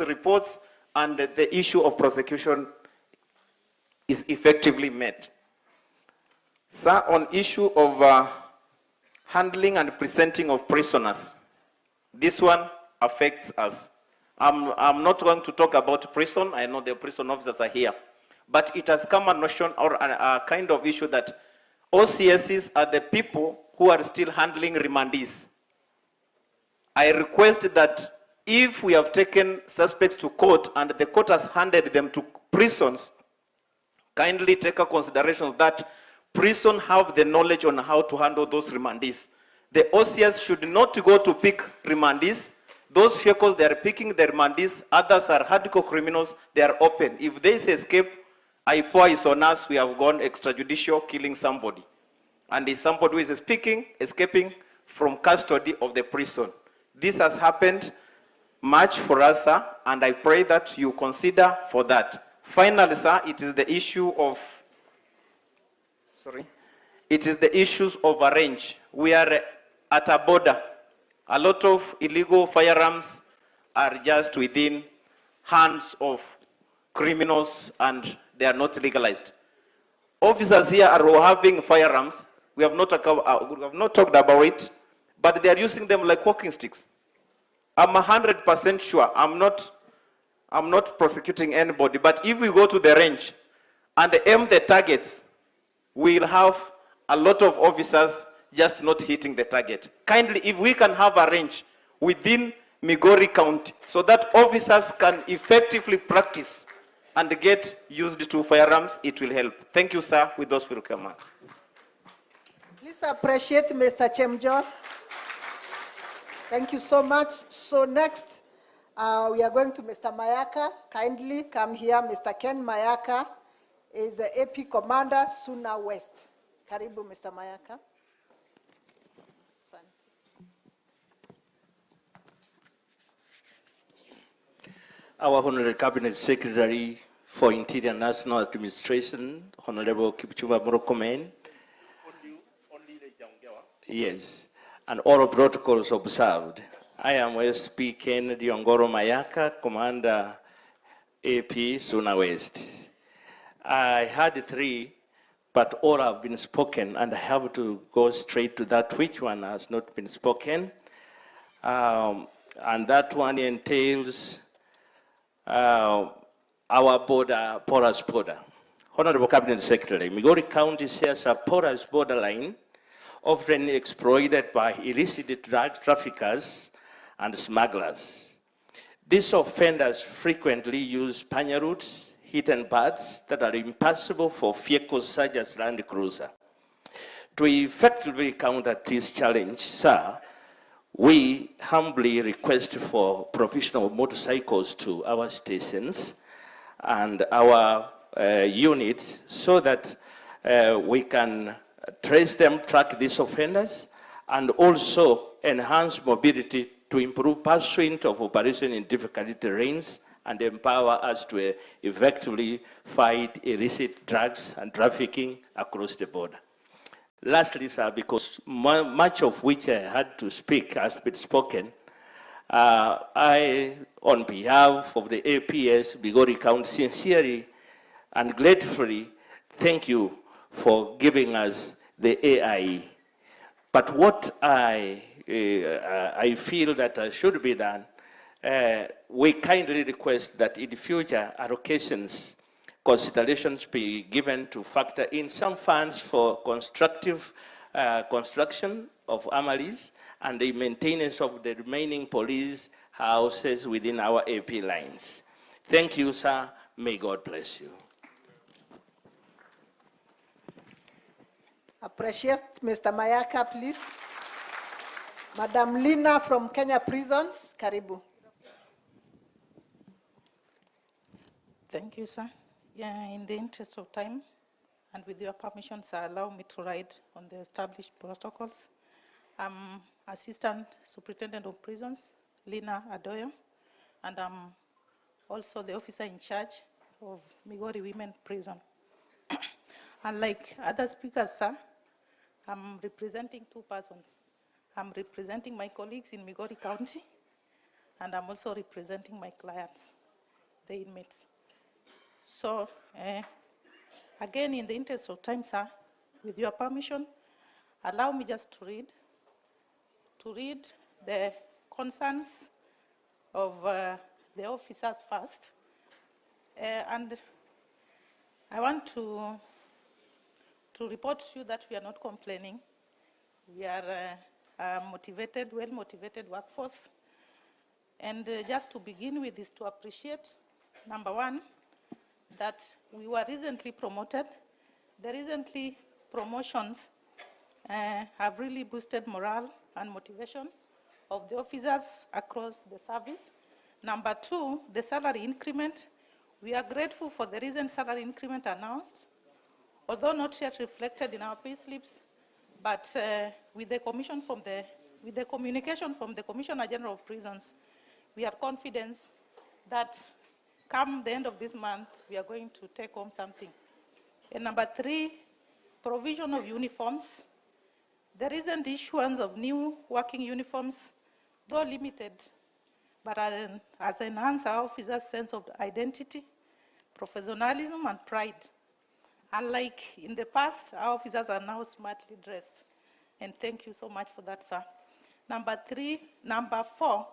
reports and the issue of prosecution is effectively met. Sir, on issue of handling and presenting of prisoners, this one affects us. I'm not going to talk about prison. I know the prison officers are here. But it has come a notion or a kind of issue that OCSs are the people who are still handling remandees. I request that if we have taken suspects to court and the court has handed them to prisons, kindly take a consideration that prison have the knowledge on how to handle those remandees. The OCS should not go to pick remandees. Those vehicles, they are picking the remandees. Others are hardcore criminals. They are open. If they say escape, IPOA is on us. We have gone extrajudicial, killing somebody. And it's somebody who is escaping from custody of the prison. This has happened much for us, sir, and I pray that you consider for that. Finally, sir, it is the issue of, it is the issues of a range. We are at a border. A lot of illegal firearms are just within hands of criminals and they are not legalized. Officers here are having firearms. We have not talked about it, but they are using them like walking sticks. I'm 100% sure, I'm not prosecuting anybody, but if we go to the range and aim the targets, we'll have a lot of officers just not hitting the target. Kindly, if we can have a range within Migori County so that officers can effectively practice and get used to firearms, it will help. Thank you, sir, with those few comments. Please appreciate Mr. Chemjor. Thank you so much. So next, we are going to Mr. Mayaka. Kindly come here. Mr. Ken Mayaka is the AP Commander, Suna West. Karibu, Mr. Mayaka. Our Honorable Cabinet Secretary for Interior and National Administration, Honorable Kipchumba Murkomen. Yes, and all protocols observed. I am SP Kennedy Ongoro Mayaka, Commander AP Suna West. I had 3, but all have been spoken, and I have to go straight to that which one has not been spoken. And that one entails our border, porous border. Honorable Cabinet Secretary, Migori County shares a porous borderline often exploited by illicit drug traffickers and smugglers. These offenders frequently use panya routes, hidden paths that are impassable for vehicles such as Land Cruiser. To effectively counter this challenge, sir, we humbly request for provisional motorcycles to our stations and our units so that we can trace them, track these offenders, and also enhance mobility to improve pursuit of operation in difficult terrains and empower us to effectively fight illicit drugs and trafficking across the border. Lastly, sir, because much of which I had to speak has been spoken, I, on behalf of the APS, Migori County, sincerely and gratefully thank you for giving us the AIE. But what I feel that should be done, we kindly request that in future allocations, considerations be given to factor in some funds for constructive construction of armories and the maintenance of the remaining police houses within our AP lines. Thank you, sir. May God bless you. Appreciate Mr. Mayaka, please. Madam Lina from Kenya Prisons, Karibu. Thank you, sir. Yeah, in the interest of time, and with your permission, sir, allow me to ride on the established protocols. I'm Assistant Superintendent of Prisons, Lina Adoyo, and I'm also the officer in charge of Migori Women Prison. Unlike other speakers, sir, I'm representing 2 persons. I'm representing my colleagues in Migori County, and I'm also representing my clients, the inmates. So, again, in the interest of time, sir, with your permission, allow me just to read the concerns of the officers first. And I want to report to you that we are not complaining. We are a motivated, well-motivated workforce. And just to begin with is to appreciate, number one, that we were recently promoted. The recently promotions have really boosted morale and motivation of the officers across the service. Number two, the salary increment. We are grateful for the recent salary increment announced, although not yet reflected in our pay slips, but with the communication from the Commissioner General of Prisons, we are confident that come the end of this month, we are going to take home something. And number three, provision of uniforms. The recent issuance of new working uniforms, though limited, but has enhanced our officers' sense of identity, professionalism, and pride. Unlike in the past, our officers are now smartly dressed. And thank you so much for that, sir. Number four,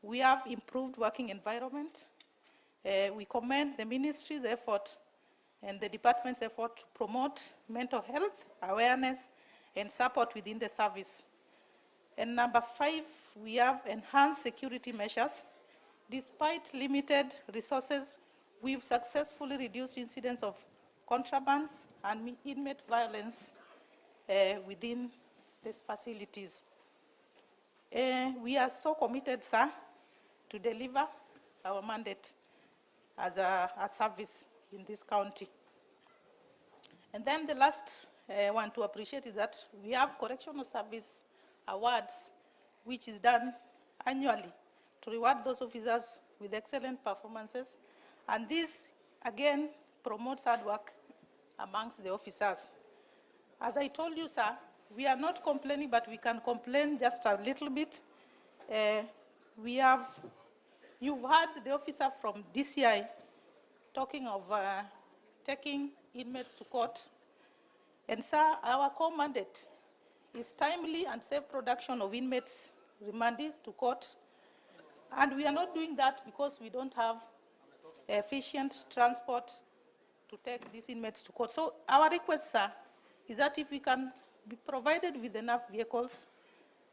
we have improved working environment. We commend the ministry's effort and the department's effort to promote mental health, awareness, and support within the service. And number five, we have enhanced security measures. Despite limited resources, we've successfully reduced incidents of contrabands and inmate violence within these facilities. We are so committed, sir, to deliver our mandate as a service in this county. And then the last one to appreciate is that we have correctional service awards, which is done annually to reward those officers with excellent performances. And this, again, promotes hard work amongst the officers. As I told you, sir, we are not complaining, but we can complain just a little bit. You've heard the officer from DCI talking of taking inmates to court. And sir, our core mandate is timely and safe production of inmates, remandees to court. And we are not doing that because we don't have efficient transport to take these inmates to court. So our request, sir, is that if we can be provided with enough vehicles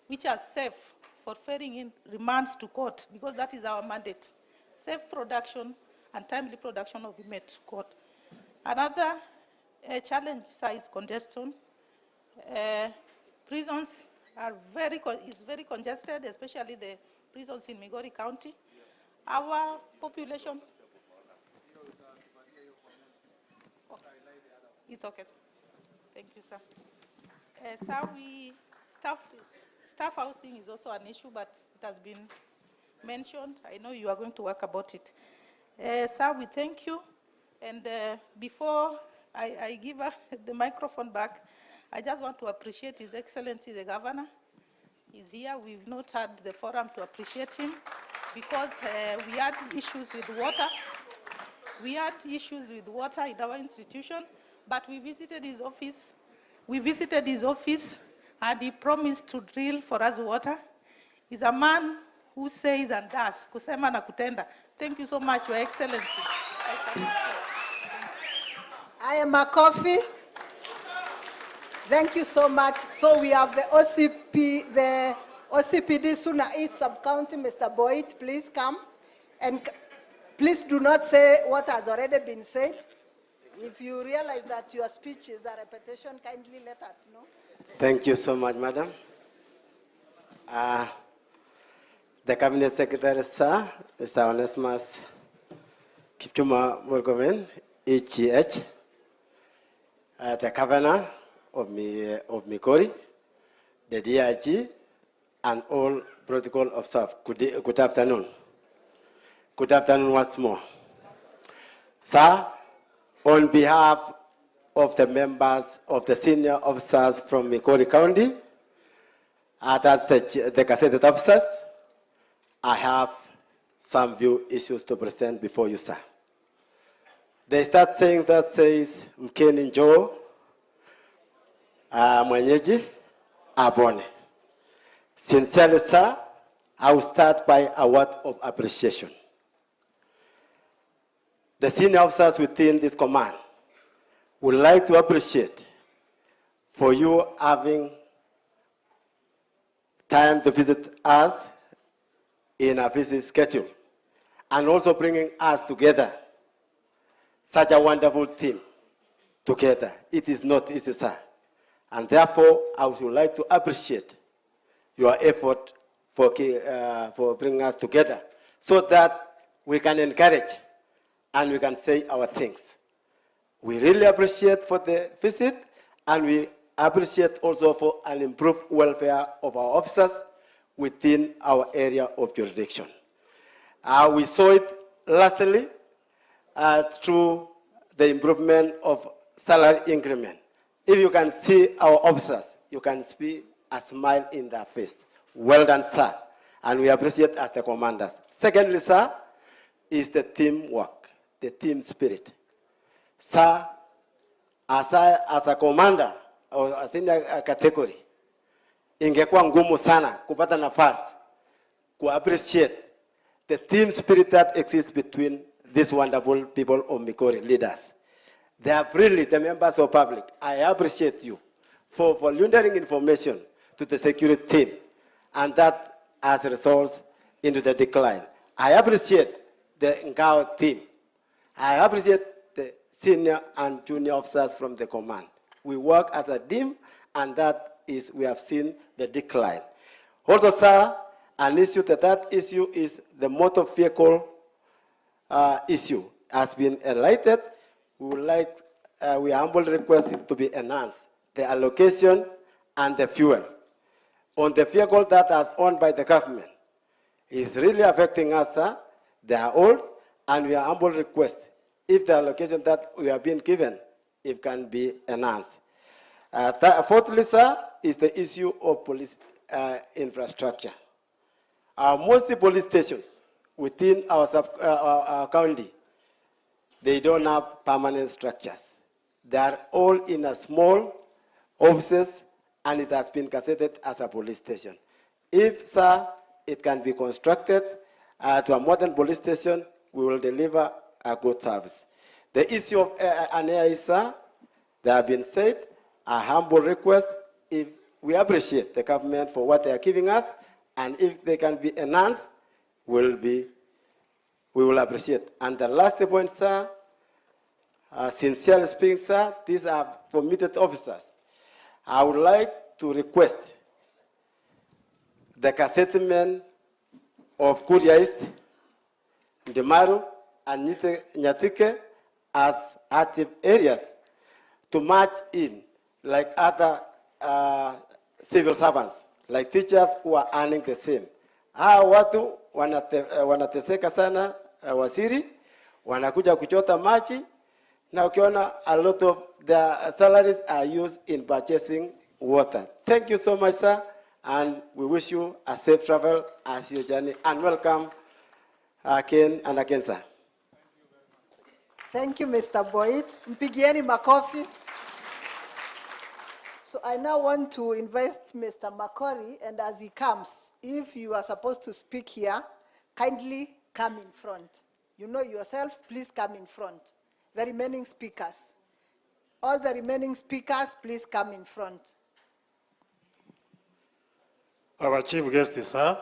which are safe for ferrying in remands to court, because that is our mandate, safe production and timely production of inmates to court. Another challenge, sir, is congestion. Prisons are very congested, especially the prisons in Migori County. Our population, it's okay, sir. Thank you, sir. Sir, staff housing is also an issue, but it has been mentioned. I know you are going to work about it. Sir, we thank you. And before I give the microphone back, I just want to appreciate His Excellency the Governor. He's here. We've not had the forum to appreciate him because we had issues with water. We had issues with water in our institution, but we visited his office. And he promised to drill for us water. He's a man who says and does. Kusema na kutenda. Thank you so much, Your Excellency. I salute you. I am a coffee. Thank you so much. So we have the OCPD Suna East Sub-County, Mr. Boyd, please come. And please do not say what has already been said. If you realize that your speech is a repetition, kindly let us know. Thank you so much, Madam. The Cabinet Secretary, sir, Mr. Onesimus Kipchuma Murkomen, HGH, the Governor of Migori, the DIG, and all protocol of staff. Good afternoon. Good afternoon once more. Sir, on behalf of the members of the senior officers from Migori County, that's the gazetted officers, I have some few issues to present before you, sir. They start saying that says, Mkeni njoo, mwenyeji, abone. Sincerely, sir, I will start by a word of appreciation. The senior officers within this command would like to appreciate for you having time to visit us in a visit schedule and also bringing us together, such a wonderful team together. It is not easy, sir. And therefore, I would like to appreciate your effort for bringing us together so that we can encourage and we can say our things. We really appreciate for the visit, and we appreciate also for an improved welfare of our officers within our area of jurisdiction. We saw it lastly through the improvement of salary increment. If you can see our officers, you can see a smile in their face. Well done, sir. And we appreciate as the commanders. Secondly, sir, is the teamwork, the team spirit. Sir, as a commander or as in a category, ingekuwa ngumu sana kupata nafasi ku appreciate the team spirit that exists between these wonderful people of Migori leaders. They have really, the members of public, I appreciate you for volunteering information to the security team, and that has resulted into the decline. I appreciate the Ngao team. I appreciate the senior and junior officers from the command. We work as a team, and that is, we have seen the decline. Also, sir, an issue that issue is the motor vehicle issue has been enlightened. We would like, we humbly request it to be enhanced, the allocation and the fuel. On the vehicle that is owned by the government, is really affecting us, sir. They are old, and we are humble request, if the allocation that we have been given, it can be enhanced. Fourthly, sir, is the issue of police infrastructure. Most police stations within our county, they don't have permanent structures. They are all in a small offices, and it has been gazetted as a police station. If, sir, it can be constructed to a modern police station, we will deliver a good service. The issue of an air, sir, they have been said, a humble request, if we appreciate the government for what they are giving us, and if they can be enhanced, we will appreciate. And the last point, sir, sincerely speaking, sir, these are committed officers. I would like to request the cassettlement of Kuria East, Ndemaru, and Nyatike as active areas to match in like other civil servants, like teachers who are earning the same. Watu wanateseka sana wasiri, wanakuja kuchota maji, na ukiona a lot of their salaries are used in purchasing water. Thank you so much, sir, and we wish you a safe travel as your journey, and welcome again and again, sir. Thank you, Mr. Boyd. Mpigieni makofi. So I now want to invite Mr. Makori, and as he comes, if you are supposed to speak here, kindly come in front. You know yourselves, please come in front. The remaining speakers. All the remaining speakers, please come in front. Our chief guest, sir.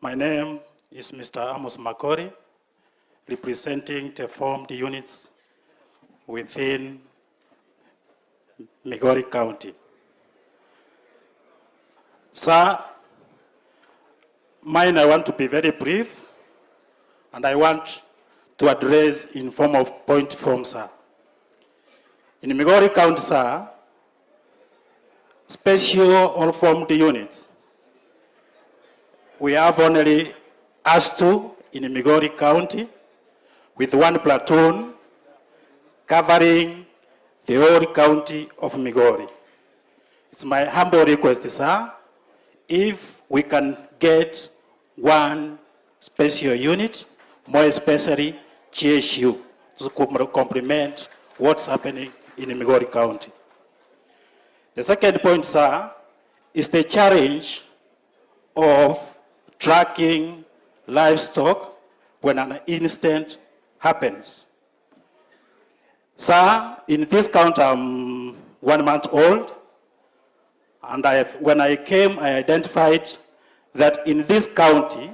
My name is Mr. Amos Makori, representing the formed units within Migori County. Sir, mine I want to be very brief, and I want to address in form of point form, sir. In Migori County, sir, special or formed units, we have only us two in Migori County with one platoon covering the whole county of Migori. It's my humble request, sir, if we can get one special unit, more especially GSU, to complement what's happening in Migori County. The second point, sir, is the challenge of tracking livestock when an incident happens. Sir, in this county, I'm 1 month old, and when I came, I identified that in this county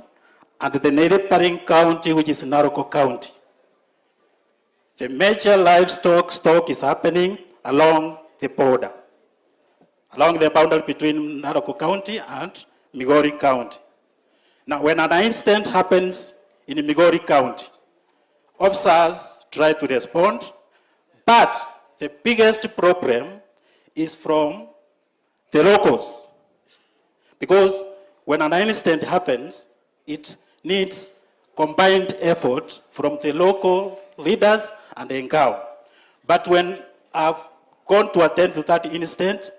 and the neighboring county, which is Naroko County, the major livestock stock is happening along the border, along the boundary between Naroko County and Migori County. Now, when an incident happens in Migori County, officers try to respond, but the biggest problem is from the locals. Because when an incident happens, it needs combined effort from the local leaders and the Ngao. But when I've gone to attend to that incident,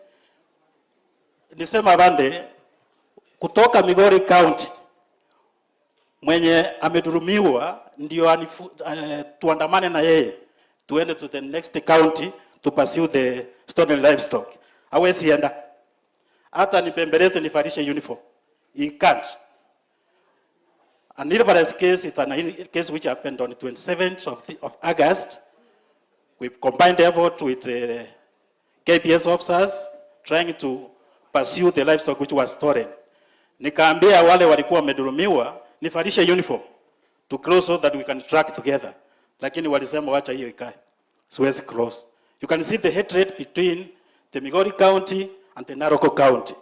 nisema bande, kutoka Migori County, mwenye amedurumiwa, ndio tuandamane na yeye, tuende to the next county to pursue the stolen livestock. Hawezi enda. Hata nipembeleze nifarishe uniform. He can't. An Ilvares case is a case which happened on the 27th of August. We combined effort with KPS officers trying to pursue the livestock which was stolen. Nikaambia wale walikuwa wamedhulumiwa nifarishe uniform to close so that we can track together. Lakini walisema wacha hiyo ikae. Siwezi close. You can see the hatred between the Migori County and the Naroko County.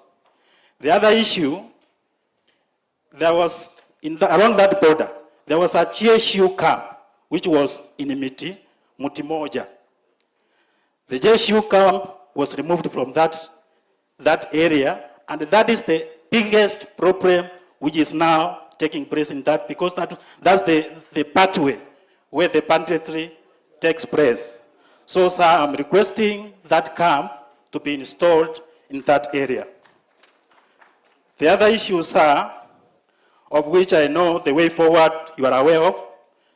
The other issue, there was, along that border, there was a GSU camp, which was in Mutimoja. The GSU camp was removed from that area, and that is the biggest problem which is now taking place in that, because that's the pathway where the banditry takes place. So, sir, I'm requesting that camp to be installed in that area. The other issue, sir, of which I know the way forward you are aware of,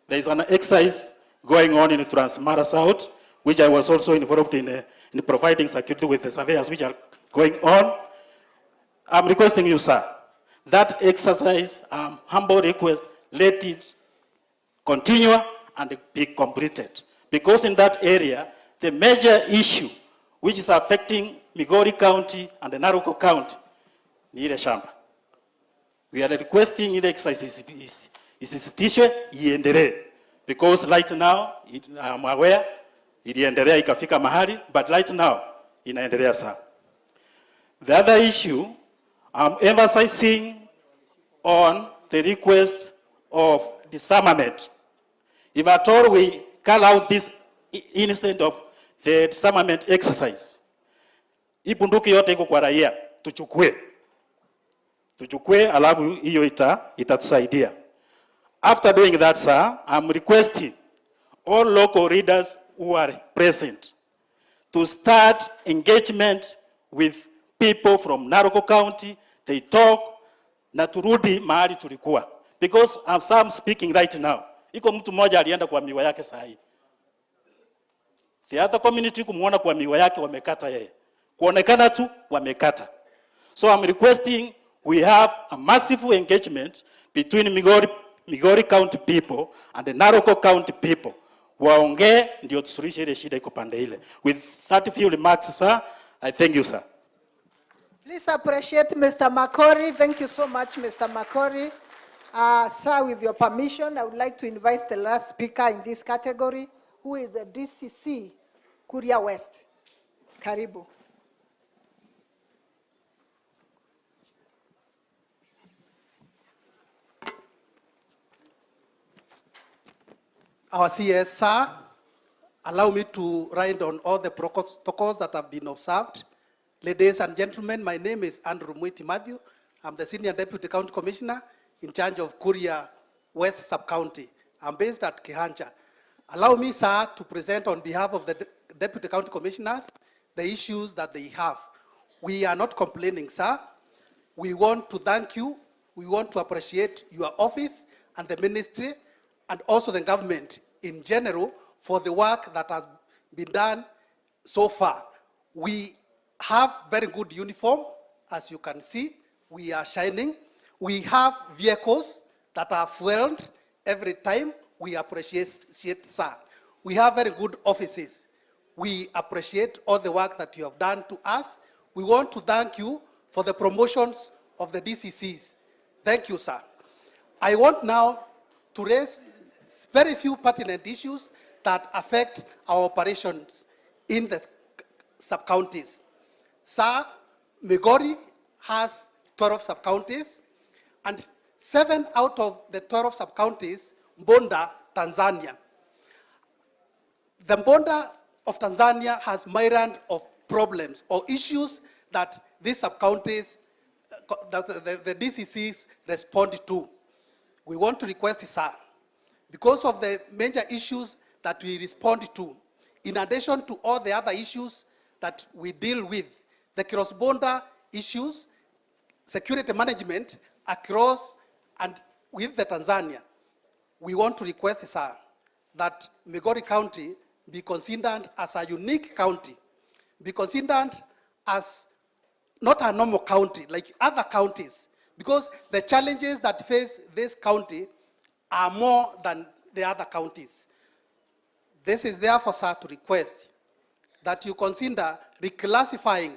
there is an exercise going on in Transmara South, which I was also involved in providing security with the surveyors which are going on. I'm requesting you, sir, that exercise, humble request, let it continue and be completed. Because in that area, the major issue which is affecting Migori County and the Naroko County, ni ile shamba. We are requesting ile exercise isisitishwe, iendelee. Because right now, I'm aware, iliendelea ikafika mahali, but right now, inaendelea sana. The other issue, I'm emphasizing on the request of disarmament. If at all we call out this incident of the disarmament exercise, hii bunduki yote iko kwa raia, tuchukue alafu hiyo itatusaidia. After doing that, sir, I'm requesting all local leaders who are present to start engagement with people from Naroko County. They talk na turudi mahali tulikuwa. Because as I'm speaking right now, iko mtu mmoja alienda kwa miwa yake sahi. The other community kumuona kwa miwa yake wamekata yeye. Kuonekana tu wamekata. So I'm requesting we have a massive engagement between Migori County people and the Naroko County people. Waongee ndio tusuluhishe ile shida iko pande ile. With that few remarks, sir, I thank you, sir. Please appreciate Mr. Makori. Thank you so much, Mr. Makori. Sir, with your permission, I would like to invite the last speaker in this category, who is the DCC, Kuria West. Karibu. Our CS, sir, allow me to write on all the protocols that have been observed. Ladies and gentlemen, my name is Andrew Mwiti Matthew. I'm the Senior Deputy County Commissioner in charge of Kuria West Sub-County. I'm based at Kihancha. Allow me, sir, to present on behalf of the Deputy County Commissioners the issues that they have. We are not complaining, sir. We want to thank you. We want to appreciate your office and the ministry, and also the government in general for the work that has been done so far. We have very good uniform, as you can see. We are shining. We have vehicles that are fueled every time. We appreciate, sir. We have very good offices. We appreciate all the work that you have done to us. We want to thank you for the promotions of the DCCs. Thank you, sir. I want now to raise very few pertinent issues that affect our operations in the sub-counties. Sir, Migori has 12 sub-counties, and 7 out of the 12 sub-counties border Tanzania. The border of Tanzania has myriad of problems or issues that these sub-counties, the DCCs respond to. We want to request, sir, because of the major issues that we respond to, in addition to all the other issues that we deal with, the cross-border issues, security management across and with the Tanzania, we want to request, sir, that Migori County be considered as a unique county, be considered as not a normal county like other counties, because the challenges that face this county are more than the other counties. This is therefore, sir, to request that you consider reclassifying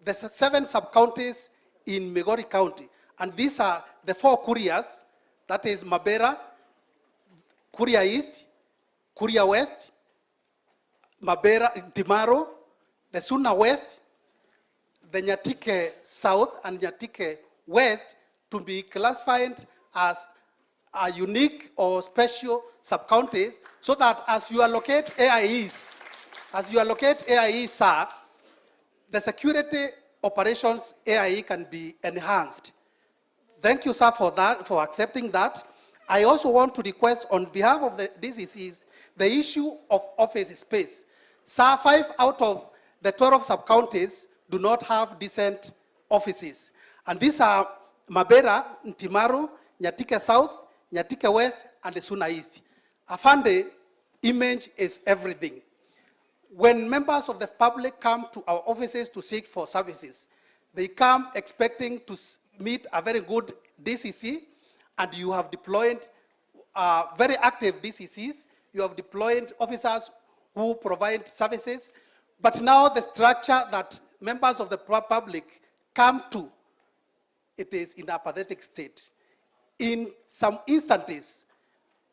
the 7 sub-counties in Migori County. And these are the 4 Kurias, that is Mabera, Kuria East, Kuria West, Mabera, Timaro, the Suna West, the Nyatike South and Nyatike West to be classified as a unique or special sub-counties, so that as you allocate AIEs, sir, the security operations AIE can be enhanced. Thank you, sir, for that, for accepting that. I also want to request on behalf of the DCCs, the issue of office space. Sir, 5 out of the 12 sub-counties do not have decent offices. And these are Mabera, Ntimaru, Nyatike South, Nyatike West, and the Suna East. Afande, image is everything. When members of the public come to our offices to seek for services, they come expecting to meet a very good DCC, and you have deployed very active DCCs. You have deployed officers who provide services. But now the structure that members of the public come to, it is in a pathetic state. In some instances,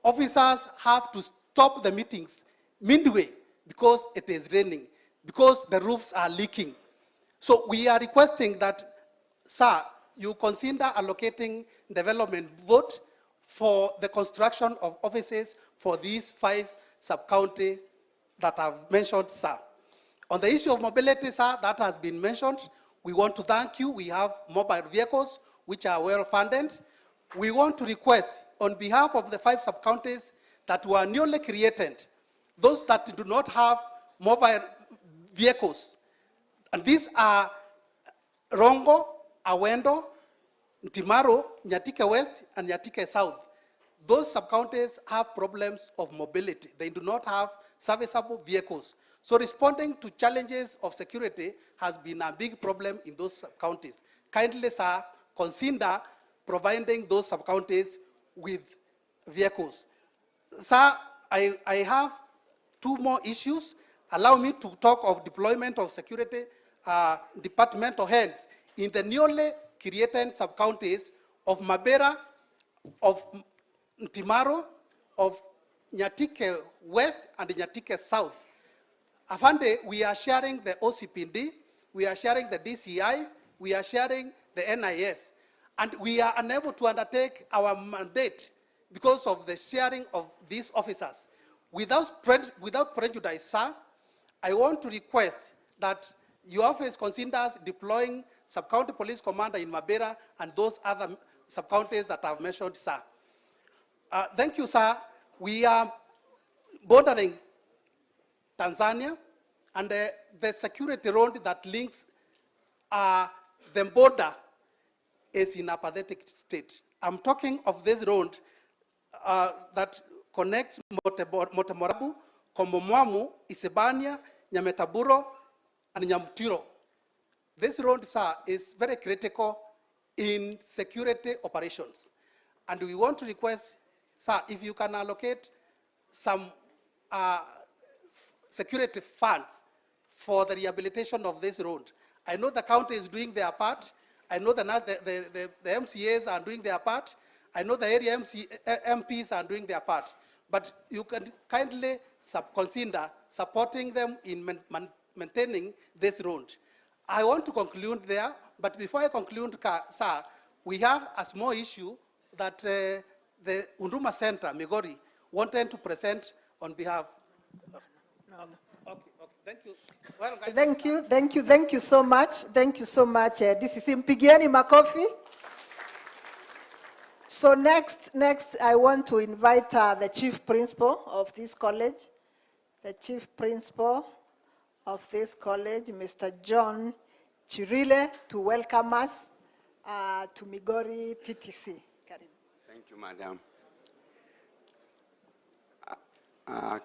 officers have to stop the meetings midway because it is raining, because the roofs are leaking. So we are requesting that, sir, you consider allocating development vote for the construction of offices for these 5 sub-counties that I've mentioned, sir. On the issue of mobility, sir, that has been mentioned. We want to thank you. We have mobile vehicles which are well funded. We want to request on behalf of the 5 sub-counties that were newly created, those that do not have mobile vehicles, and these are Rongo, Awendo, Ntimaru, Nyatike West, and Nyatike South. Those sub-counties have problems of mobility. They do not have serviceable vehicles. So responding to challenges of security has been a big problem in those sub-counties. Kindly, sir, consider providing those sub-counties with vehicles. Sir, I have 2 more issues. Allow me to talk of deployment of security departmental heads in the newly created sub-counties of Mabera, of Ntimaru, of Nyatike West, and Nyatike South. Afande, we are sharing the OCPD, we are sharing the DCI, we are sharing the NIS, and we are unable to undertake our mandate because of the sharing of these officers. Without prejudice, sir, I want to request that your office considers deploying sub-county police commander in Mabera and those other sub-counties that I've mentioned, sir. Thank you, sir. We are bordering Tanzania, and the security road that links the border is in a pathetic state. I'm talking of this road that connects Motemorabu, Komomwamu, Isebania, Nyametaburo, and Nyamtiro. This road, sir, is very critical in security operations. And we want to request, sir, if you can allocate some security funds for the rehabilitation of this road. I know the county is doing their part. I know the MCAs are doing their part. I know the area MPs are doing their part. But you can kindly consider supporting them in maintaining this road. I want to conclude there, but before I conclude, sir, we have a small issue that the Unduma Center, Migori, wanted to present on behalf. Okay, thank you. Well, Thank you so much. Thank you so much. This is Mpigieni Makofi. So next, I want to invite the chief principal of this college, Mr. John Chirile, to welcome us to Migori TTC. Thank you, Madam.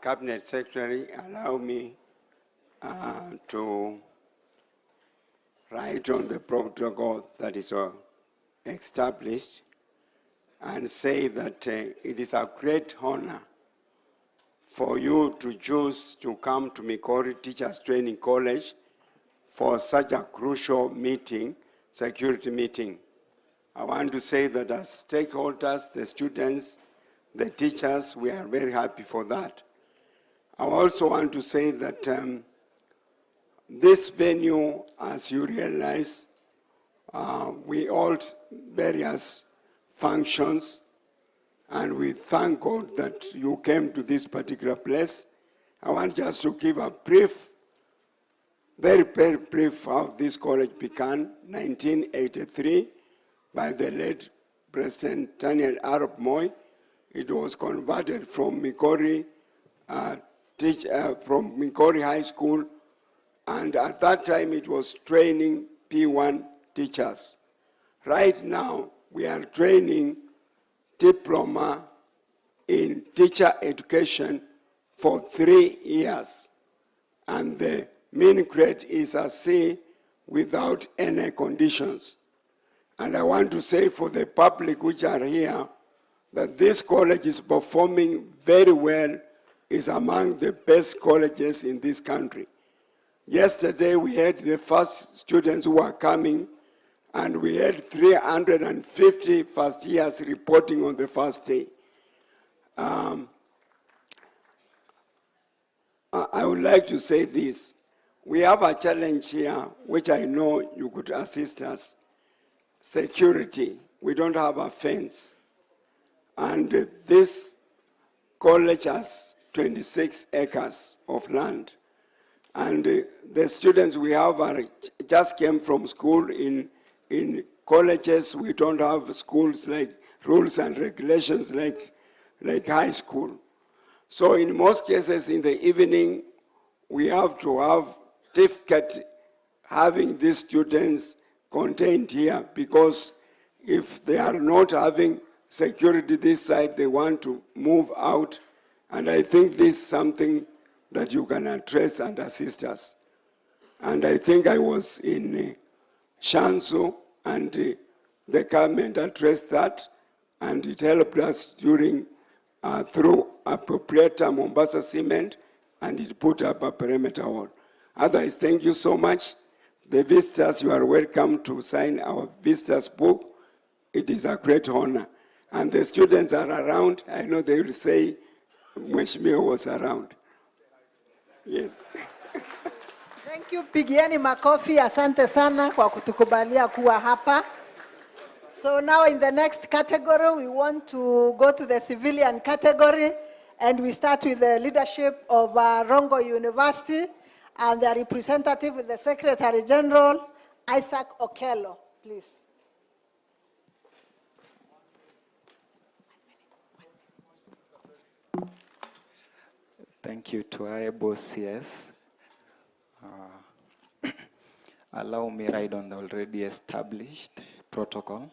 Cabinet Secretary, allow me to write on the protocol that is established and say that it is a great honor for you to choose to come to Migori Teachers Training College for such a crucial meeting, security meeting. I want to say that as stakeholders, the students, the teachers, we are very happy for that. I also want to say that this venue, as you realize, we hold various functions, and we thank God that you came to this particular place. I want just to give a brief, very brief, how this college began, 1983, by the late President Daniel Arap Moi. It was converted from Migori, High School, and at that time it was training P1 teachers. Right now, we are training diploma in teacher education for 3 years. And the mean grade is a C without any conditions. And I want to say for the public which are here, that this college is performing very well, is among the best colleges in this country. Yesterday we had the first students who were coming, and we had 350 first years reporting on the first day. I would like to say this. We have a challenge here, which I know you could assist us. Security. We don't have a fence. And this college has 26 acres of land. And the students we have just came from school. In colleges, we don't have schools like rules and regulations like high school. So in most cases in the evening, we have to have difficulty having these students contained here, because if they are not having security this side, they want to move out. And I think this is something that you can address and assist us. And I think I was in Shanzu, and the government addressed that, and it helped us during, through appropriator Mombasa Cement, and it put up a perimeter wall. Otherwise, thank you so much. The visitors, you are welcome to sign our visitors book. It is a great honor. And the students are around. I know they will say, Mheshimiwa was around. Yes. Thank you, Pigieni Makofi. Asante sana kwa kutukubalia kuwa hapa. So now in the next category, we want to go to the civilian category, and we start with the leadership of Rongo University, and the representative with the Secretary General, Isaac Okello, please. Thank you to our able CS. Allow me ride on the already established protocol.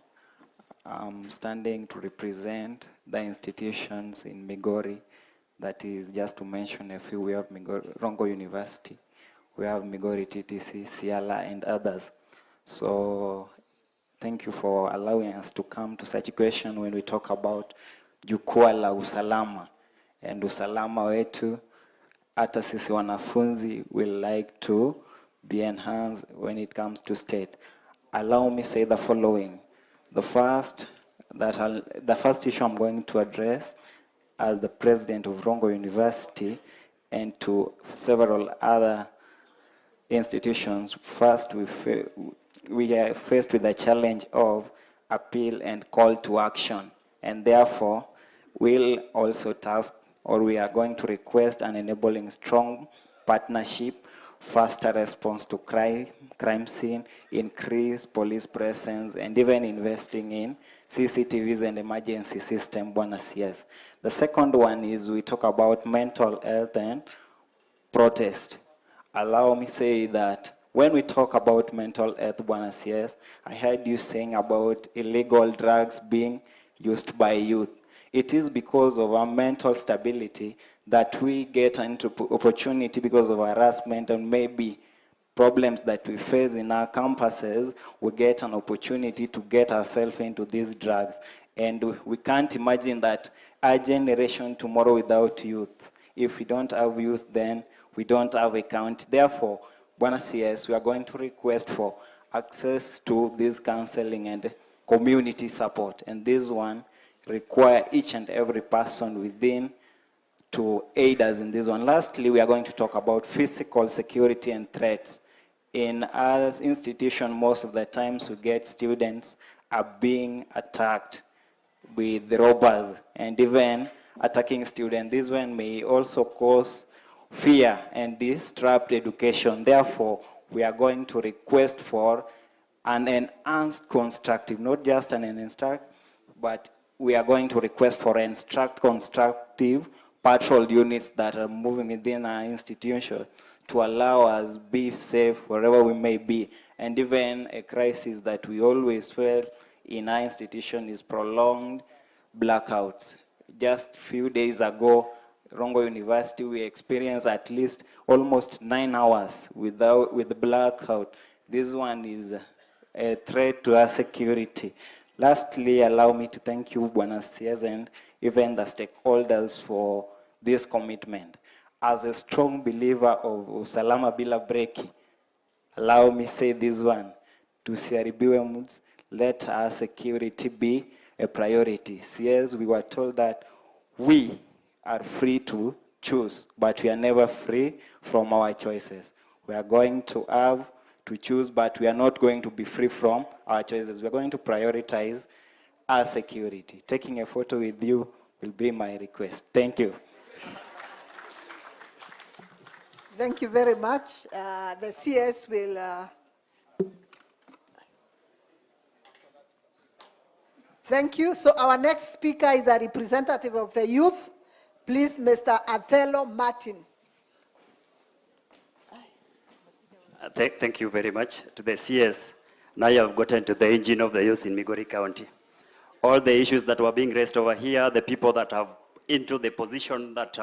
I'm standing to represent the institutions in Migori. That is, just to mention a few, we have Migori, Rongo University, we have Migori TTC, Siala, and others. So thank you for allowing us to come to such a question when we talk about Jukwaa la Usalama. And usalama wetu, hata sisi wanafunzi will like to be enhanced when it comes to state. Allow me say the following. The first issue I'm going to address as the president of Rongo University and to several other institutions. First, we are faced with the challenge of appeal and call to action, and therefore we'll also task, or we are going to request an enabling strong partnership, faster response to crime scene, increased police presence, and even investing in CCTVs and emergency system, Bwana CS. The second one is we talk about mental health and protest. Allow me say that when we talk about mental health, Bwana CS, I heard you saying about illegal drugs being used by youth. It is because of our mental stability that we get into opportunity because of harassment and maybe problems that we face in our campuses. We get an opportunity to get ourselves into these drugs. And we can't imagine that our generation tomorrow without youth. If we don't have youth, then we don't have a country. Therefore, Bwana CS, we are going to request for access to this counseling and community support. And this one require each and every person within to aid us in this one. Lastly, we are going to talk about physical security and threats. In our institution, most of the times we get students are being attacked with the robbers and even attacking students. This one may also cause fear and disrupt education. Therefore, we are going to request for an enhanced constructive, not just an instruct, but we are going to request for constructive patrol units that are moving within our institution to allow us be safe wherever we may be. And even a crisis that we always feel in our institution is prolonged blackouts. Just a few days ago, Rongo University, we experienced at least almost 9 hours with the blackout. This one is a threat to our security. Lastly, allow me to thank you, Bwana CS, and even the stakeholders for this commitment. As a strong believer of Usalama bila breki, allow me say this one, tusiharibiwe moods, let our security be a priority. CS, we were told that we are free to choose, but we are never free from our choices. We are going to have to choose, but we are not going to be free from our choices. We are going to prioritize our security. Taking a photo with you will be my request. Thank you. Thank you very much. The CS will... Thank you. So our next speaker is a representative of the youth. Please, Mr. Othello Martin. Thank you very much to the CS. Now you have gotten to the engine of the youth in Migori County. All the issues that were being raised over here, the people that have into the position that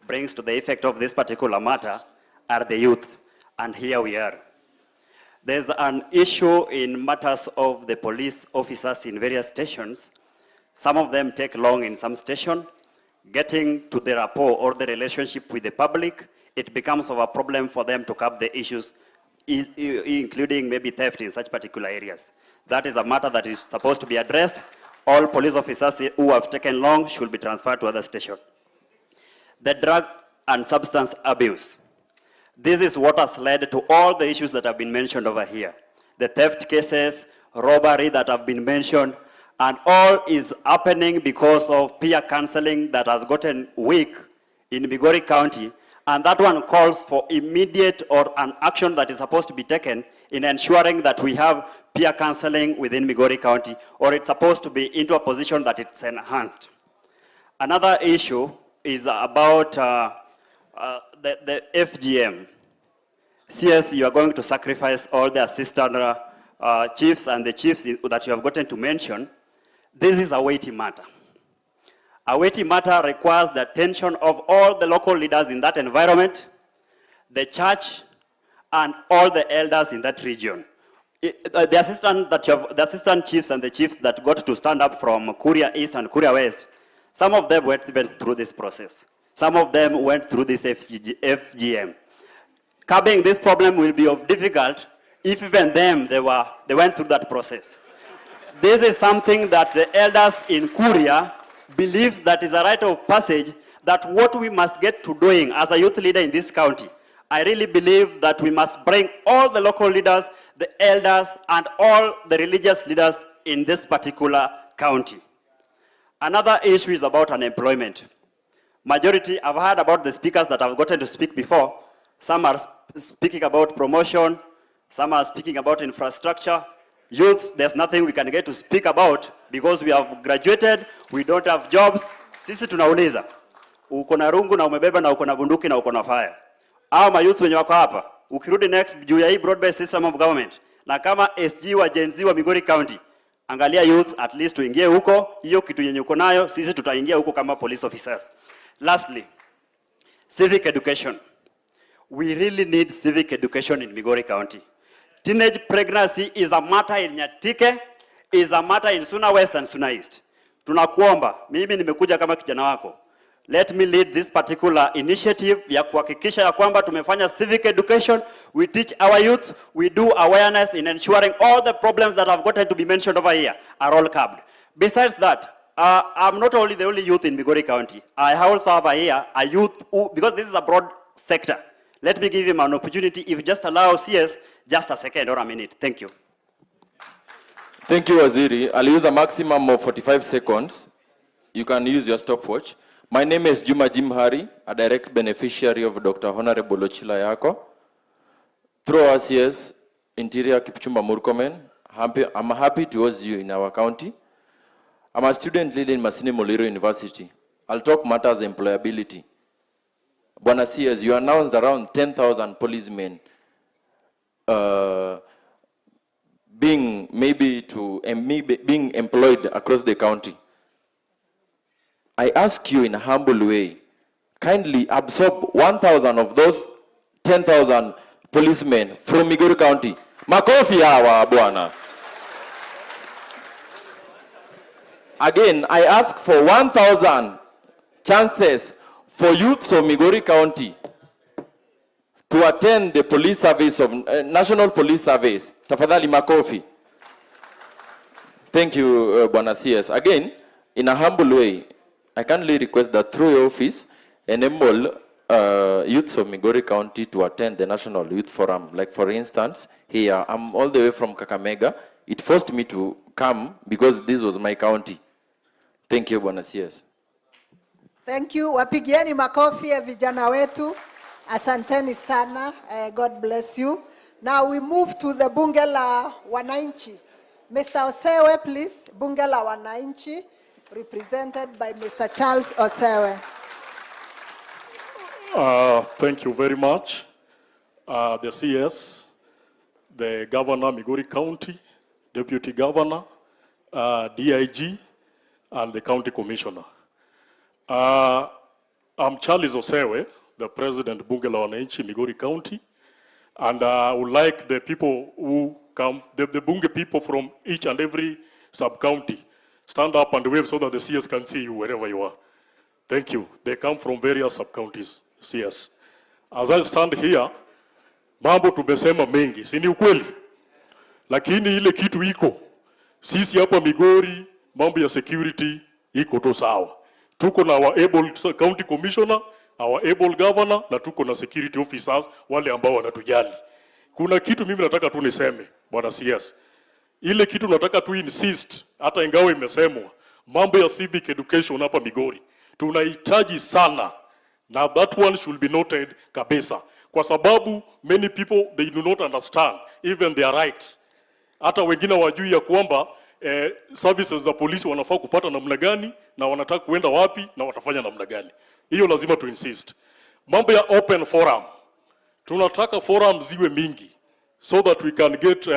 brings to the effect of this particular matter are the youths, and here we are. There's an issue in matters of the police officers in various stations. Some of them take long in some station. Getting to the rapport or the relationship with the public, it becomes of a problem for them to curb the issues, including maybe theft in such particular areas. That is a matter that is supposed to be addressed. All police officers who have taken long should be transferred to other stations. The drug and substance abuse. This is what has led to all the issues that have been mentioned over here. The theft cases, robbery that have been mentioned, and all is happening because of peer counseling that has gotten weak in Migori County, and that one calls for immediate or an action that is supposed to be taken in ensuring that we have peer counseling within Migori County, or it's supposed to be into a position that it's enhanced. Another issue is about the FGM. CS, you are going to sacrifice all the assistant chiefs and the chiefs that you have gotten to mention. This is a weighty matter. A weighty matter requires the attention of all the local leaders in that environment, the church, and all the elders in that region. The assistant chiefs and the chiefs that got to stand up from Kuria East and Kuria West, some of them went through this process. Some of them went through this FGM. Curbing this problem will be difficult if even them, they went through that process. This is something that the elders in Kuria believes that is a rite of passage, that what we must get to doing as a youth leader in this county. I really believe that we must bring all the local leaders, the elders, and all the religious leaders in this particular county. Another issue is about unemployment. Majority, I've heard about the speakers that have gotten to speak before. Some are speaking about promotion, some are speaking about infrastructure. Youth, there's nothing we can get to speak about because we have graduated, we don't have jobs. Sisi tunauliza, uko na rungu na umebeba na uko na bunduki na uko na fire. Ama youth wenye wako hapa, ukirudi next juu ya hii broad-based system of government, na kama SG wa Gen Z wa Migori County, angalia youth at least tuingie huko, hiyo kitu yenye uko nayo, sisi tutaingia huko kama police officers. Lastly, civic education. We really need civic education in Migori County. Teenage pregnancy is a matter in Nyatike, is a matter in Suna West and Suna East. Tunakuomba, mimi nimekuja kama kijana wako. Let me lead this particular initiative ya kuhakikisha ya kwamba tumefanya civic education, we teach our youth, we do awareness in ensuring all the problems that have gotten to be mentioned over here are all curbed. Besides that, I'm not only the only youth in Migori County. I also have here a youth who, because this is a broad sector. Let me give him an opportunity, if you just allow CS just a second or a minute. Thank you. Thank you, Waziri. I'll use a maximum of 45 seconds. You can use your stopwatch. My name is Juma Jimhari, a direct beneficiary of Dr. Honorable Ochila Yako. Through our CS, Interior Kipchumba Murkomen, I'm happy to host you in our county. I'm a student leader in Masini Muliro University. I'll talk matters employability. Bwana CS, you announced around 10,000 policemen being employed across the county. I ask you in a humble way, kindly absorb 1,000 of those 10,000 policemen from Migori County. Makofi hawa bwana. Again, I ask for 1,000 chances for youths of Migori County to attend the police service of National Police Service. Tafadhali makofi. Thank you, Bwana CS. Again, in a humble way, I kindly request that through your office, enable youths of Migori County to attend the National Youth Forum. Like for instance, here, I'm all the way from Kakamega. It forced me to come because this was my county. Thank you, Bwana CS. Thank you. Wapigieni makofi ya vijana wetu. Asanteni sana. God bless you. Now we move to the Bunge la Wananchi. Mr. Osewe, please. Bunge la Wananchi, represented by Mr. Charles Osewe. Thank you very much. The CS, the Governor, Migori County, Deputy Governor, DIG, and the County Commissioner. I'm Charles Osewe, the President Bunge la Wananchi, Migori County, and I would like the people who come, the Bunge people from each and every sub-county, stand up and wave so that the CS can see you wherever you are. Thank you. They come from various sub-counties, CS. As I stand here, mambo tumesema mengi, si ni ukweli? Lakini ile kitu iko. Sisi hapa Migori, mambo ya security iko tu sawa. Tuko na our able county commissioner, our able governor, na tuko na security officers wale ambao wanatujali. Kuna kitu mimi nataka tu niseme, Bwana CS. Ile kitu nataka tu insist, hata ingawa imesemwa, mambo ya civic education hapa Migori. Tunahitaji sana. Now that one should be noted kabisa. Kwa sababu many people, they do not understand even their rights. Hata wengine wajui ya kwamba services za polisi wanafaa kupata namna gani na wanataka kuenda wapi na watafanya namna gani. Hiyo lazima tu insist. Mambo ya open forum. Tunataka forum ziwe mingi so that we can get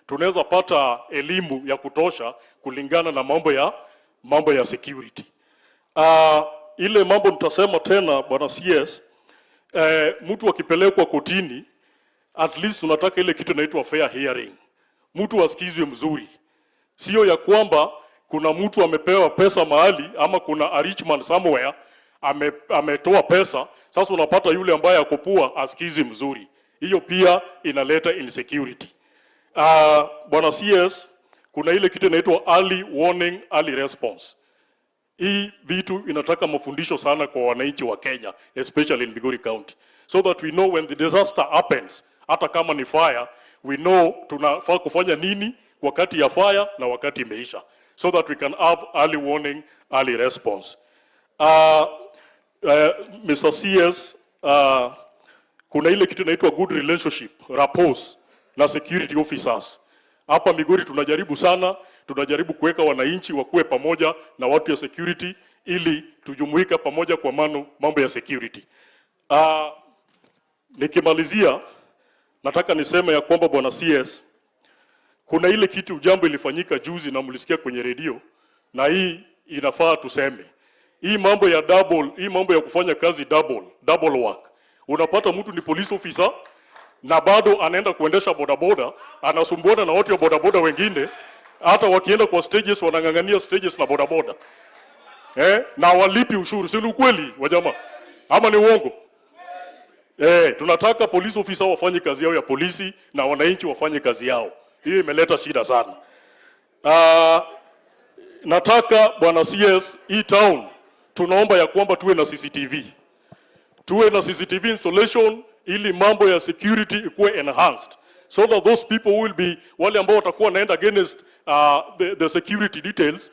tunaweza pata elimu ya kutosha kulingana na mambo ya security. Ile mambo nitasema tena bwana CS, mtu akipelekwa kotini, at least unataka ile kitu inaitwa fair hearing. Mtu asikizwe mzuri. Sio ya kwamba kuna mtu amepewa pesa mahali ama kuna a rich man somewhere ametoa pesa, sasa unapata yule ambaye akopua asikizwe mzuri. Hiyo pia inaleta insecurity. Bwana CS, kuna ile kitu inaitwa early warning, early response. Hii vitu inataka mafundisho sana kwa wananchi wa Kenya, especially in Migori County, so that we know when the disaster happens, hata kama ni fire, we know tunafaa kufanya nini wakati ya fire na wakati imeisha, so that we can have early warning, early response. Mr. CS, kuna ile kitu inaitwa good relationship, rapport na security officers. Hapa Migori tunajaribu sana, tunajaribu kuweka wananchi wakuwe pamoja na watu ya security ili tujumuika pamoja kwa mambo ya security. Nikimalizia, nataka niseme ya kwamba bwana CS, kuna ile kitu jambo ilifanyika juzi na mlisikia kwenye redio, na hii inafaa tuseme. Hii mambo ya kufanya kazi double work. Unapata mtu ni police officer na bado anaenda kuendesha bodaboda, anasumbuana na watu wa bodaboda wengine, hata wakienda kwa stages wanangangania stages na bodaboda. Na walipi ushuru. Si ukweli wa jamaa? Ama ni uongo? Tunataka police officer wafanye kazi yao ya polisi na wananchi wafanye kazi yao. Hiyo imeleta shida sana. Nataka bwana CS, hii town tunaomba ya kwamba tuwe na CCTV. Tuwe na CCTV installation ili mambo ya security ikuwe enhanced, so that those people will be wale ambao watakuwa naenda against the security details.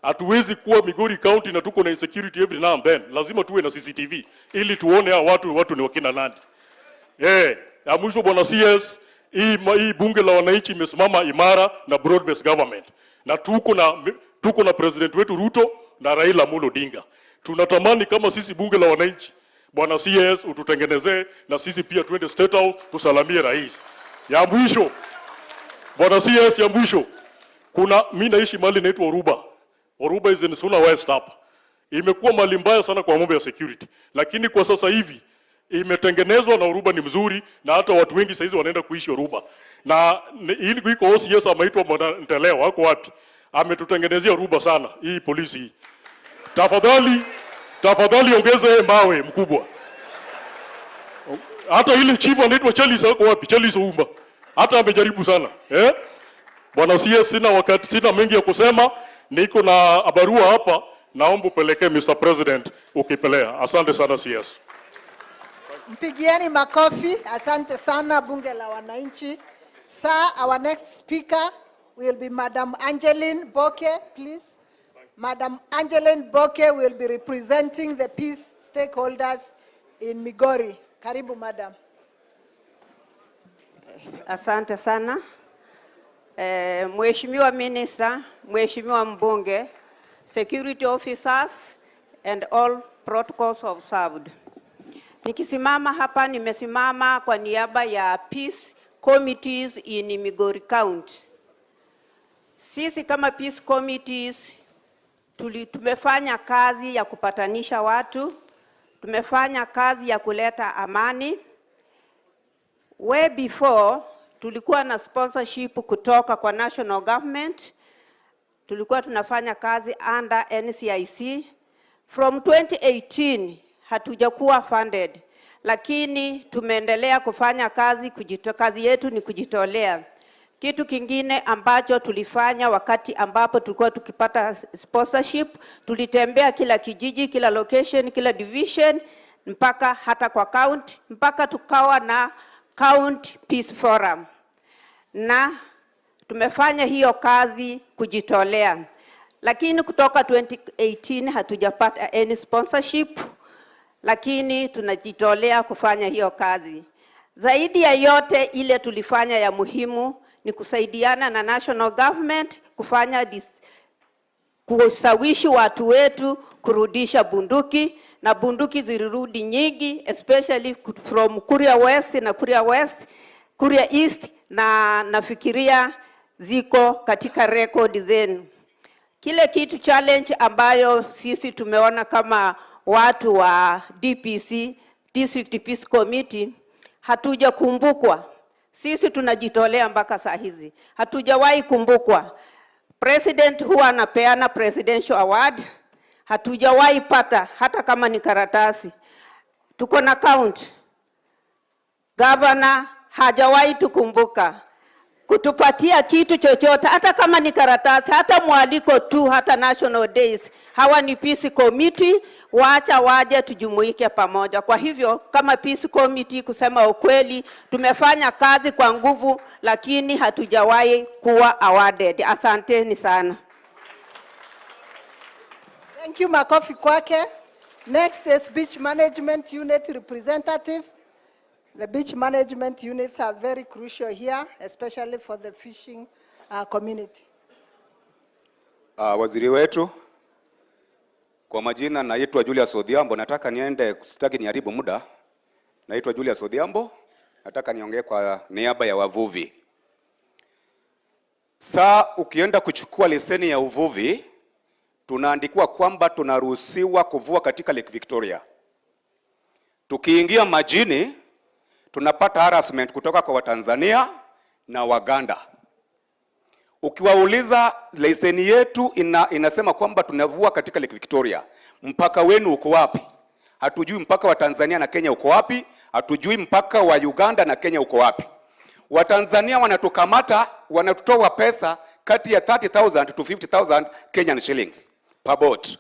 Hatuwezi kuwa Migori County na tuko na insecurity every now and then. Lazima tuwe na CCTV ili tuone hao watu ni wakina nani. Ya mwisho bwana CS, hii bunge la wananchi imesimama imara na broad based government, na tuko na president wetu Ruto na Raila Amolo Odinga. Tunatamani kama sisi bunge la wananchi, bwana CS, ututengenezee na sisi pia tuende State House tusalamie rais. Ya mwisho bwana CS, ya mwisho, mimi naishi mahali inaitwa Oruba is in Suna West hapa. Imekuwa mali mbaya sana kwa mambo ya security, lakini kwa sasa hivi imetengenezwa na Oruba ni mzuri, na hata watu wengi saizi wanaenda kuishi Oruba. Na ili iko OCS amaitwa bwana Nteleo, wako wapi? Ametutengenezea Oruba sana hii polisi. Tafadhali ongeze mawe mkubwa. Hata ile chief anaitwa Charles wako wapi? Charles Oumba. Hata amejaribu sana. Bwana CS, sina mengi ya kusema. Niko na barua hapa, naomba upelekee Mr. President ukipelea. Asante sana CS. Mpigieni makofi. Asante sana bunge la wananchi. Sir, our next speaker will be Madam Angeline Boke, please. Madam Angeline Boke will be representing the peace stakeholders in Migori. Karibu, madam. Asante sana. Mheshimiwa Minister, Mheshimiwa Mbunge, security officers and all protocols observed. Nikisimama hapa nimesimama kwa niaba ya peace committees in Migori County. Sisi kama peace committees tumefanya kazi ya kupatanisha watu, tumefanya kazi ya kuleta amani. Way before tulikuwa na sponsorship kutoka kwa national government, tulikuwa tunafanya kazi under NCIC. From 2018 hatujakuwa funded, lakini tumeendelea kufanya kazi, kazi yetu ni kujitolea. Kitu kingine ambacho tulifanya wakati ambapo tulikuwa tukipata sponsorship, tulitembea kila kijiji, kila location, kila division, mpaka hata kwa county, mpaka tukawa na county peace forum. Na tumefanya hiyo kazi kujitolea. Lakini kutoka 2018 hatujapata any sponsorship, lakini tunajitolea kufanya hiyo kazi. Zaidi ya yote ile tulifanya ya muhimu ni kusaidiana na national government kufanya kusawishi watu wetu kurudisha bunduki, na bunduki zilirudi nyingi, especially from Kuria West na Kuria East, na nafikiria ziko katika record zenu. Kile kitu challenge ambayo sisi tumeona kama watu wa DPC, District Peace Committee, hatuja kumbukwa. Sisi tunajitolea mpaka saa hizi. Hatujawahi kumbukwa. President huwa anapeana presidential award. Hatujawahi pata hata kama ni karatasi. Tuko na count. Governor hajawahi tukumbuka kutupatia kitu chochote, hata kama ni karatasi, hata mwaliko tu, hata national days. Hawa ni Peace Committee, waacha waje tujumuike pamoja. Kwa hivyo kama Peace Committee, kusema ukweli, tumefanya kazi kwa nguvu, lakini hatujawahi kuwa awarded. Asanteni sana. Thank you, makofi kwake. Next is Beach Management Unit representative. The beach management units are very crucial here, especially for the fishing community. Waziri wetu, kwa majina naitwa Julius Odhiambo, nataka niende, sitaki niharibu muda. Naitwa Julius Odhiambo, nataka niongee kwa niaba ya wavuvi. Ukienda kuchukua leseni ya uvuvi, tunaandikwa kwamba tunaruhusiwa kuvua katika Lake Victoria. Tukiingia majini, tunapata harassment kutoka kwa Watanzania na Waganda. Ukiwauliza leseni yetu inasema kwamba tunavua katika Lake Victoria. Mpaka wenu uko wapi? Hatujui mpaka wa Tanzania na Kenya uko wapi. Hatujui mpaka wa Uganda na Kenya uko wapi. Watanzania wanatukamata, wanatutoa pesa kati ya 30,000 to 50,000 Kenyan shillings per boat.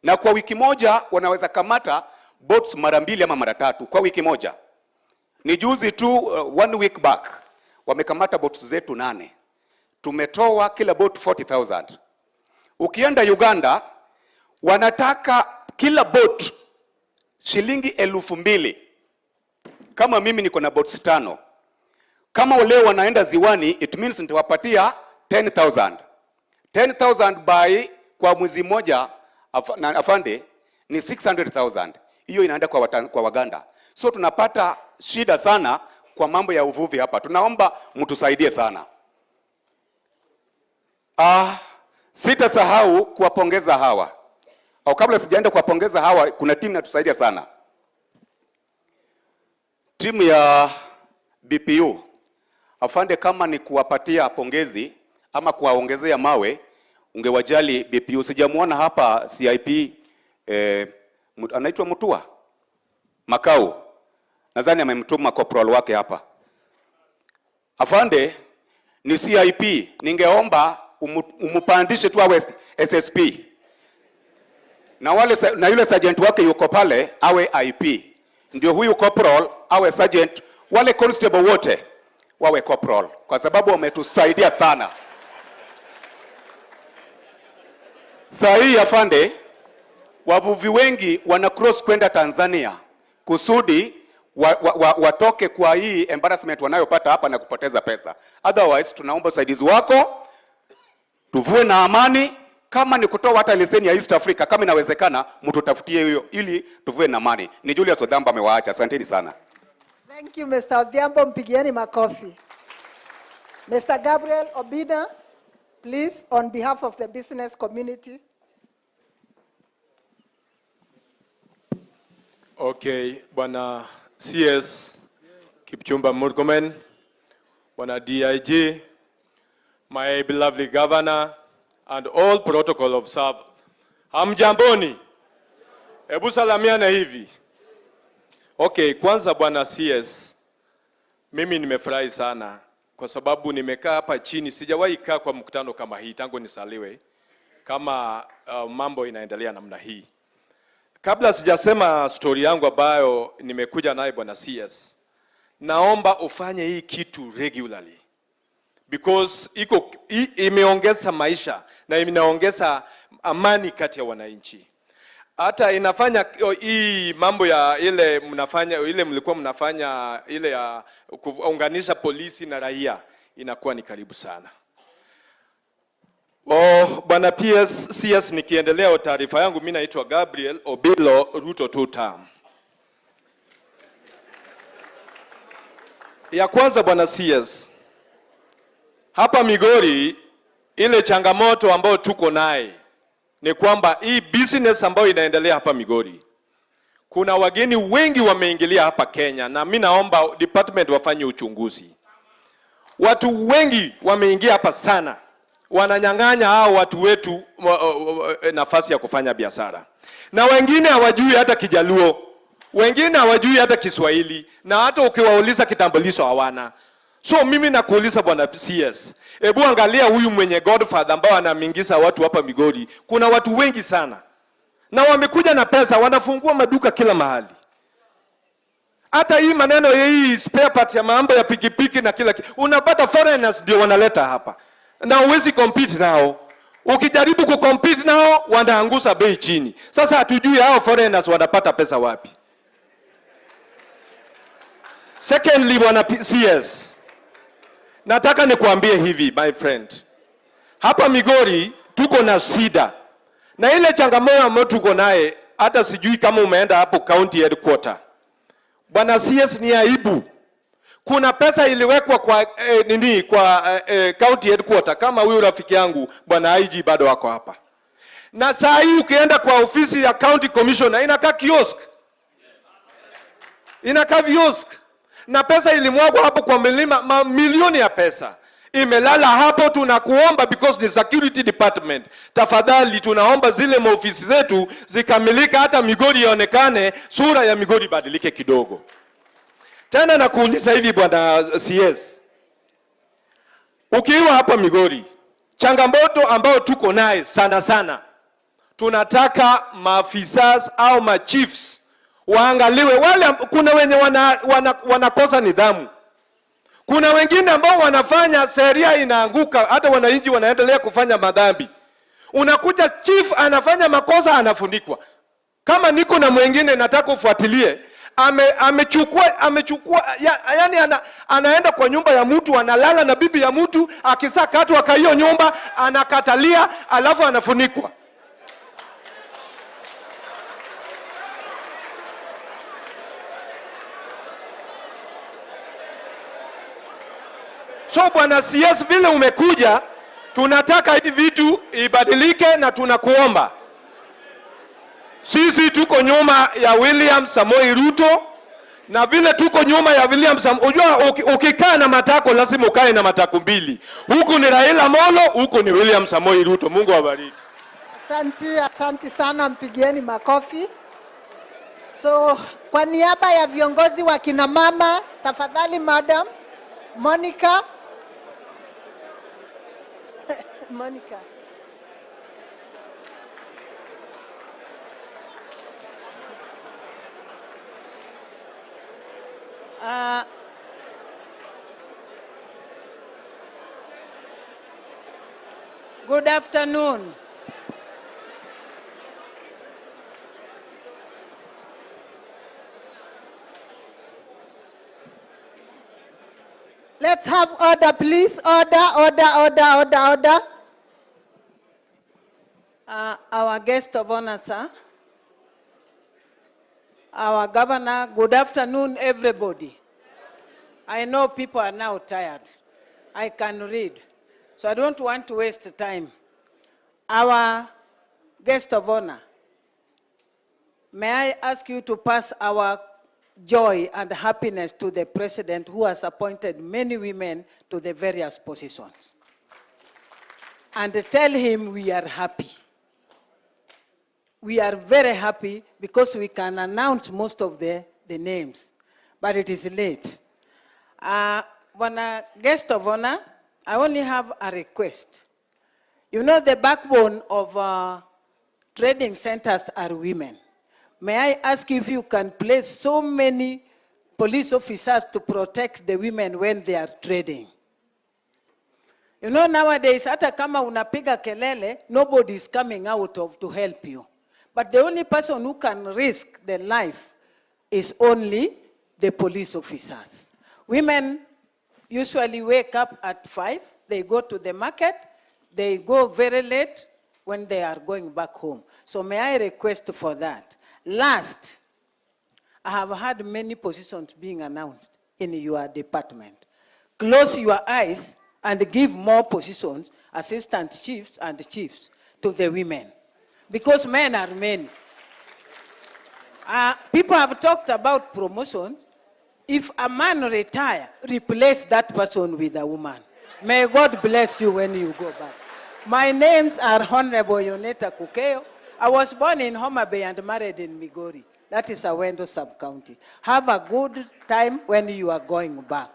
Na kwa wiki moja wanaweza kamata boats mara 2 ama mara 3 kwa wiki moja. Ni juzi tu 1 week back wamekamata boats zetu 8. Tumetoa kila boat 40,000. Ukienda Uganda wanataka kila boat shilingi 2,000. Kama mimi niko na boats 5. Kama leo wanaenda ziwani, it means nitawapatia 10,000. 10,000 by kwa mwezi mmoja afande ni 600,000. Hiyo inaenda kwa Waganda. So tunapata shida sana kwa mambo ya uvuvi hapa. Tunaomba mtusaidie sana. Sitasahau kuwapongeza hawa. Au kabla sijaenda kuwapongeza hawa, kuna timu inatusaidia sana. Timu ya BPU. Afande, kama ni kuwapatia pongezi ama kuwaongezea mawe, ungewajali BPU. Sijamuona hapa CIP anaitwa Mutua Makau. Nadhani amemtuma corporal wake hapa. Afande, ni CIP, ningeomba umupandishe tu awe SSP. Na yule sergeant wake yuko pale awe IP. Ndio huyu corporal awe sergeant, wale constable wote wawe corporal, kwa sababu wametusaidia sana. Saa hii afande, wavuvi wengi wana cross kwenda Tanzania kusudi watoke kwa hii embarrassment wanayopata hapa na kupoteza pesa. Otherwise tunaomba usaidizi wako, tuvue na amani. Kama ni kutoa hata leseni ya East Africa, kama inawezekana mtutafutie hiyo ili tuvue na amani. Ni Julius Odhiambo amewaacha. Asanteni sana. Thank you, Mr. Odhiambo. Mpigieni makofi. Mr. Gabriel Obida, please, on behalf of the business community. Okay, Bwana CS Kipchumba Murkomen, Bwana DIG, my beloved governor, and all protocol of serve. Hamjamboni. Hebu salamiana hivi. Okay, kwanza Bwana CS, mimi nimefurahi sana kwa sababu nimekaa hapa chini, sijawahi kaa kwa mkutano kama hii tangu nisaliwe, kama mambo inaendelea namna hii. Kabla sijasema story yangu ambayo nimekuja naye Bwana CS, naomba ufanye hii kitu regularly, because imeongeza maisha na inaongeza amani kati ya wananchi. Hata inafanya hii mambo ya ile mnafanya, ile mlikuwa mnafanya ile ya kuunganisha polisi na raia, inakuwa ni karibu sana. Bwana CS, nikiendelea taarifa yangu, mimi naitwa Gabriel Obilo Ruto Tuta. Ya kwanza Bwana CS, hapa Migori ile changamoto ambayo tuko naye ni kwamba hii business ambayo inaendelea hapa Migori, kuna wageni wengi wameingilia hapa Kenya, na mimi naomba department wafanye uchunguzi. Watu wengi wameingia hapa sana, wananyang'anya hao watu wetu nafasi ya kufanya biashara, na wengine hawajui hata Kijaluo, wengine hawajui hata Kiswahili, na hata ukiwauliza kitambulisho hawana. So mimi nakuuliza bwana CS, hebu angalia huyu mwenye Godfather ambao anamingiza watu hapa Migori. Kuna watu wengi sana na wamekuja na pesa, wanafungua maduka kila mahali. Hata hii maneno hii spare part ya mambo ya pikipiki na kila kitu, unapata foreigners ndio wanaleta hapa, na huwezi compete nao. Ukijaribu kucompete nao wanaangusha bei chini. Sasa hatujui hao foreigners wanapata pesa wapi. Secondly, bwana CS, nataka nikuambie hivi my friend, hapa Migori tuko na shida, na ile changamoto ambayo tuko naye, hata sijui kama umeenda hapo county headquarter. Bwana CS, ni aibu. Kuna pesa iliwekwa kwa county headquarter, kama huyu rafiki yangu bwana IG bado wako hapa, na saa hii ukienda kwa ofisi ya county commissioner inakaa kiosk, inakaa kiosk, na pesa ilimwagwa hapo kwa milioni ya pesa imelala hapo. Tunakuomba because the security department, tafadhali tunaomba zile maofisi zetu zikamilika, hata Migori ionekane, sura ya Migori badilike kidogo. Tena nakuuliza hivi bwana CS, ukiwa hapa Migori, changamoto ambayo tuko naye sana sana, tunataka maafisa au machiefs waangaliwe. Wale kuna wenye wanakosa nidhamu, kuna wengine ambao wanafanya sheria inaanguka, hata wananchi wanaendelea kufanya madhambi. Unakuja chief anafanya makosa, anafunikwa. Kama niko na mwingine nataka ufuatilie, amechukua yani anaenda kwa nyumba ya mtu, analala na bibi ya mtu, akisakatwa kwa hiyo nyumba anakatalia, alafu anafunikwa. So bwana CS, vile umekuja, tunataka hivi vitu ibadilike, na tunakuomba. Sisi tuko nyuma ya William Samoei Ruto, na vile tuko nyuma ya William unajua ukikaa na matako lazima ukae na matako mbili. Huku ni Raila Amolo, huku ni William Samoei Ruto. Mungu awabariki. Asante sana, mpigieni makofi. So kwa niaba ya viongozi wa kina mama, tafadhali Madam Monica. Monica. Good afternoon. Let's have order, please. Order. Our guest of honor, sir. Our governor, good afternoon, everybody. I know people are now tired. I can read, so I don't want to waste time. Our guest of honor, may I ask you to pass our joy and happiness to the president who has appointed many women to the various positions. And tell him we are happy. We are very happy because we can announce most of the names, but it is late. When a guest of honor, I only have a request. You know, the backbone of trading centers are women. May I ask if you can place so many police officers to protect the women when they are trading? You know, nowadays, hata kama unapiga kelele, nobody is coming out to help you. But the only person who can risk their life is only the police officers. Women usually wake up at 5, they go to the market, they go very late when they are going back home. So may I request for that? Last, I have had many positions being announced in your department. Close your eyes and give more positions, assistant chiefs and chiefs to the women, because men are many. People have talked about promotions. If a man retire, replace that person with a woman. May God bless you when you go back. My names are Honorable Yoneta Kukeo. I was born in Homa Bay and married in Migori. That is Awendo sub-county. Have a good time when you are going back.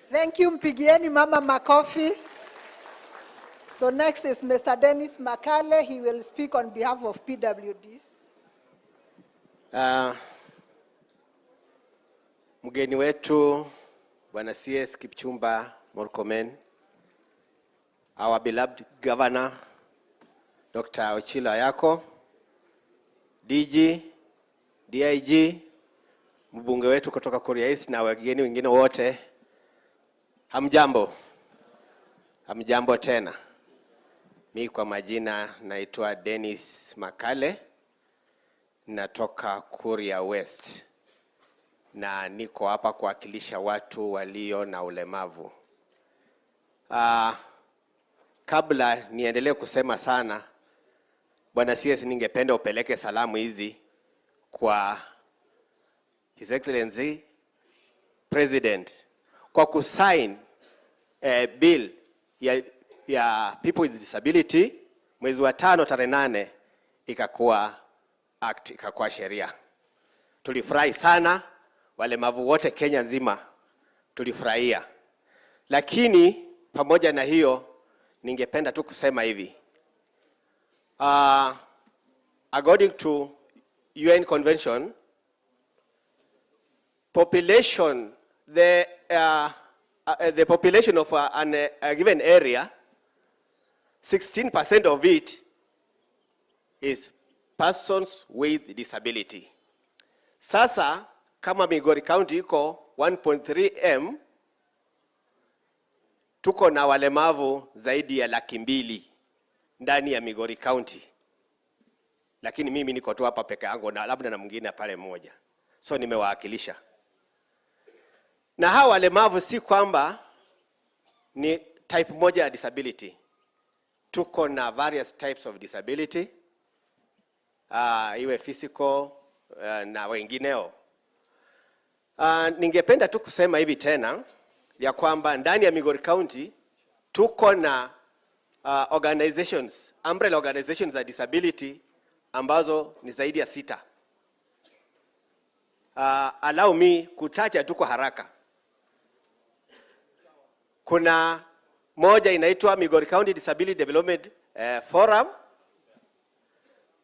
Thank you, mpigieni mama makofi. So next is Mr. Dennis Makale. He will speak on behalf of PWDs. Mgeni wetu Bwana CS Kipchumba Murkomen, our beloved governor Dr. Ochilo Ayako, DG, DIG, mbunge wetu kutoka Kuria East na wageni wengine wote, hamjambo. Hamjambo tena. Mimi kwa majina naitwa Dennis Makale, natoka Kuria West, na niko hapa kuwakilisha watu walio na ulemavu. Kabla niendelee kusema sana, Bwana CS, ningependa upeleke salamu hizi kwa His Excellency President kwa kusign bill ya people with disability mwezi wa 5 tarehe 8 ikakuwa act, ikakuwa sheria. Tulifurahi sana, walemavu wote Kenya nzima tulifurahia. Lakini pamoja na hiyo ningependa tu kusema hivi. According to UN Convention, population, the population of a given area, 16% of it is persons with disability. Sasa kama Migori County iko 1.3M, tuko na walemavu zaidi ya 200,000 ndani ya Migori County. Lakini mimi niko tu hapa peke yangu na labda na mwingine pale mmoja. So nimewakilisha. Na hawa walemavu si kwamba ni type moja ya disability. Tuko na various types of disability. Iwe physical na wengineo. Ningependa tu kusema hivi tena ya kwamba ndani ya Migori County tuko na organizations, umbrella organizations za disability ambazo ni zaidi ya 6. Allow me kutaja tu kwa haraka. Kuna moja inaitwa Migori County Disability Development Forum.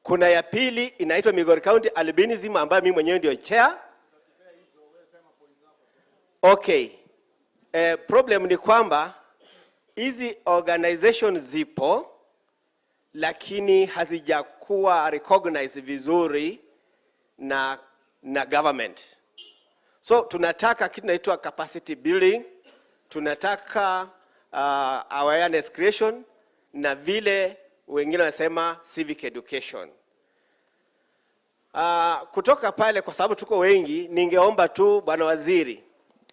Kuna ya pili inaitwa Migori County Albinism ambayo mimi mwenyewe ndio chair. Okay. Problem ni kwamba hizi organizations zipo lakini hazijakuwa recognized vizuri na government. So tunataka kitu inaitwa capacity building, tunataka awareness creation na vile wengine wanasema civic education. Kutoka pale kwa sababu tuko wengi, ningeomba tu Bwana Waziri,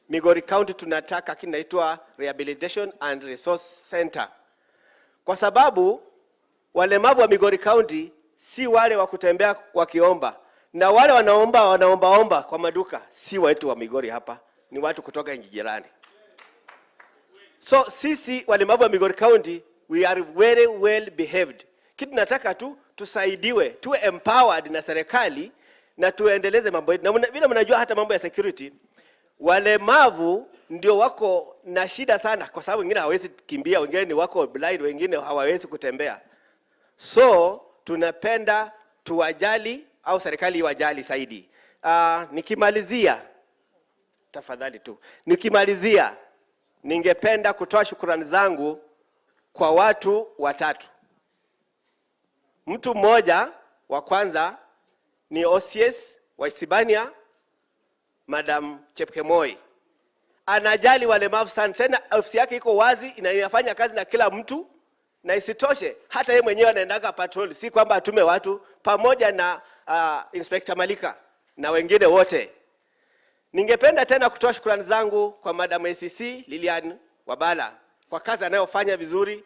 Migori County tunataka kitu inaitwa Rehabilitation and Resource Center. Kwa sababu walemavu wa Migori County si wale wa kutembea wakiomba, na wale wanaomba kwa maduka si watu wa Migori hapa, ni watu kutoka nchi jirani. So sisi walemavu wa Migori County, we are very well behaved. Kitu nataka tu tusaidiwe, tuwe empowered na serikali na tuendeleze mambo yetu. Na vile mnajua hata mambo ya security, walemavu ndio wako na shida sana kwa sababu wengine hawezi kimbia, wengine ni wako blind, wengine hawawezi kutembea. So tunapenda tuwajali au serikali iwajali zaidi. Nikimalizia, tafadhali tu. Nikimalizia, ningependa kutoa shukrani zangu kwa watu watatu. Mtu mmoja wa kwanza ni OCS wa Isibania, Madam Chepkemoi. Anajali walemavu sana, tena ofisi yake iko wazi, inafanya kazi na kila mtu, na isitoshe hata yeye mwenyewe anaendaga patrol, si kwamba atume watu, pamoja na Inspector Malika na wengine wote. Ningependa tena kutoa shukrani zangu kwa Madam ACC Lilian Wabala kwa kazi anayofanya vizuri,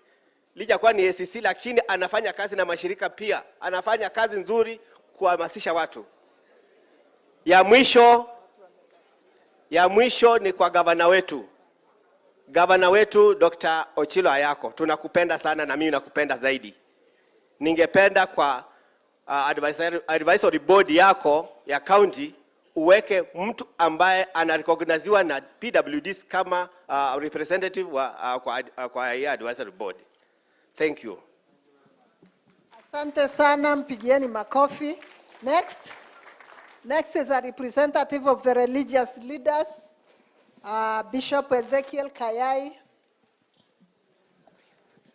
licha kwa ni ACC, lakini anafanya kazi na mashirika pia. Anafanya kazi nzuri kuhamasisha watu. Ya mwisho ni kwa gavana wetu. Gavana wetu Dr. Ochilo Ayako. Tunakupenda sana na mimi nakupenda zaidi. Ningependa kwa advisory board yako ya county uweke mtu ambaye anarecogniziwa na PWDs kama representative kwa advisory board. Thank you. Asante sana, mpigieni makofi. Next is a representative of the religious leaders, Bishop Ezekiel Kayai.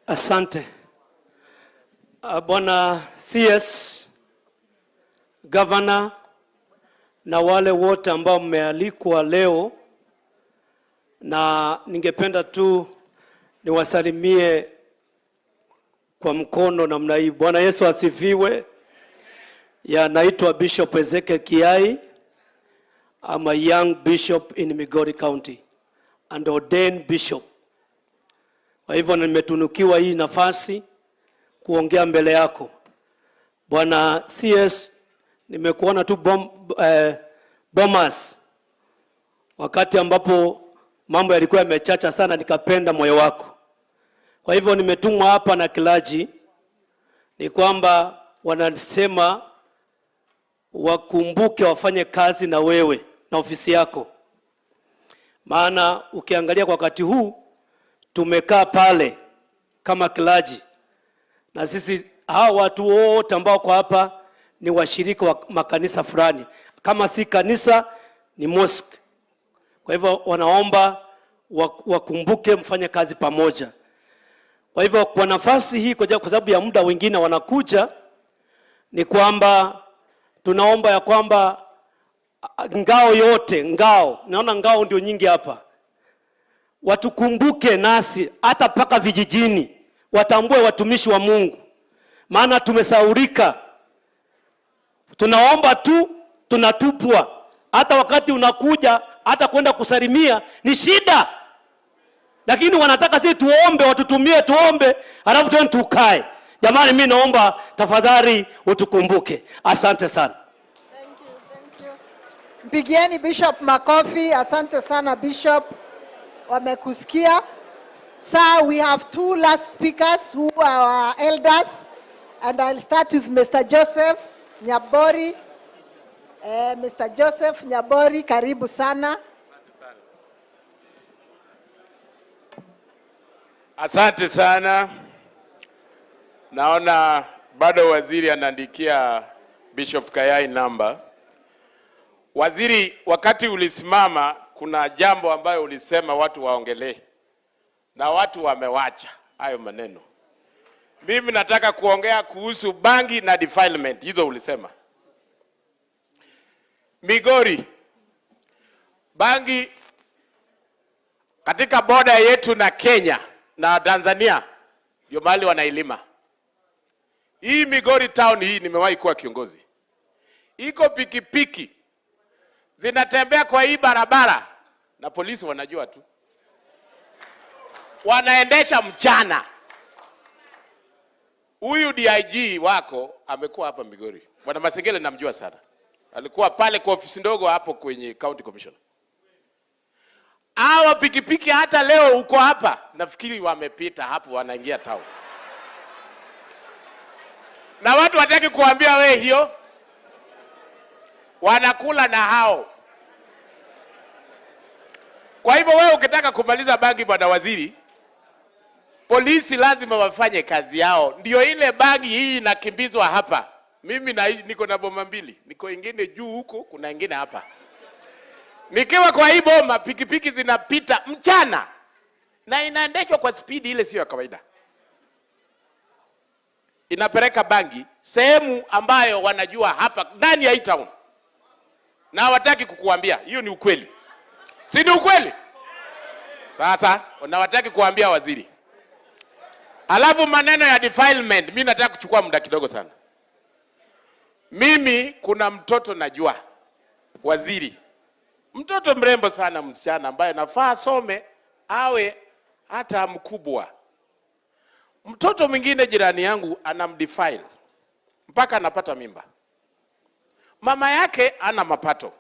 Asante. Bwana CS, Governor, na wale wote ambao mmealikwa leo, na ningependa tu niwasalimie kwa mkono namna hii. Bwana Yesu asifiwe. Naitwa Bishop Ezekiel Kayai. I'm a young bishop in Migori County and ordained bishop. Kwa hivyo nimetunukiwa hii nafasi kuongea mbele yako. Bwana CS, nimekuona tu Bomas wakati ambapo mambo yalikuwa yamechacha sana, nikapenda moyo wako. Kwa hivyo nimetumwa hapa na kilaji, ni kwamba wanasema wakumbuke wafanye kazi na wewe na ofisi yako. Maana ukiangalia kwa wakati huu tumekaa pale kama kilaji, na sisi hao watu wote ambao kwa hapa ni washirika wa makanisa fulani, kama si kanisa ni mosque. Kwa hivyo wanaomba wakumbuke mfanye kazi pamoja. Kwa hivyo kwa nafasi hii, kwa sababu ya muda wengine wanakuja, ni kwamba tunaomba ya kwamba ngao yote, naona ngao ndio nyingi hapa, watukumbuke nasi hata paka vijijini, watambue watumishi wa Mungu, maana tumesaurika. Tunaomba tu tunatupwa. Hata wakati unakuja hata kwenda kusalimia ni shida, lakini wanataka sisi tuombe, watutumie tuombe, halafu tuende tukae. Jamani, mimi naomba tafadhali utukumbuke. Asante sana. Thank you. Mpigieni Bishop makofi. Asante sana Bishop. Wamekusikia. Sir, we have two last speakers who are our elders, and I'll start with Mr. Joseph Nyabori. Mr. Joseph Nyabori, karibu sana. Asante sana. Naona bado waziri anaandikia Bishop Kayai namba. Waziri, wakati ulisimama kuna jambo ambayo ulisema watu waongelee, na watu wamewacha hayo maneno. Mimi nataka kuongea kuhusu bangi na defilement, hizo ulisema. Migori, bangi katika boda yetu na Kenya na Tanzania ndio mahali wanailima. Hii Migori town hii nimewahi kuwa kiongozi. Iko pikipiki zinatembea kwa hii barabara na polisi wanajua tu. Wanaendesha mchana. Huyu DIG wako amekuwa hapa Migori. Bwana Masengele namjua sana. Alikuwa pale kwa ofisi ndogo hapo kwenye county commission. Hawa pikipiki hata leo uko hapa, nafikiri wamepita hapo wanaingia town. Na watu wataki kuambia we hiyo, wanakula na hao. Kwa hivyo wewe ukitaka kumaliza bangi, bwana waziri, polisi lazima wafanye kazi yao. Ndio ile bangi hii inakimbizwa hapa. Mimi niko na boma mbili, niko ingine juu huko, kuna ingine hapa. Nikiwa kwa hii boma, pikipiki zinapita mchana na inaendeshwa kwa speed ile sio ya kawaida. Inapeleka bangi sehemu ambayo wanajua hapa ndani ya hii town. Na hawataki kukuambia, hiyo ni ukweli. Si ni ukweli? Sasa wanawataki kuambia waziri. Alafu maneno ya defilement, mimi nataka kuchukua muda kidogo sana. Mimi kuna mtoto najua, waziri. Mtoto mrembo sana, msichana ambaye nafaa some awe hata mkubwa. Mtoto mwingine jirani yangu anamdefile mpaka anapata mimba. Mama yake ana mapato.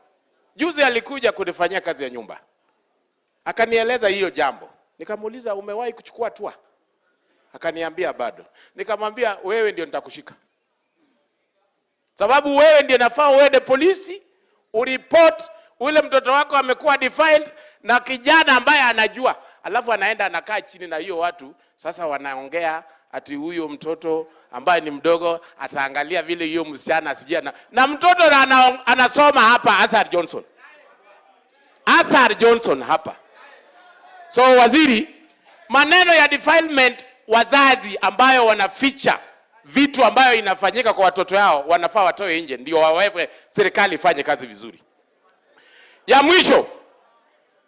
Juzi alikuja kunifanyia kazi ya nyumba. Akanieleza hiyo jambo. Nikamuuliza, umewahi kuchukua hatua? Akaniambia bado. Nikamwambia, wewe ndio nitakushika. Sababu wewe ndio nafaa uende polisi, ureport ule mtoto wako amekuwa defiled na kijana ambaye anajua. Alafu anaenda anakaa chini na hiyo watu, sasa wanaongea ati huyo mtoto ambaye ni mdogo ataangalia vile hiyo msichana asijia na mtoto anasoma hapa Asar Johnson. Asar Johnson hapa. So waziri, maneno ya defilement, wazazi ambayo wanaficha vitu ambayo inafanyika kwa watoto yao wanafaa watoe nje ndio wawewe serikali ifanye kazi vizuri. Ya mwisho,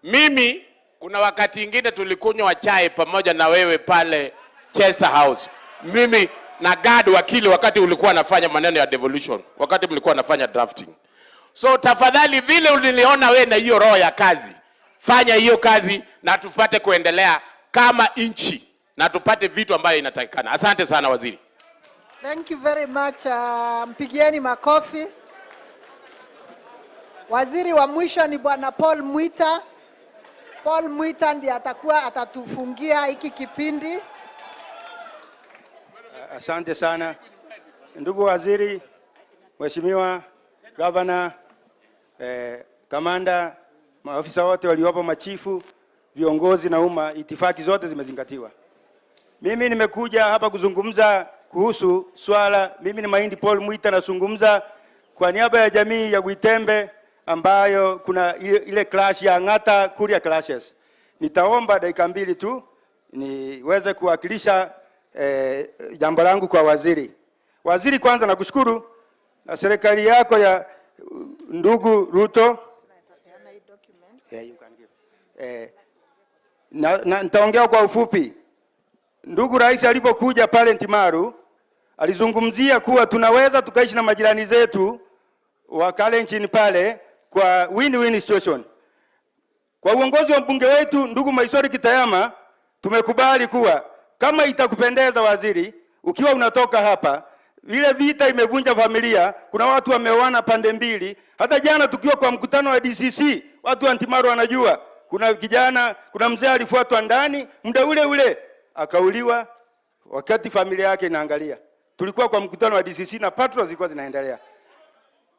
mimi kuna wakati ingine tulikunywa chai pamoja na wewe pale Chester House. Mimi na guard wakili wakati ulikuwa nafanya maneno ya devolution, wakati mlikuwa nafanya drafting. So tafadhali vile uliniona wewe na hiyo roho ya kazi, fanya hiyo kazi na tupate kuendelea kama inchi na tupate vitu ambayo inatakikana. Asante sana waziri. Thank you very much. Mpigieni makofi. Waziri wa mwisho ni Bwana Paul Mwita. Paul Mwita ndiye atakuwa atatufungia hiki kipindi. Asante sana. Ndugu waziri, Mheshimiwa Governor, kamanda, maafisa wote waliopo, machifu, viongozi na umma, itifaki zote zimezingatiwa. Mimi nimekuja hapa kuzungumza kuhusu swala, mimi ni Mahindi Paul Mwita, nazungumza kwa niaba ya jamii ya Gwitembe ambayo kuna ile clash ya Ngata Kuria clashes. Nitaomba dakika 2 tu niweze kuwakilisha jambo langu kwa waziri. Waziri, kwanza nakushukuru na serikali yako ya ndugu Ruto. Nitaongea kwa ufupi. Ndugu Rais alipokuja pale Ntimaru alizungumzia kuwa tunaweza tukaishi na majirani zetu wa Kalenjin pale kwa win-win situation. Kwa uongozi wa mbunge wetu ndugu Maisori Kitayama tumekubali kuwa kama itakupendeza waziri, ukiwa unatoka hapa, vile vita imevunja familia, kuna watu wameoana pande mbili. Hata jana tukiwa kwa mkutano wa DCC, watu wa Ntimaru wanajua, kuna kijana, kuna mzee alifuatwa ndani, muda ule ule akauliwa wakati familia yake inaangalia. Tulikuwa kwa mkutano wa DCC na patrols zilikuwa zinaendelea.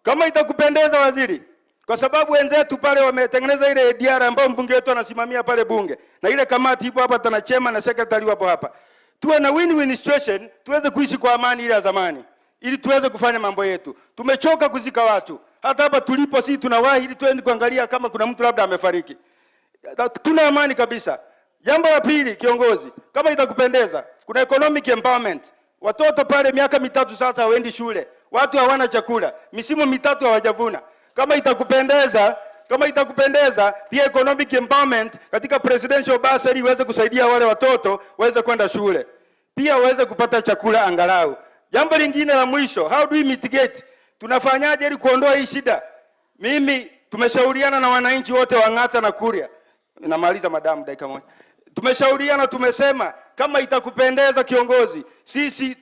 Kama itakupendeza waziri, kwa sababu wenzetu pale wametengeneza ile ADR ambayo mbunge wetu anasimamia pale bunge, na ile kamati ipo hapa, tuna chairman na secretary wapo hapa, tuwe na win-win situation, tuweze kuishi kwa amani ile ya zamani, ili tuweze kufanya mambo yetu. Tumechoka kuzika watu. Hata hapa tulipo sisi tunawahi ili tuende kuangalia kama kuna mtu labda amefariki. Tuna amani kabisa. Jambo la pili, kiongozi, kama itakupendeza, kuna economic empowerment. Watoto pale miaka 3 sasa hawaendi shule. Watu hawana chakula. Misimu 3 hawajavuna. Kama itakupendeza, pia economic empowerment katika presidential bursary iweze kusaidia wale watoto waweze kwenda shule. Pia waweze kupata chakula angalau. Jambo lingine la mwisho, how do we mitigate? Tunafanyaje ili kuondoa hii shida? Mimi tumeshauriana na wananchi wote wa Ngata na Kuria. Namaliza madamu dakika moja. Tumeshauriana, tumesema kama itakupendeza kiongozi, sisi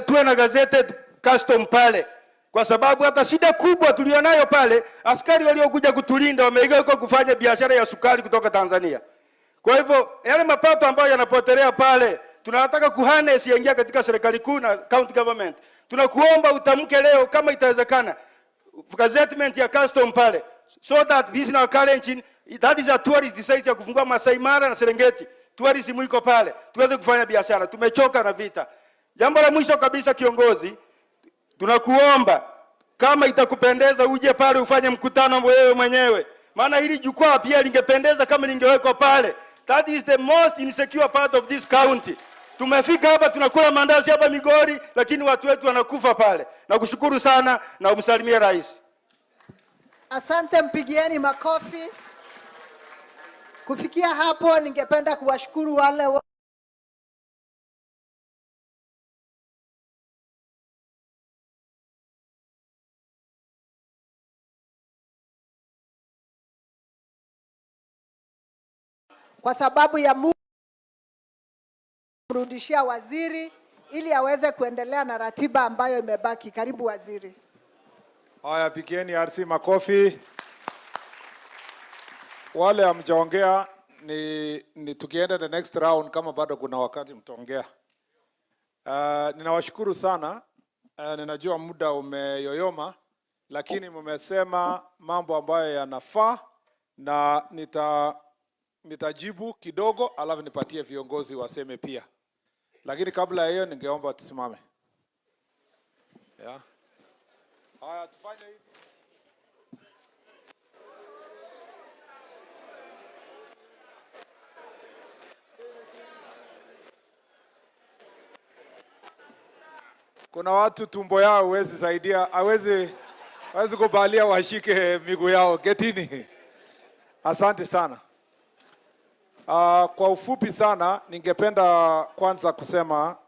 tuwe na gazetted custom pale, kwa sababu hata shida kubwa tulionayo pale, askari waliokuja kutulinda wameigeuka kufanya biashara ya sukari kutoka Tanzania. Kwa hivyo yale mapato ambayo yanapotelea pale tunataka kuharness yaingia katika serikali kuu na county government. Tunakuomba utamke leo kama itawezekana gazettement ya custom pale, so that this in our Kalenjin, that is a tourist site ya kufungua Masai Mara na Serengeti. Tourism iko pale, tuweze kufanya biashara. Tumechoka na vita. Jambo la mwisho kabisa kiongozi, tunakuomba kama itakupendeza uje pale ufanye mkutano wewe mwenyewe. Maana hili jukwaa pia lingependeza kama lingewekwa pale. That is the most insecure part of this county. Tumefika hapa tunakula mandazi hapa Migori, lakini watu wetu wanakufa pale. Nakushukuru sana na umsalimie rais. Asante, mpigieni makofi. Kufikia hapo ningependa kuwashukuru wale kwa sababu ya Mrudishia waziri ili aweze kuendelea na ratiba ambayo imebaki. Karibu waziri. Haya, pigeni RC makofi. Wale hamjaongea ni tukienda the next round kama bado kuna wakati mtaongea. Ninawashukuru sana. Ninajua muda umeyoyoma, lakini mmesema mambo ambayo yanafaa na nitajibu kidogo alafu nipatie viongozi waseme pia. Lakini kabla ya hiyo ningeomba tusimame. Yeah. Haya, tufanye hivi. Kuna watu tumbo yao huwezi saidia, hawezi kubalia washike miguu yao. Getini. Asante sana. Kwa ufupi sana ningependa kwanza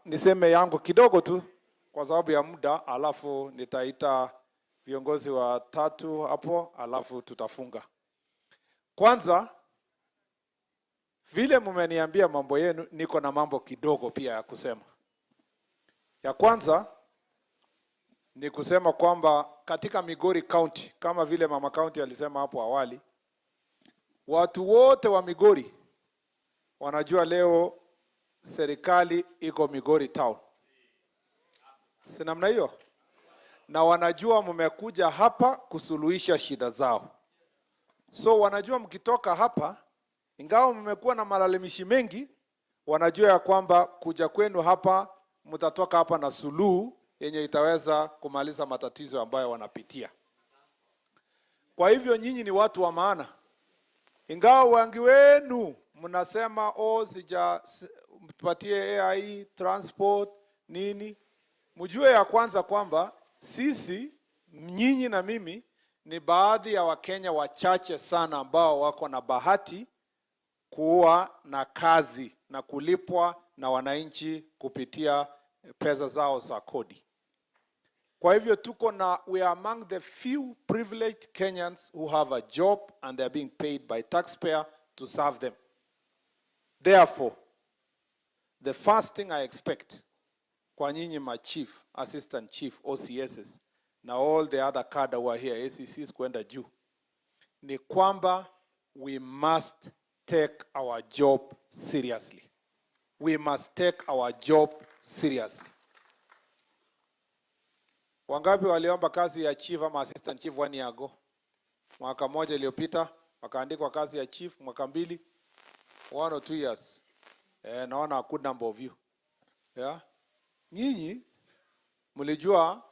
niseme yangu kidogo tu kwa sababu ya muda, alafu nitaita viongozi watatu hapo, alafu tutafunga. Kwanza, vile mmeniambia mambo yenu, niko na mambo kidogo pia ya kusema. Ya kwanza ni kusema kwamba katika Migori County, kama vile Mama County alisema hapo awali, watu wote wa Migori wanajua leo serikali iko Migori Town. Si namna hiyo? Na wanajua mmekuja hapa kusuluhisha shida zao. So wanajua mkitoka hapa, ingawa mmekuwa na malalamishi mengi, wanajua ya kwamba kuja kwenu hapa mtatoka hapa na suluhu yenye itaweza kumaliza matatizo ambayo wanapitia. Kwa hivyo nyinyi ni watu wa maana. Ingawa wengi wenu mnasema mpatie AI transport nini, mjue ya kwanza kwamba sisi, nyinyi na mimi, ni baadhi ya Wakenya wachache sana ambao wako na bahati kuwa na kazi na kulipwa na wananchi kupitia pesa zao za kodi. Kwa hivyo we are among the few privileged Kenyans who have a job and they are being paid by taxpayer to serve them. Therefore, the first thing I expect kwa nyinyi ma chief, assistant chief, OCSs, na all the other cadre who are here, ACCs kwenda juu, ni kwamba we must take our job seriously. We must take our job seriously. Wangapi waliomba kazi ya chief ama assistant chief 1 year ago? Mwaka mmoja iliyopita wakaandikwa kazi ya chief, mwaka mbili, 1 or 2 years. Naona a good number of you. Yeah? Nyinyi mlijua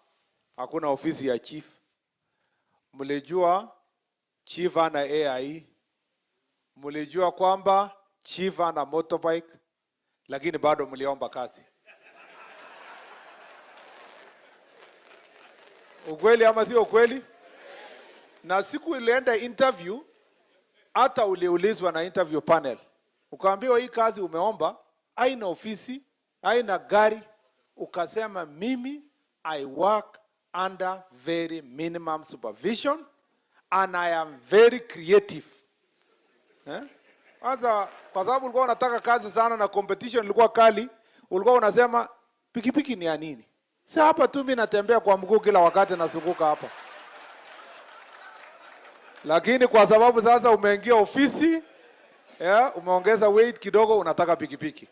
hakuna ofisi ya chief. Mlijua chief ana AI. Mlijua kwamba chief ana motorbike, lakini bado mliomba kazi. Ukweli ama sio ukweli? Na siku ilienda interview, hata uliulizwa na interview panel, ukaambiwa hii kazi umeomba haina ofisi, haina gari, ukasema mimi I work under very minimum supervision and I am very creative. Kwanza kwa sababu ulikuwa unataka kazi sana na competition ilikuwa kali, ulikuwa unasema pikipiki ni ya nini? Si hapa tu mimi natembea kwa mguu kila wakati nazunguka hapa. Lakini kwa sababu sasa umeingia ofisi, umeongeza weight kidogo, unataka pikipiki.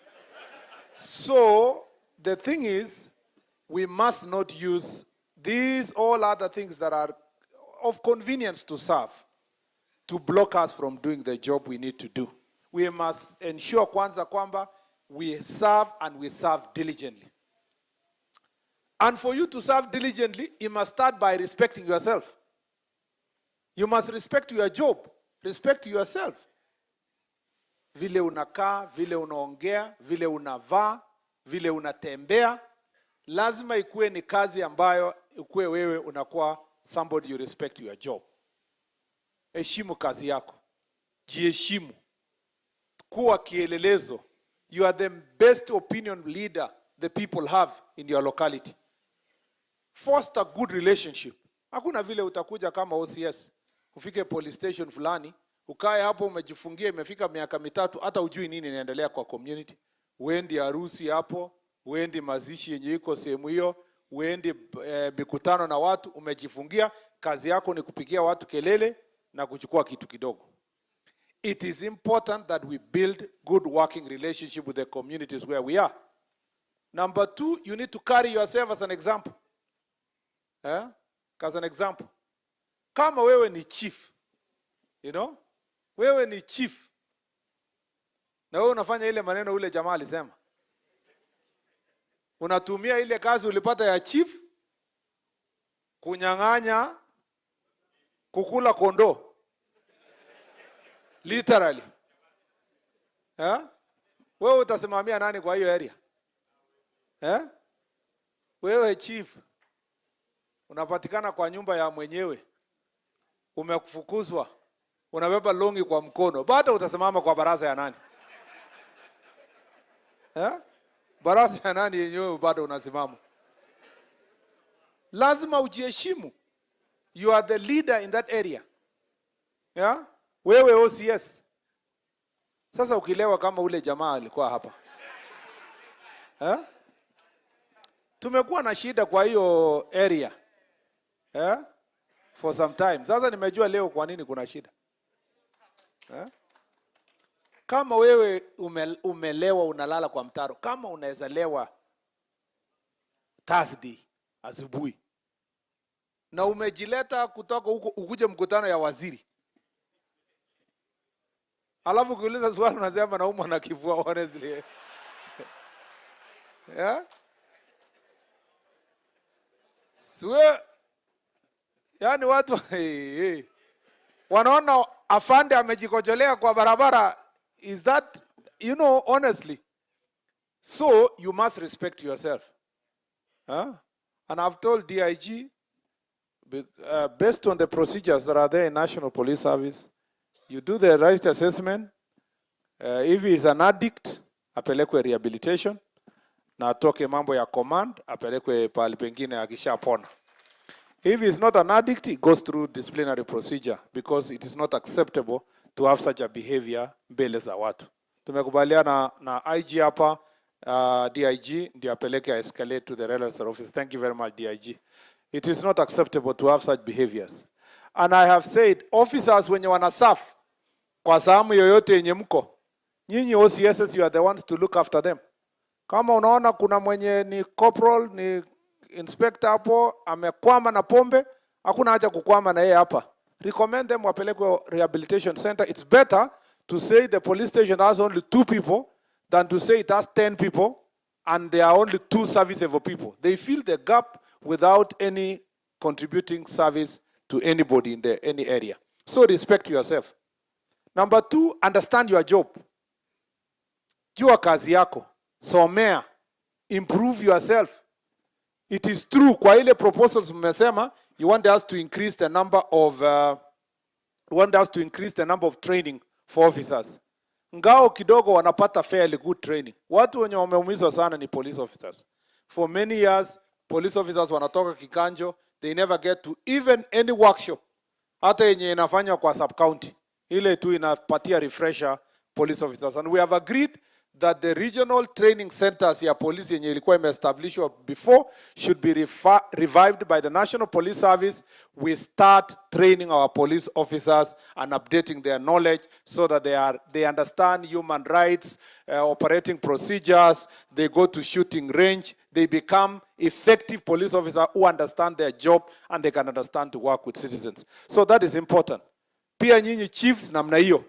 So the thing is, we must not use these all other things that are of convenience to serve to block us from doing the job we need to do. We must ensure kwanza kwamba we serve and we serve diligently. And for you to serve diligently, you must start by respecting yourself. You must respect your job, respect yourself. Vile unakaa, vile unaongea, vile unavaa, vile unatembea, lazima ikuwe ni kazi ambayo ikuwe wewe unakuwa somebody you respect your job. Heshimu kazi yako. Jiheshimu. Kuwa kielelezo. You are the best opinion leader the people have in your locality. Foster good relationship. Hakuna vile utakuja kama OCS, ufike police station fulani, ukae hapo umejifungia, imefika miaka 3, hata ujui nini inaendelea kwa community. uendi harusi hapo, uendi mazishi yenye iko sehemu hiyo, uendi mikutano na watu, umejifungia, kazi yako ni kupigia watu kelele na kuchukua kitu kidogo. It is important that we build good working relationship with the communities where we are. Number 2, you need to carry yourself as an example. As an example. Kama wewe ni chief, wewe ni chief, na wewe unafanya ile maneno ule jamaa alisema, unatumia ile kazi ulipata ya chief kunyang'anya, kukula kondoo. Literally. Wewe utasimamia nani kwa hiyo area? Wewe chief, unapatikana kwa nyumba ya mwenyewe, umekufukuzwa, unabeba longi kwa mkono, bado utasimama kwa baraza ya nani? Baraza ya nani yenyewe bado unasimama? Lazima ujiheshimu. You are the leader in that area. Wewe OCS. Sasa ukilewa kama ule jamaa alikuwa hapa. Tumekuwa na shida kwa hiyo area. For some time. Sasa nimejua leo kwa nini kuna shida. Kama wewe umelewa unalala kwa mtaro, kama unaweza lewa Thursday asubuhi na umejileta kutoka huko ukuje mkutano ya waziri, alafu kuuliza swali unasema naumwa na kifua, honestly. Yani watu wanaona afande amejikojolea kwa barabara. Is that, honestly? So you must respect yourself. And I've told DIG, based on the procedures that are there in National Police Service, you do the right assessment. If he is an addict, apelekwe rehabilitation. Na atoke mambo ya command, apelekwe pahali pengine akishapona. If he is not an addict, he goes through disciplinary procedure because it is not acceptable to have such a behavior mbele za watu. Tumekubaliana na IG hapa, DIG ndio apeleke escalate to the relevant office. Thank you very much, DIG. It is not acceptable to have such behaviors. And I have said, officers wenye wanasaf kwa sehemu yoyote yenye mko, nyinyi OCSs, you are the ones to look after them. Kama unaona kuna mwenye ni corporal, ni inspector hapo, amekwama na pombe, hakuna haja kukwama na yeye hapa. Recommend them wapelekwe rehabilitation center. It's better to say the police station has only 2 people than to say it has 10 people and there are only 2 serviceable people. They fill the gap without any contributing service to anybody in any area. So respect yourself. Number 2, understand your job. Jua kazi yako. Somea. Improve yourself. It is true, kwa ile proposals mmesema, you want us to increase the number of training for officers. Ngao kidogo wanapata fairly good training. Watu wenye wameumizwa sana ni police officers. For many years, police officers wanatoka kikanjo, they never get to even any workshop. Hata yenye inafanywa kwa sub-county. Ile tu inapatia refresher police officers. And we have agreed that the regional training centers ya police yenye ilikuwa imeestablishwa before should be revived by the National Police Service. We start training our police officers and updating their knowledge so that they understand human rights, operating procedures, they go to shooting range, they become effective police officers who understand their job and they can understand to work with citizens. So that is important. Pia nyinyi chiefs namna hiyo.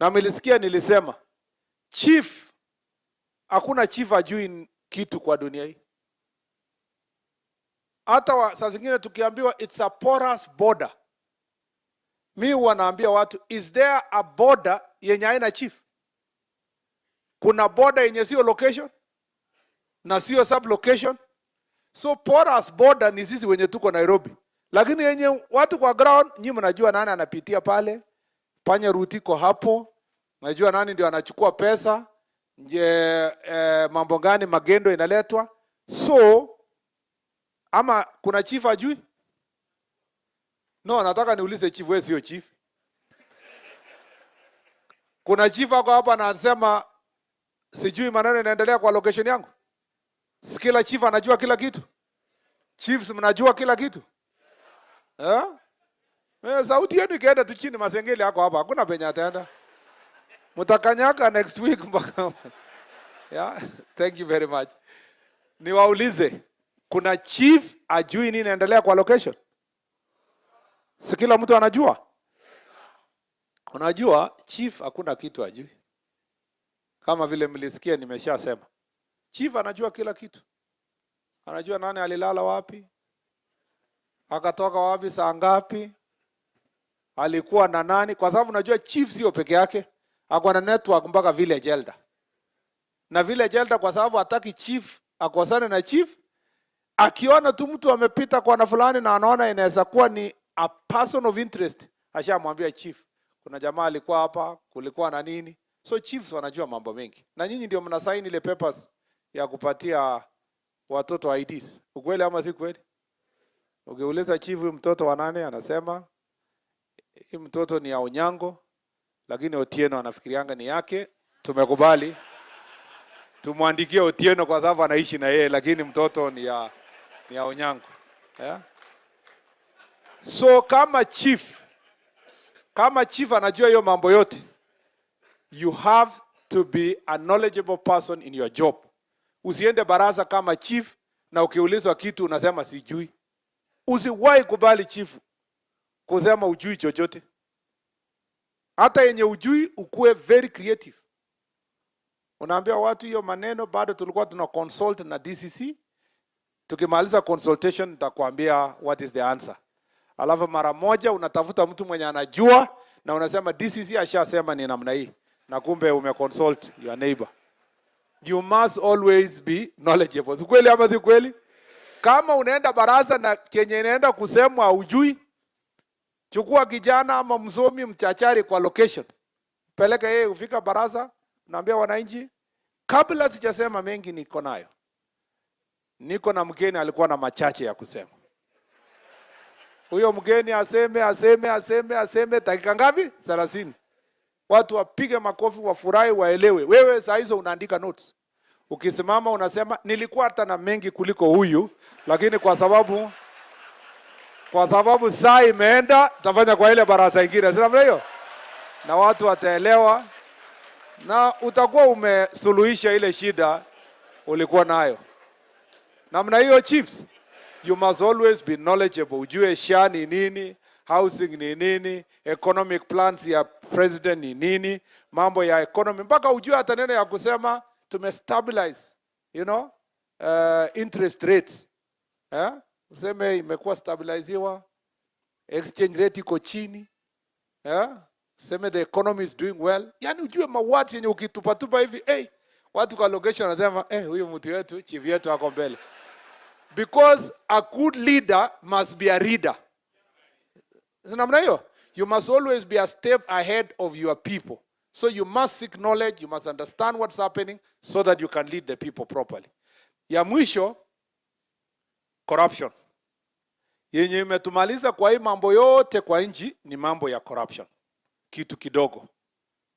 Na mlisikia nilisema, chief, hakuna chief ajui kitu kwa dunia hii. Hata saa zingine tukiambiwa it's a porous border. Mi huwa naambia watu, is there a border yenye haina chief? Kuna border yenye sio location na sio sub location. So porous border ni sisi wenye tuko Nairobi. Lakini yenye watu kwa ground, nyinyi mnajua nani anapitia pale, panya rutiko hapo. Najua nani ndio anachukua pesa, mambo gani magendo inaletwa. So, ama kuna chief ajui? No, nataka niulize chief, wewe sio chief. Kuna chief ako hapa na anasema Sijui maneno inaendelea kwa location yangu. Kila chief anajua kila kitu. Chiefs mnajua kila kitu. Sauti yenu ikienda tu chini Masengeli yako hapa. Hakuna penye ataenda. Mtakanyaka next week mpaka. Yeah, thank you very much. Niwaulize, kuna chief ajui nini inaendelea kwa location? Si kila mtu anajua? Unajua chief hakuna kitu ajui. Kama vile mlisikia nimeshasema. Chief anajua kila kitu. Anajua nani alilala wapi, akatoka wapi saa ngapi, alikuwa na nani, kwa sababu unajua chief sio peke yake, ako na network mpaka village elder. Na village elder kwa sababu hataki chief akosane na chief, akiona tu mtu amepita kwa na fulani na anaona inaweza kuwa ni a person of interest, ashamwambia chief, kuna jamaa alikuwa hapa, kulikuwa na nini. So chiefs wanajua mambo mengi. Na nyinyi ndio mnasaini ile papers ya kupatia watoto IDs. Ukweli ama si kweli? Ukiuliza chief huyu mtoto wa nane anasema hii mtoto ni ya Onyango, lakini Otieno anafikirianga ni yake. Tumekubali. Tumwandikie Otieno kwa sababu anaishi na yeye, lakini mtoto ni ya Onyango. Yeah? So kama chief anajua hiyo mambo yote, you have to be a knowledgeable person in your job. Usiende baraza kama chief na ukiulizwa kitu unasema sijui. Usiwahi kubali chief kusema ujui chochote. Hata yenye ujui ukue very creative. Unaambia watu hiyo maneno, bado tulikuwa tuna consult na DCC. Tukimaliza consultation nitakwambia what is the answer. Alafu mara moja unatafuta mtu mwenye anajua na unasema DCC ashasema ni namna hii. Na kumbe umeconsult your neighbor. You must always be knowledgeable. Si kweli ama si kweli? Kama unaenda baraza na kenye inaenda kusemwa hujui, chukua kijana ama msomi mchachari kwa location. Peleka yeye ufika baraza, naambia wananchi, kabla sijasema mengi niko nayo. Niko na mgeni alikuwa na machache ya kusema. Huyo mgeni aseme dakika ngapi? 30. Watu wapige makofi, wafurahi, waelewe. Wewe saa hizo unaandika notes. Ukisimama unasema nilikuwa hata na mengi kuliko huyu, lakini kwa sababu saa imeenda, tafanya kwa ile baraza ingine. Sina hiyo? Na watu wataelewa na utakuwa umesuluhisha ile shida ulikuwa nayo. Namna hiyo chiefs, you must always be knowledgeable. Ujue SHA ni nini, housing ni nini, economic plans ya president ni nini, mambo ya economy, mpaka ujue hata neno ya kusema tumestabilize, interest rates. Useme imekuwa stabiliziwa, exchange rate iko chini. Useme the economy is doing well. Yani ujue mawati yenye ukitupatupa hivi, watu kwa location wanasema, huyu mtu wetu, chief yetu ako mbele. Because a good leader must be a reader. Namna hiyo? You must always be a step ahead of your people. So you must seek knowledge, you must understand what's happening so that you can lead the people properly. Ya mwisho, corruption. Yenye imetumaliza kwa hii mambo yote kwa nchi ni mambo ya corruption. Kitu kidogo.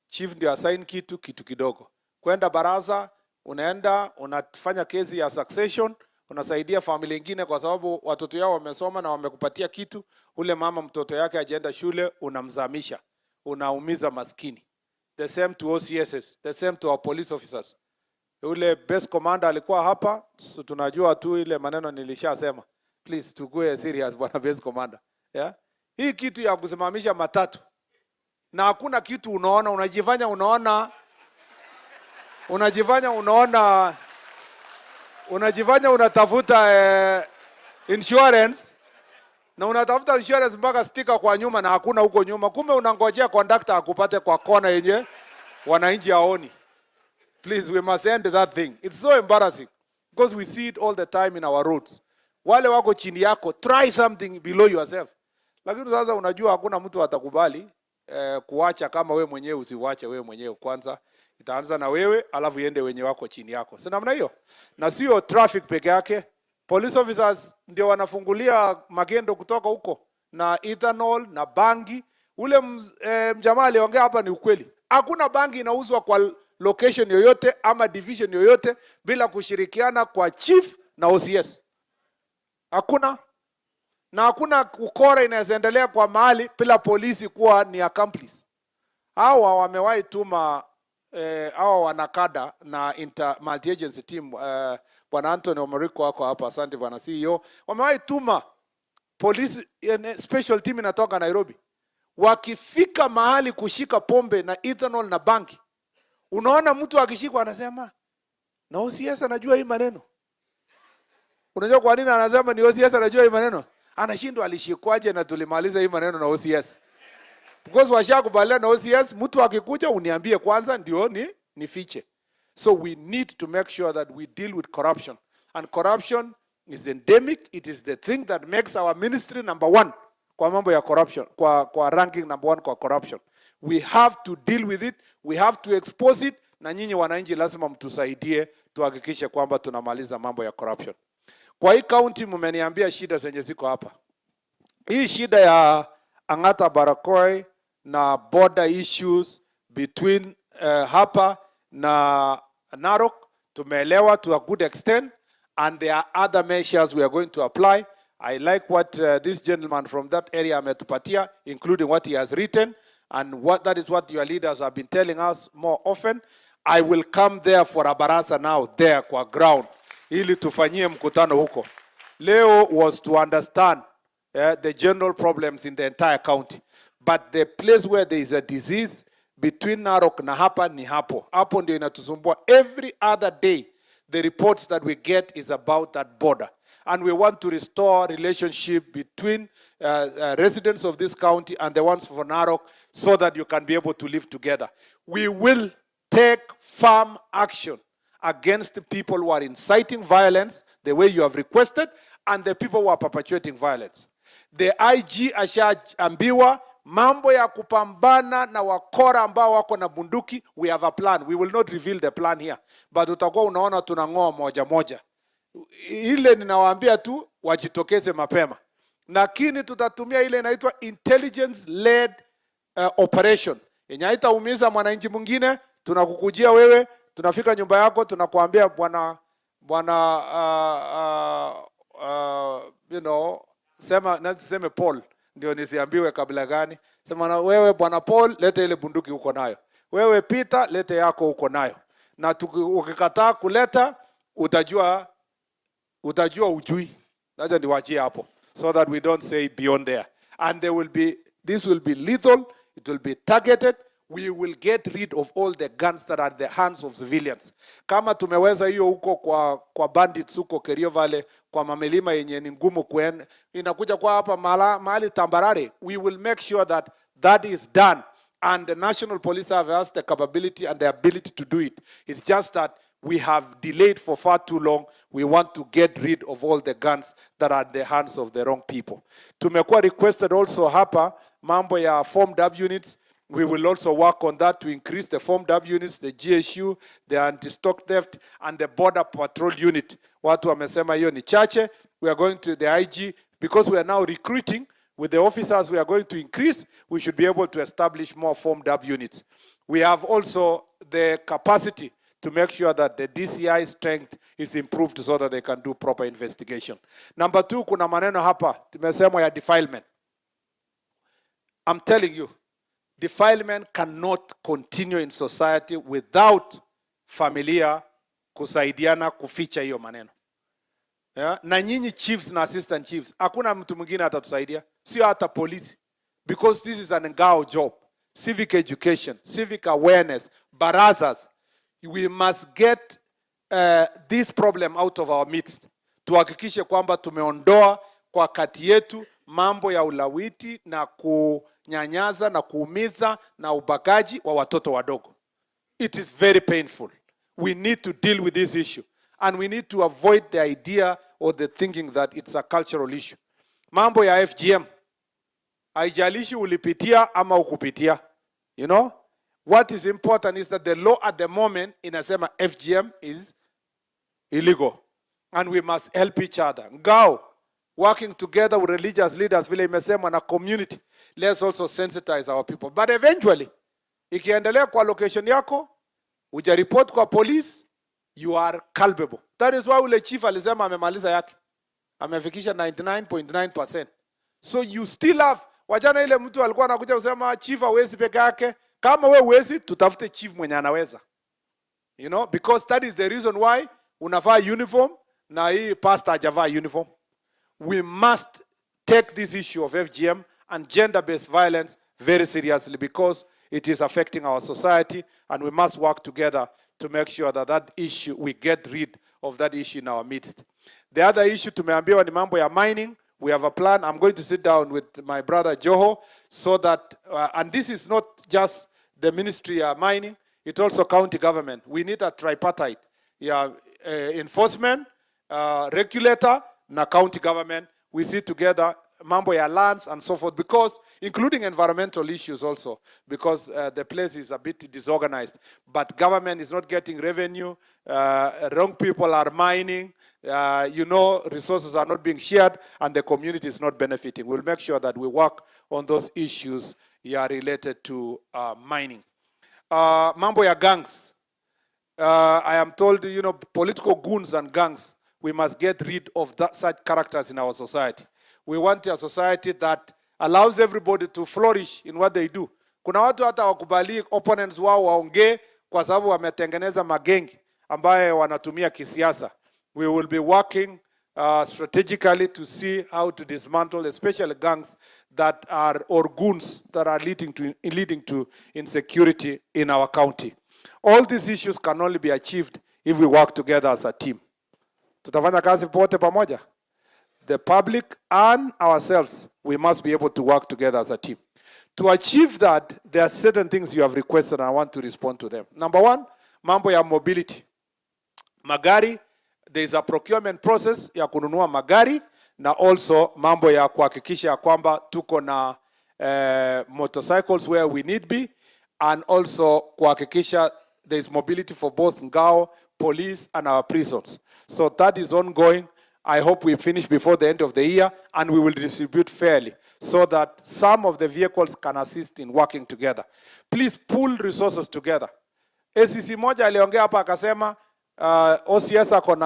Chief ndio assign kitu kidogo. Kwenda baraza, unaenda, unafanya kesi ya succession, unasaidia familia nyingine kwa sababu watoto yao wamesoma na wamekupatia kitu, ule mama mtoto yake ajaenda shule, unamzamisha, unaumiza maskini. The same to OCSs, the same to our police officers. Ule best commander alikuwa hapa, so tunajua tu ile maneno nilishasema. Please, tukue serious bwana best commander. Yeah? Hii kitu ya kusimamisha matatu. Na hakuna kitu unaona, unajifanya unatafuta insurance, na unatafuta insurance mpaka sticker kwa nyuma na hakuna huko nyuma. Kumbe unangojea conductor akupate kwa kona yenye wananchi haoni. Please, we must end that thing. It's so embarrassing because we see it all the time in our roads. Wale wako chini yako, try something below yourself. Lakini sasa unajua hakuna mtu atakubali kuacha kama we mwenyewe usiwache we mwenyewe kwanza. Itaanza na wewe, alafu iende wenye wako chini yako. Si namna hiyo? Na sio traffic peke yake. Police officers ndio wanafungulia magendo kutoka huko na ethanol na bangi. Ule mjamaa aliongea hapa ni ukweli. Hakuna bangi inauzwa kwa location yoyote ama division yoyote bila kushirikiana kwa chief na OCS. Hakuna. Na hakuna ukora inaendelea kwa mahali bila polisi kuwa ni accomplice. Hawa wamewahi tuma hawa wanakada na multi agency team, Bwana Anthony Omariko wako hapa, asante Bwana CEO. Wamewahi tuma polisi special team inatoka Nairobi. Wakifika mahali kushika pombe na ethanol na banki, unaona mtu akishikwa anasema na OCS anajua hii maneno. Unajua kwa nini anasema ni OCS anajua hii maneno? Anashindwa alishikwaje na tulimaliza hii maneno na OCS. Because washakubaliana na OCS, mtu akikuja uniambie kwanza ndio ni fiche. So we need to make sure that we deal with corruption. And corruption is endemic. It is the thing that makes our ministry number 1 kwa mambo ya corruption, kwa ranking number 1 kwa corruption. We have to deal with it. We have to expose it. Na nyinyi wananchi lazima mtusaidie tuhakikishe kwamba tunamaliza mambo ya corruption. Kwa hii county mmeniambia shida zenye ziko hapa. Hii shida ya Angata Barakoi na border issues between hapa na Narok tumeelewa to a good extent, and there are other measures we are going to apply. I like what this gentleman from that area ametupatia, including what he has written, and that is what your leaders have been telling us more often. I will come there for a baraza now there kwa ground ili tufanyie mkutano huko. Leo was to understand the general problems in the entire county. But the place where there is a disease between Narok na hapa ni hapo. Hapo ndio inatusumbua. Every other day, the reports that we get is about that border. And we want to restore relationship between residents of this county and the ones for Narok so that you can be able to live together. We will take firm action against the people who are inciting violence, the way you have requested, and the people who are perpetuating violence. The IG ashaambiwa mambo ya kupambana na wakora ambao wako na bunduki, we have a plan. We will not reveal the plan here, but utakuwa unaona tunang'oa moja moja. Ile ninawaambia tu wajitokeze mapema. Lakini tutatumia ile inaitwa intelligence led operation. Yenye haitaumiza mwananchi mwingine, tunakukujia wewe, tunafika nyumba yako, tunakuambia bwana you know, sema Paul, ndio nisiambiwe kabla gani. Sema na wewe bwana Paul, lete ile bunduki uko nayo. Wewe Peter, lete yako uko nayo. Na ukikataa kuleta, utajua ujui. Naja niwachie hapo, so that we don't say beyond there. And this will be lethal, it will be targeted. We will get rid of all the guns that are in the hands of civilians. Kama tumeweza hiyo huko kwa bandits huko Kerio Valley, kwa mamelima yenye ni ngumu kuenda, inakuja kwa hapa mahali tambarare, we will make sure that that is done. And the National Police have has the capability and the ability to do it. It's just that we have delayed for far too long. We want to get rid of all the guns that are in the hands of the wrong people. Tumekuwa requested also hapa mambo ya formed up units. We will also work on that to increase the formed up units, the GSU, the anti-stock theft, and the border patrol unit. Watu wamesema hiyo ni chache. We are going to the IG, because we are now recruiting with the officers we are going to increase, we should be able to establish more formed up units. We have also the capacity to make sure that the DCI strength is improved so that they can do proper investigation. Number 2, kuna maneno hapa, tumesema ya defilement. I'm telling you, defilement cannot continue in society without familia kusaidiana kuficha hiyo maneno. Yeah? Na nyinyi chiefs na assistant chiefs, hakuna mtu mwingine atatusaidia, sio hata polisi, because this is an ngao job. Civic education, civic awareness, barazas. We must get this problem out of our midst. Tuhakikishe kwamba tumeondoa kwa kati yetu mambo ya ulawiti na kunyanyaza na kuumiza na ubakaji wa watoto wadogo. It is very painful. We need to deal with this issue. And we need to avoid the idea or the thinking that it's a cultural issue. Mambo ya FGM. Haijalishi ulipitia ama ukupitia. You know? What is important is that the law at the moment inasema FGM is illegal. And we must help each other. Ngao, working together with religious leaders, vile imesema na community, let's also sensitize our people. But eventually, ikiendelea kwa location yako, Ujaripoti kwa police, you are culpable. That is why ule chief alisema amemaliza yake. Amefikisha 99.9%. So you still have, wajana ile mtu alikuwa anakuja kusema chief hawezi peke yake. Kama wewe huwezi, tutafute chief mwenye anaweza. You know, because that is the reason why unavaa uniform na hii pastor hajavaa uniform. We must take this issue of FGM and gender-based violence very seriously because it is affecting our society, and we must work together to make sure that that issue, we get rid of that issue in our midst. The other issue tumeambiwa ni mambo ya mining. We have a plan. I'm going to sit down with my brother Joho so that, and this is not just the ministry of mining, it's also county government. We need a tripartite, enforcement, regulator, na county government. We sit together, mambo ya lands and so forth, because including environmental issues also, because the place is a bit disorganized. But government is not getting revenue, wrong people are mining, resources are not being shared, and the community is not benefiting. We'll make sure that we work on those issues related to mining. Mambo ya gangs. I am told, political goons and gangs, we must get rid of such characters in our society. We want a society that allows everybody to flourish in what they do. Kuna watu hata wakubali opponents wao waongee kwa sababu wametengeneza magengi ambaye wanatumia kisiasa. We will be working strategically to see how to dismantle especially gangs that are, or goons that are leading to insecurity in our county. All these issues can only be achieved if we work together as a team. Tutafanya kazi pote pamoja. The public and ourselves, we must be able to work together as a team. To achieve that, there are certain things you have requested and I want to respond to them. Number one, mambo ya mobility. Magari, there is a procurement process ya kununua magari, na also mambo ya kuhakikisha kwamba tuko na motorcycles where we need be, and also kuhakikisha there is mobility for both Ngao, police, and our prisons. So that is ongoing. I hope we finish before the end of the year, and we will distribute fairly so that some of the vehicles can assist in working together. Please pool resources together. ACC moja aliongea hapa akasema OCS ako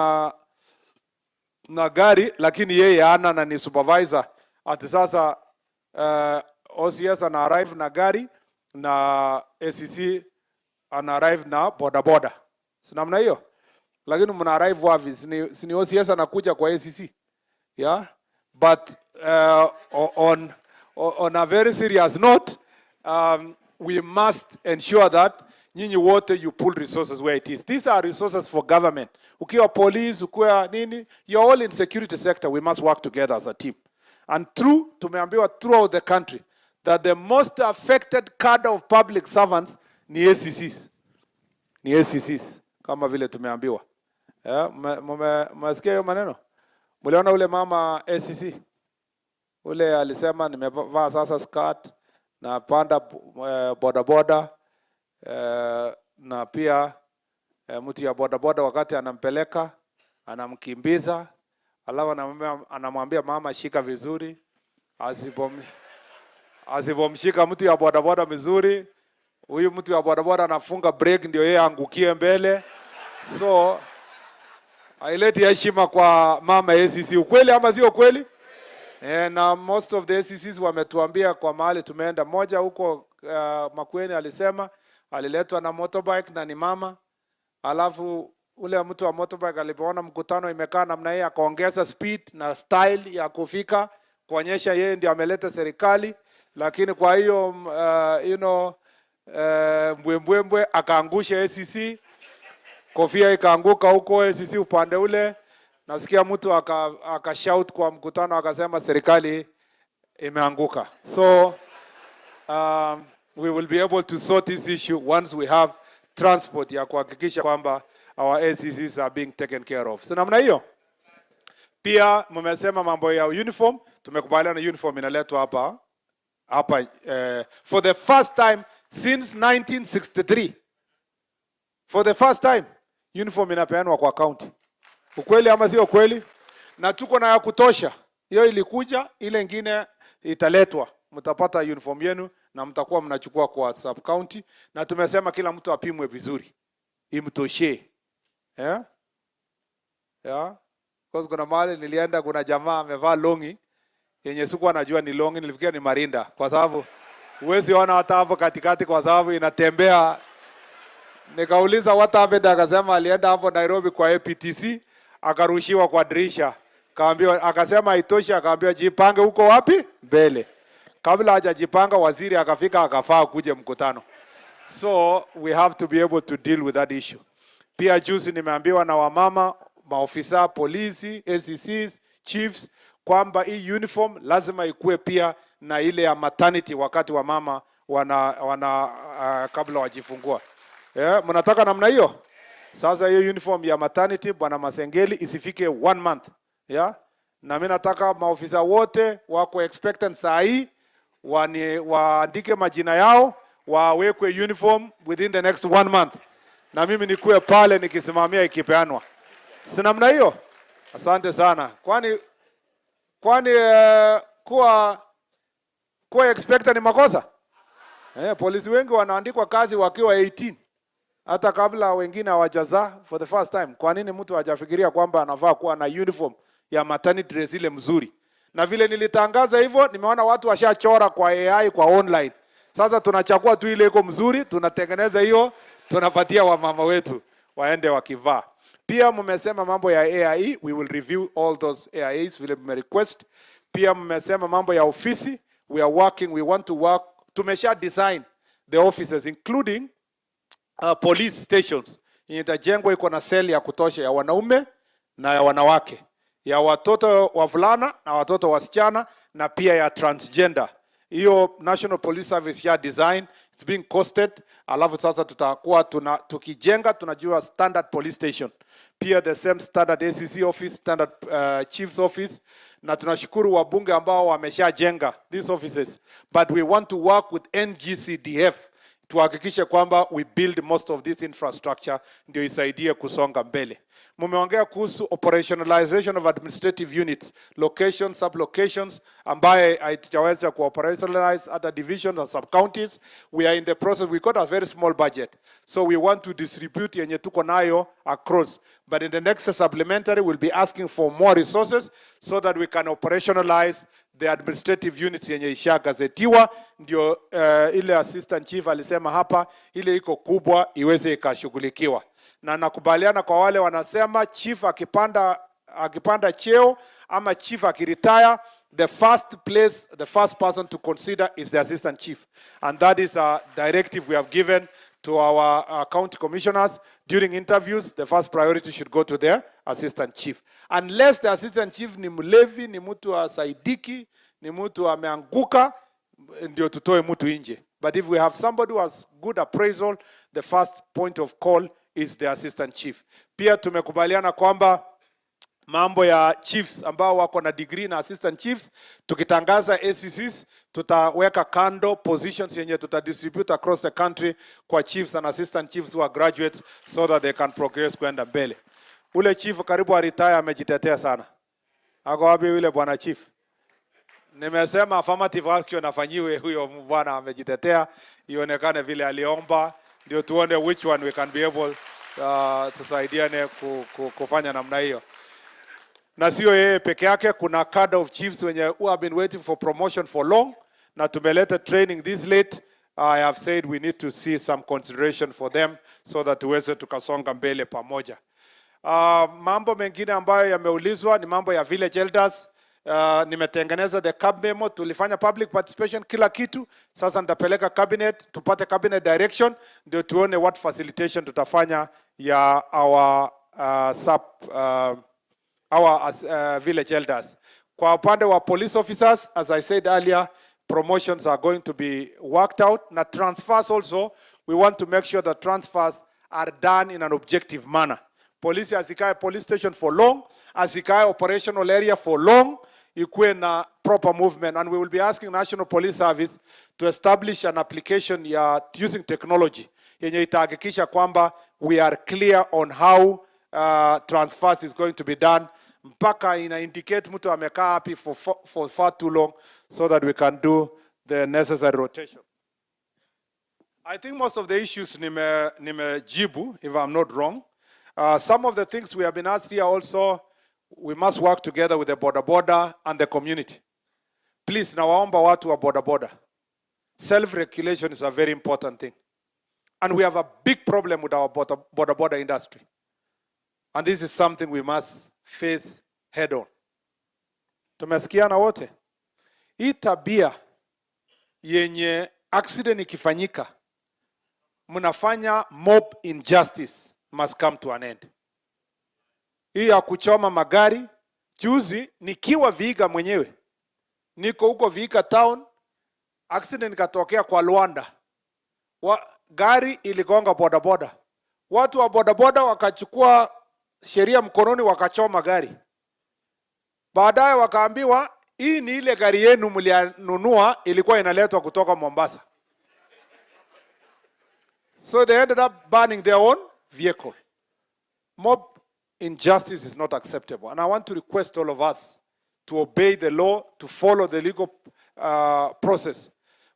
na gari lakini yeye hana na ni supervisor. Ati sasa OCS ana arrive na gari na ACC ana arrive na bodaboda. Si namna hiyo? Lakini mna arrive wapi? Sini OCS anakuja kwa ACC. Yeah? But on a very serious note, we must ensure that nyinyi wote you pull resources where it is. These are resources for government. Ukiwa police, ukiwa nini, you're all in security sector. We must work together as a team. And tumeambiwa throughout the country that the most affected cadre of public servants ni ACCs. Ni ACCs, kama vile tumeambiwa. Mmesikia hiyo maneno? Mliona ule mama ACC? Ule alisema nimevaa sasa skirt na panda bodaboda na pia mtu ya bodaboda wakati anampeleka anamkimbiza, alafu anamwambia mama shika vizuri, asipomshika mtu ya bodaboda vizuri, huyu mtu ya bodaboda anafunga break ndio yeye angukie mbele. So haileti heshima kwa mama ACC. Ukweli ama sio kweli? Na most of the ACCs wametuambia kwa mahali tumeenda. Moja huko Makueni alisema aliletwa na motorbike na ni mama. Alafu ule mtu wa motorbike alipoona mkutano imekaa namna hii akaongeza speed na style ya kufika kuonyesha yeye ndiye ameleta serikali, lakini kwa hiyo mbwembwe akaangusha ACC. Kofia ikaanguka huko ACC upande ule. Nasikia mtu akashout kwa mkutano akasema serikali imeanguka. So we will be able to sort this issue once we have transport ya kuhakikisha kwamba our ACCs are being taken care of. So namna hiyo. Pia mmesema mambo ya uniform, tumekubaliana uniform inaletwa hapa for the first time since 1963. For the first time uniform inapeanwa kwa county. Ukweli ama sio kweli? Na tuko na ya kutosha. Hiyo ilikuja, ile nyingine italetwa. Mtapata uniform yenu na mtakuwa mnachukua kwa sub county, na tumesema kila mtu apimwe vizuri. imtoshe. Yeah? Yeah? Because kuna mahali nilienda, kuna jamaa amevaa longi yenye sikuwa najua ni longi, nilifikia ni marinda, kwa sababu huwezi ona hata hapo katikati kwa sababu inatembea. Nikauliza what happened, akasema alienda hapo Nairobi kwa APTC akarushiwa kwa dirisha. Kaambiwa, akasema haitoshi, akaambiwa jipange huko wapi? Mbele. Kabla hajajipanga waziri akafika akafaa kuje mkutano. So we have to be able to deal with that issue. Pia juzi nimeambiwa na wamama, maofisa polisi, ACCs, chiefs kwamba hii uniform lazima ikue pia na ile ya maternity wakati wa mama kabla wajifungua. Yeah, mnataka namna hiyo? Sasa hiyo uniform ya maternity bwana Masengeli isifike 1 month. Yeah? Na mimi nataka maofisa wote wako expectant saa hii waandike majina yao, wawekwe uniform within the next 1 month. Na mimi nikuwe pale nikisimamia ikipeanwa. Si namna hiyo? Asante sana. Kwani kuwa expectant ni makosa? Polisi wengi wanaandikwa kazi wakiwa 18. Hata kabla wengine hawajazaa for the first time. Kwa nini mtu hajafikiria kwamba anafaa kuwa na uniform ya maternity dress ile mzuri? Na vile nilitangaza hivyo, nimeona watu washachora kwa AI kwa online. Sasa tunachagua tu ile iko mzuri, tunatengeneza hiyo, tunapatia wamama wetu waende wakivaa. Pia mmesema mambo ya AI, we will review all those AIs vile mmerequest. Pia mmesema mambo ya ofisi, we want to work, tumesha design the offices including police stations. Itajengwa iko na cell ya kutosha ya wanaume na ya wanawake, ya watoto wavulana na watoto wasichana, na pia ya transgender. Hiyo National Police Service ya design, it's being costed. Alafu sasa tutakuwa tukijenga, tunajua standard police station. Pia the same standard ACC office, standard chief's office. Na tunashukuru wabunge ambao wameshajenga these offices. But we want to work with NGCDF tuhakikishe kwamba we build most of this infrastructure ndio isaidie kusonga mbele. Mumeongea kuhusu operationalization of administrative units, locations, sub-locations, ambaye haitaweza ku-operationalize other divisions and sub-counties. We are in the process, we got a very small budget. So we want to distribute yenye tuko nayo across. But in the next supplementary, we'll be asking for more resources so that we can operationalize the administrative units yenye isha gazetiwa, ndio ile assistant chief alisema hapa, ile iko kubwa iweze ikashughulikiwa. Na nakubaliana kwa wale wanasema chief akipanda cheo ama chief akiretire, the first person to consider is the assistant chief. And that is a directive we have given to our county commissioners. During interviews, the first priority should go to their assistant chief. Unless the assistant chief ni mlevi, ni mtu asaidiki, ni mtu ameanguka, ndio tutoe mtu nje. But if we have somebody who has good appraisal, the first point of call is the assistant chief. Pia tumekubaliana kwamba mambo ya chiefs ambao wako na degree na assistant chiefs, tukitangaza ACCs, tutaweka kando positions yenye tutadistribute across the country kwa chiefs and assistant chiefs who are graduates so that they can progress kwenda mbele. Ule chief karibu retire amejitetea sana. Ako wapi yule bwana chief? Nimesema affirmative action afanyiwe, huyo bwana amejitetea, ionekane vile aliomba, ndio tuone which one we can be able tusaidiane kufanya namna hiyo. Na sio yeye peke yake, kuna cadre of chiefs who have been waiting for promotion for long, na tumeleta training this late. I have said we need to see some consideration for them so that tuweze tukasonga mbele pamoja. Mambo mengine ambayo yameulizwa ni mambo ya village elders. Nimetengeneza the cab memo, tulifanya public participation kila kitu. Sasa nitapeleka cabinet, tupate cabinet direction, ndio tuone what facilitation tutafanya ya our village elders. Kwa upande wa police officers, as I said earlier, promotions are going to be worked out. Na transfers also, we want to make sure that transfers are done in an objective manner. Police asikae police station for long, asikae operational area for long, ikuwe na proper movement. And we will be asking National Police Service to establish an application using technology yenye itahakikisha kwamba we are clear on how transfers is going to be done, mpaka ina indicate mtu amekaa hapi for far too long, so that we can do the necessary rotation. I think most of the issues nimejibu, if I'm not wrong. Some of the things we have been asked here also, we must work together with the border and the community. Please, nawaomba watu wa border. Self-regulation is a very important thing. And we have a big problem with our border industry. And this is something we must face head on. Tumesikiana wote? Hii tabia yenye accident ikifanyika, mnafanya mob injustice must come to an end. Hii ya kuchoma magari, juzi nikiwa Vihiga mwenyewe, niko huko Vihiga town, accident katokea kwa Luanda. Gari iligonga bodaboda. Watu wa bodaboda wakachukua sheria mkononi wakachoma gari. Baadaye wakaambiwa hii ni ile gari yenu mlianunua ilikuwa inaletwa kutoka Mombasa. So they ended up burning their own vehicle. Mob injustice is not acceptable. And I want to request all of us to obey the law, to follow the legal process.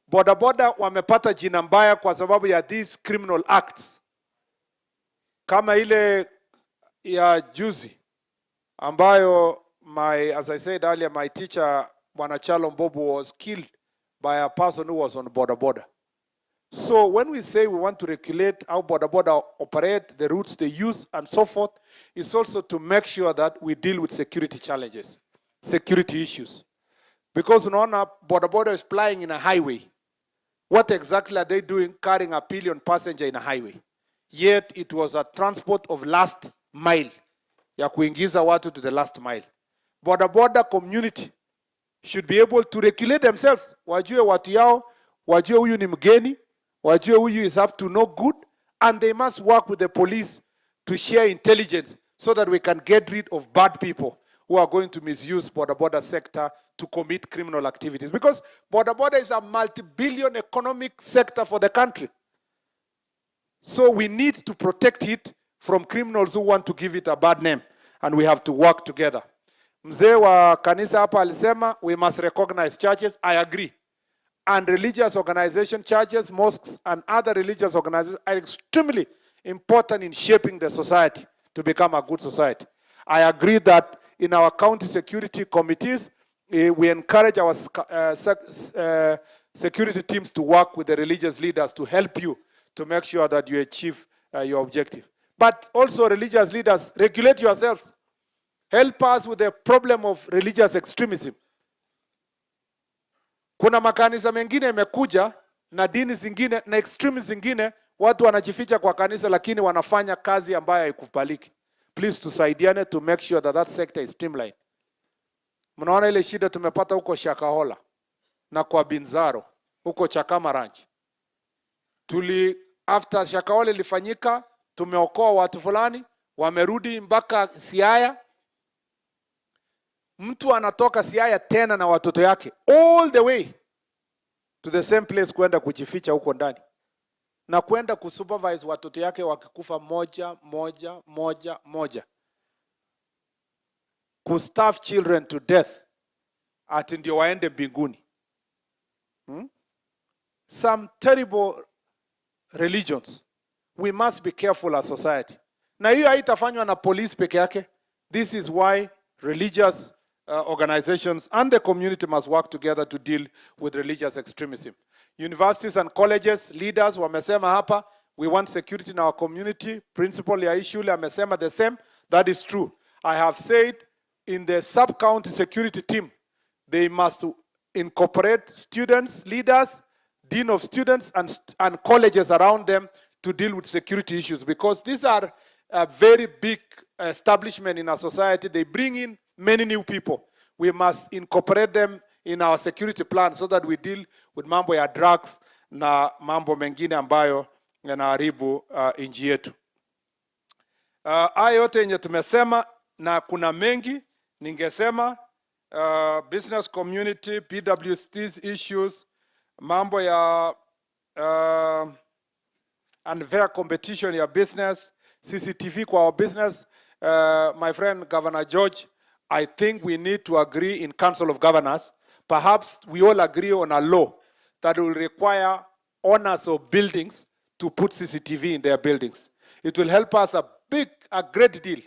Bodaboda wamepata jina mbaya kwa sababu ya these criminal acts. Kama ile ya juzi ambayo as I said earlier, my teacher Wanachalo Mbobo was killed by a person who was on bodaboda. So when we say we want to regulate how bodaboda operate, the routes they use and so forth, it's also to make sure that we deal with security challenges, security issues. Because unaona bodaboda is flying in a highway. What exactly are they doing carrying a pillion passenger in a highway? Yet it was a transport of last mile. Ya kuingiza watu to the last mile. Bodaboda community should be able to regulate themselves. Wajue watu yao, wajue huyu ni mgeni, wajue huyu is up to no good, and they must work with the police to share intelligence so that we can get rid of bad people who are going to misuse bodaboda sector to commit criminal activities. Because bodaboda is a multi-billion economic sector for the country. So we need to protect it from criminals who want to give it a bad name. And we have to work together. Mzee wa kanisa hapa alisema we must recognize churches. I agree. And religious organizations, churches, mosques, and other religious organizations are extremely important in shaping the society to become a good society. I agree that in our county security committees, we encourage our security teams to work with the religious leaders to help you to make sure that you achieve your objective. But also religious leaders, regulate yourselves. Help us with the problem of religious extremism. Kuna makanisa mengine yamekuja na dini zingine na extremism zingine, watu wanajificha kwa kanisa lakini wanafanya kazi ambayo haikubaliki. Please tusaidiane to make sure that that sector is streamlined. Mnaona ile shida tumepata huko Shakahola na kwa Binzaro, huko Chakama Ranch. After Shakahola ilifanyika, tumeokoa watu fulani, wamerudi mpaka Siaya. Mtu anatoka Siaya tena na watoto yake all the way to the same place kwenda kujificha huko ndani. Na kwenda kusupervise watoto yake wakikufa moja. Kustarve children to death ati ndio waende mbinguni. Some terrible religions. We must be careful as society. Na hiyo haitafanywa na police peke yake. This is why religious organizations and the community must work together to deal with religious extremism. Universities and colleges, leaders wamesema hapa, we want security in our community. Principal ya shule amesema the same. That is true. I have said in the sub-county security team, they must incorporate students, leaders, dean of students, and colleges around them to deal with security issues, because these are a very big establishment in our society. They bring in many new people. We must incorporate them in our security plan so that we deal with mambo ya drugs na mambo mengine ambayo yanaharibu nchi yetu. Haya yote yenye tumesema na kuna mengi ningesema, business community, PWC's issues, mambo ya unfair competition ya business, CCTV kwa our business. My friend Governor George, I think we need to agree in Council of Governors. Perhaps we all agree on a law that will require owners of buildings to put CCTV in their buildings. It will help us a great deal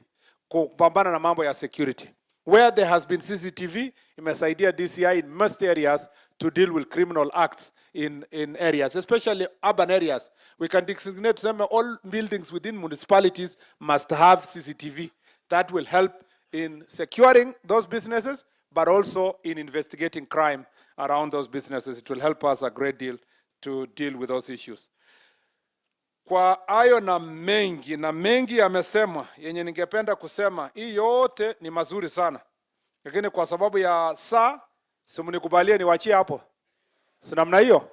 kupambana na mambo ya security. Where there has been CCTV, imesaidia DCI in most areas to deal with criminal acts in areas, especially urban areas. We can designate all buildings within municipalities must have CCTV. That will help in securing those businesses, but also in investigating crime around those businesses. It will help us a great deal to deal with those issues. Kwa hayo na mengi yamesemwa, yenye ningependa kusema, hii yote ni mazuri sana. Lakini kwa sababu ya saa, simunikubalie niwachie hapo. Si namna hiyo.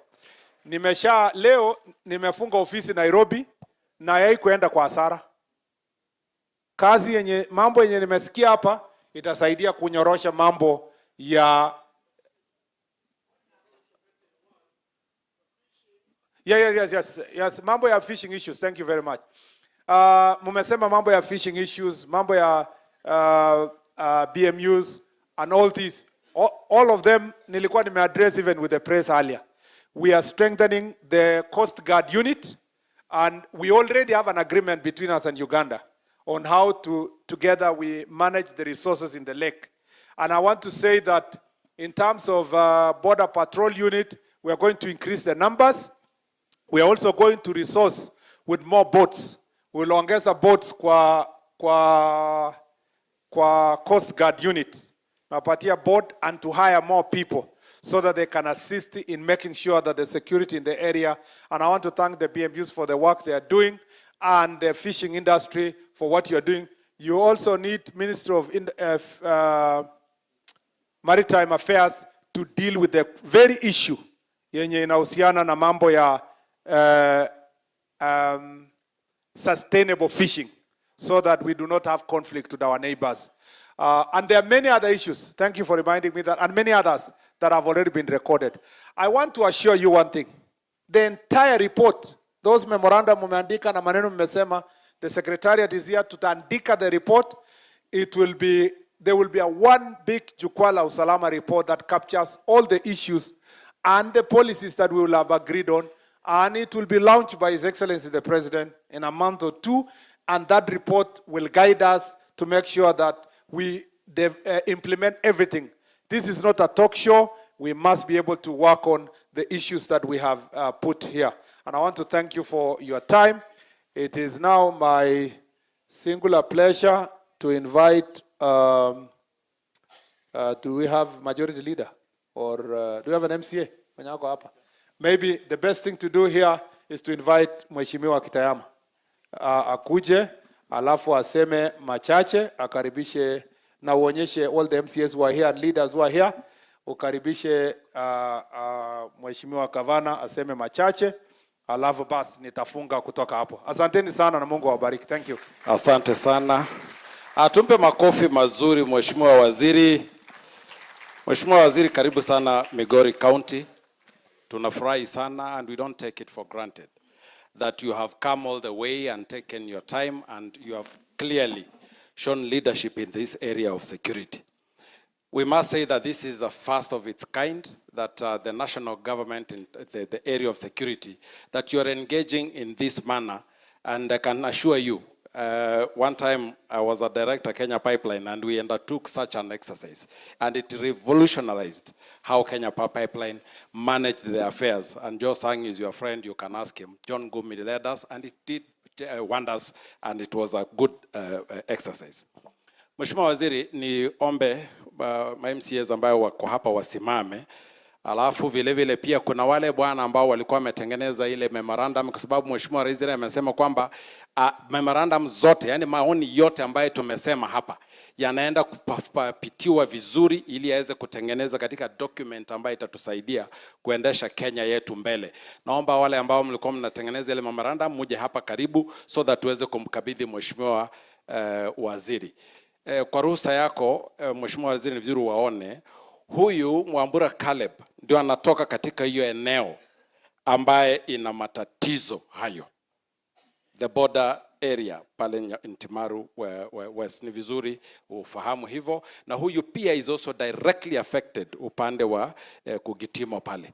Leo nimefunga ofisi Nairobi na haikuenda kwa hasara. Mambo yenye nimesikia hapa itasaidia kunyorosha mambo ya Yes, mambo ya fishing issues. Thank you very much. Mumesema mambo ya fishing issues, mambo ya BMUs and all these. All of them nilikuwa nimeaddress even with the press earlier. We are strengthening the Coast Guard unit, and we already have an agreement between us and Uganda on how together we manage the resources in the lake. And I want to say that in terms of border patrol unit, we are going to increase the numbers. We are also going to resource with more boats. We'll ongeza boats kwa Coast Guard unit. Napatia boat and to hire more people so that they can assist in making sure that the security in the area. And I want to thank the BMUs for the work they are doing and the fishing industry for what you are doing. You also need Ministry of Maritime Affairs to deal with the very issue yenye inahusiana na mambo ya sustainable fishing, so that we do not have conflict with our neighbors. And there are many other issues. Thank you for reminding me that, and many others that have already been recorded. I want to assure you one thing. The entire report, those memorandum mumeandika na maneno mmesema, the secretariat is here to andika the report. There will be a one big Jukwaa la Usalama report that captures all the issues and the policies that we will have agreed on. And it will be launched by His Excellency the President in a month or two. And that report will guide us to make sure that we implement everything. This is not a talk show. We must be able to work on the issues that we have put here. And I want to thank you for your time. It is now my singular pleasure to invite, do we have majority leader? Or do we have an MCA? Maybe the best thing to do here is to invite Mheshimiwa Kitayama. Akuje, alafu aseme machache, akaribishe na uonyeshe all the MCAs who are here and leaders who are here. Ukaribishe Mheshimiwa Gavana aseme machache, alafu basi nitafunga kutoka hapo. Asanteni sana na Mungu awabariki. Thank you. Asante sana. Atumpe makofi mazuri Mheshimiwa Waziri. Mheshimiwa Waziri, karibu sana Migori County. Tunafurahi sana, and we don't take it for granted that you have come all the way and taken your time, and you have clearly shown leadership in this area of security. We must say that this is a first of its kind, that the national government in the area of security, that you are engaging in this manner. And I can assure you, one time I was a director Kenya Pipeline, and we undertook such an exercise, and it revolutionized how Kenya Pipeline managed their affairs. And Joe Sang is your friend, you can ask him. John Gumi led us, and it did wonders, and it was a good exercise. Mheshimiwa Waziri, ni ombe MCAs ambayo wako hapa wasimame. Alafu vile vile pia kuna wale bwana ambao walikuwa wametengeneza ile memorandum, kwa sababu Mheshimiwa Rais amesema kwamba memorandum zote, yani maoni yote ambayo tumesema hapa yanaenda kupitiwa vizuri ili yaweze kutengeneza katika document ambayo itatusaidia kuendesha Kenya yetu mbele. Naomba wale ambao mlikuwa mnatengeneza ile memorandum muje hapa karibu, so that tuweze kumkabidhi Mheshimiwa Waziri. Kwa ruhusa yako Mheshimiwa Waziri, ni vizuri waone huyu Mwambura Caleb ndio anatoka katika hiyo eneo ambaye ina matatizo hayo, the border area pale Intimaru West. Ni vizuri ufahamu hivyo, na huyu pia is also directly affected upande wa Kugitimo pale.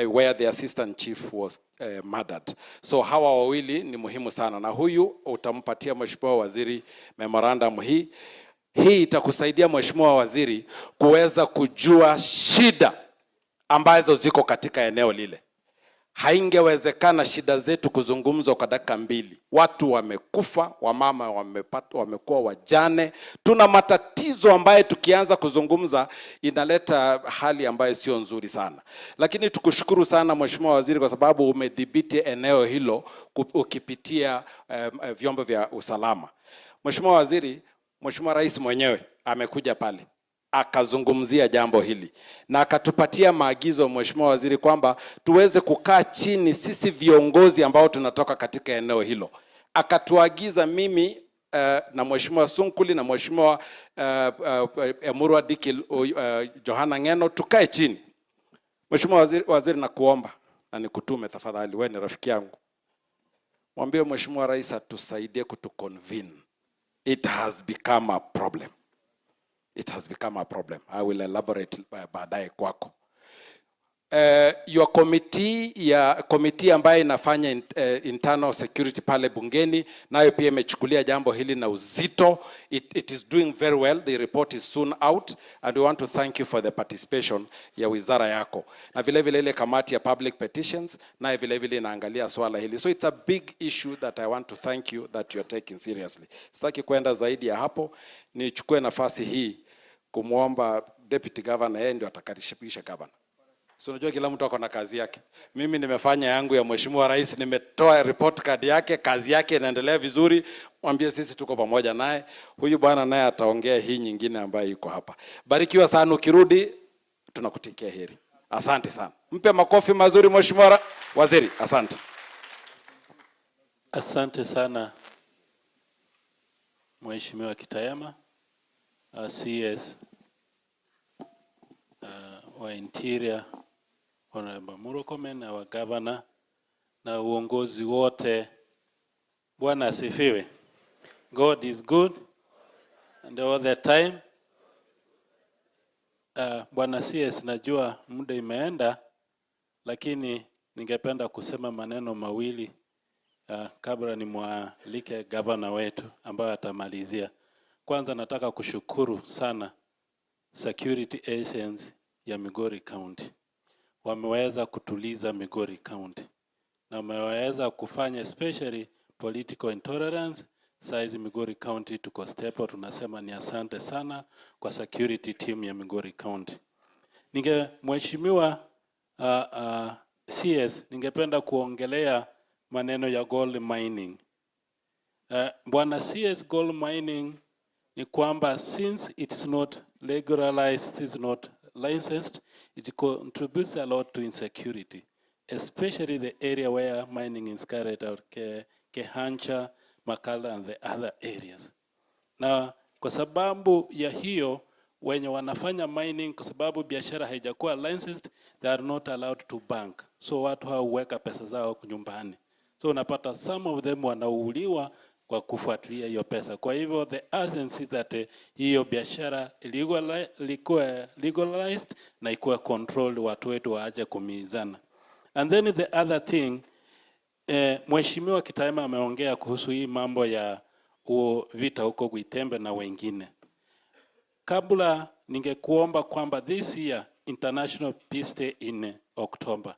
where the assistant chief was murdered. So hawa wawili ni muhimu sana, na huyu utampatia Mheshimiwa Waziri memorandum hii. Hii itakusaidia Mheshimiwa Waziri kuweza kujua shida ambazo ziko katika eneo lile. Haingewezekana shida zetu kuzungumzwa kwa dakika 2. Watu wamekufa, wamama wamekuwa wajane. Tuna matatizo ambayo tukianza kuzungumza inaleta hali ambayo sio nzuri sana. Lakini tukushukuru sana Mheshimiwa Waziri kwa sababu umedhibiti eneo hilo ukipitia vyombo vya usalama. Mheshimiwa Waziri, Mheshimiwa Rais mwenyewe amekuja pale akazungumzia jambo hili na akatupatia maagizo Mheshimiwa Waziri kwamba tuweze kukaa chini sisi viongozi ambao tunatoka katika eneo hilo. Akatuagiza mimi na Mheshimiwa Sunkuli na Mheshimiwa Emurwa Dikil Johana Ngeno tukae chini. Mheshimiwa Waziri nakuomba na nikutume tafadhali, wewe ni rafiki yangu. Mwambie Mheshimiwa Rais atusaidie kutuconvene. It has become a problem. It has become a problem. I will elaborate baadaye kwako. Your committee ambayo inafanya internal security pale bungeni, nayo pia imechukulia jambo hili na uzito. It is doing very well. The report is soon out and we want to thank you for the participation ya wizara yako. Na vile vile ile kamati ya public petitions nayo vile vile inaangalia swala hili. So it's a big issue that I want to thank you that you are taking seriously. Sitaki kwenda zaidi ya hapo. Nichukue nafasi hii kumwomba deputy governor, yeye ndio atakarishipisha governor. So unajua kila mtu ako na kazi yake. Mimi nimefanya yangu ya Mheshimiwa Rais, nimetoa report card yake, kazi yake inaendelea vizuri. Mwambie sisi tuko pamoja naye. Huyu bwana naye ataongea hii nyingine ambayo iko hapa. Barikiwa sana, ukirudi tunakutikia heri. Asante sana. Mpe makofi mazuri Mheshimiwa Waziri. Asante. Asante sana Mheshimiwa Kitayama, CS wa Interior Honorable Murkomen, wa Governor na uongozi wote. Bwana asifiwe. God is good and all the time. Bwana CS, najua muda imeenda, lakini ningependa kusema maneno mawili kabla nimwalike governor wetu ambaye atamalizia. Kwanza nataka kushukuru sana security agents ya Migori County. Wameweza kutuliza Migori County na wameweza kufanya especially political intolerance. Saizi Migori County tuko stable, tunasema ni asante sana kwa security team ya Migori County. Mheshimiwa CS, ningependa kuongelea maneno ya gold mining. Bwana CS, gold mining ni kwamba since it's not legalized, it's not licensed, it contributes a lot to insecurity, especially the area where mining is carried out, Kehancha, Makala and the other areas. Na kwa sababu ya hiyo, wenye wanafanya mining kwa sababu biashara haijakuwa licensed, they are not allowed to bank. So watu haweka pesa zao nyumbani. So unapata some of them wanauliwa kwa kufuatilia hiyo pesa. Kwa hivyo the urgency that hiyo biashara legalized na ikuwa controlled, watu wetu waache kumizana. And then the other thing, Mheshimiwa Kitayama ameongea kuhusu hii mambo ya vita huko Gwitembe na wengine. Kabla ningekuomba kwamba this year International Peace Day in October,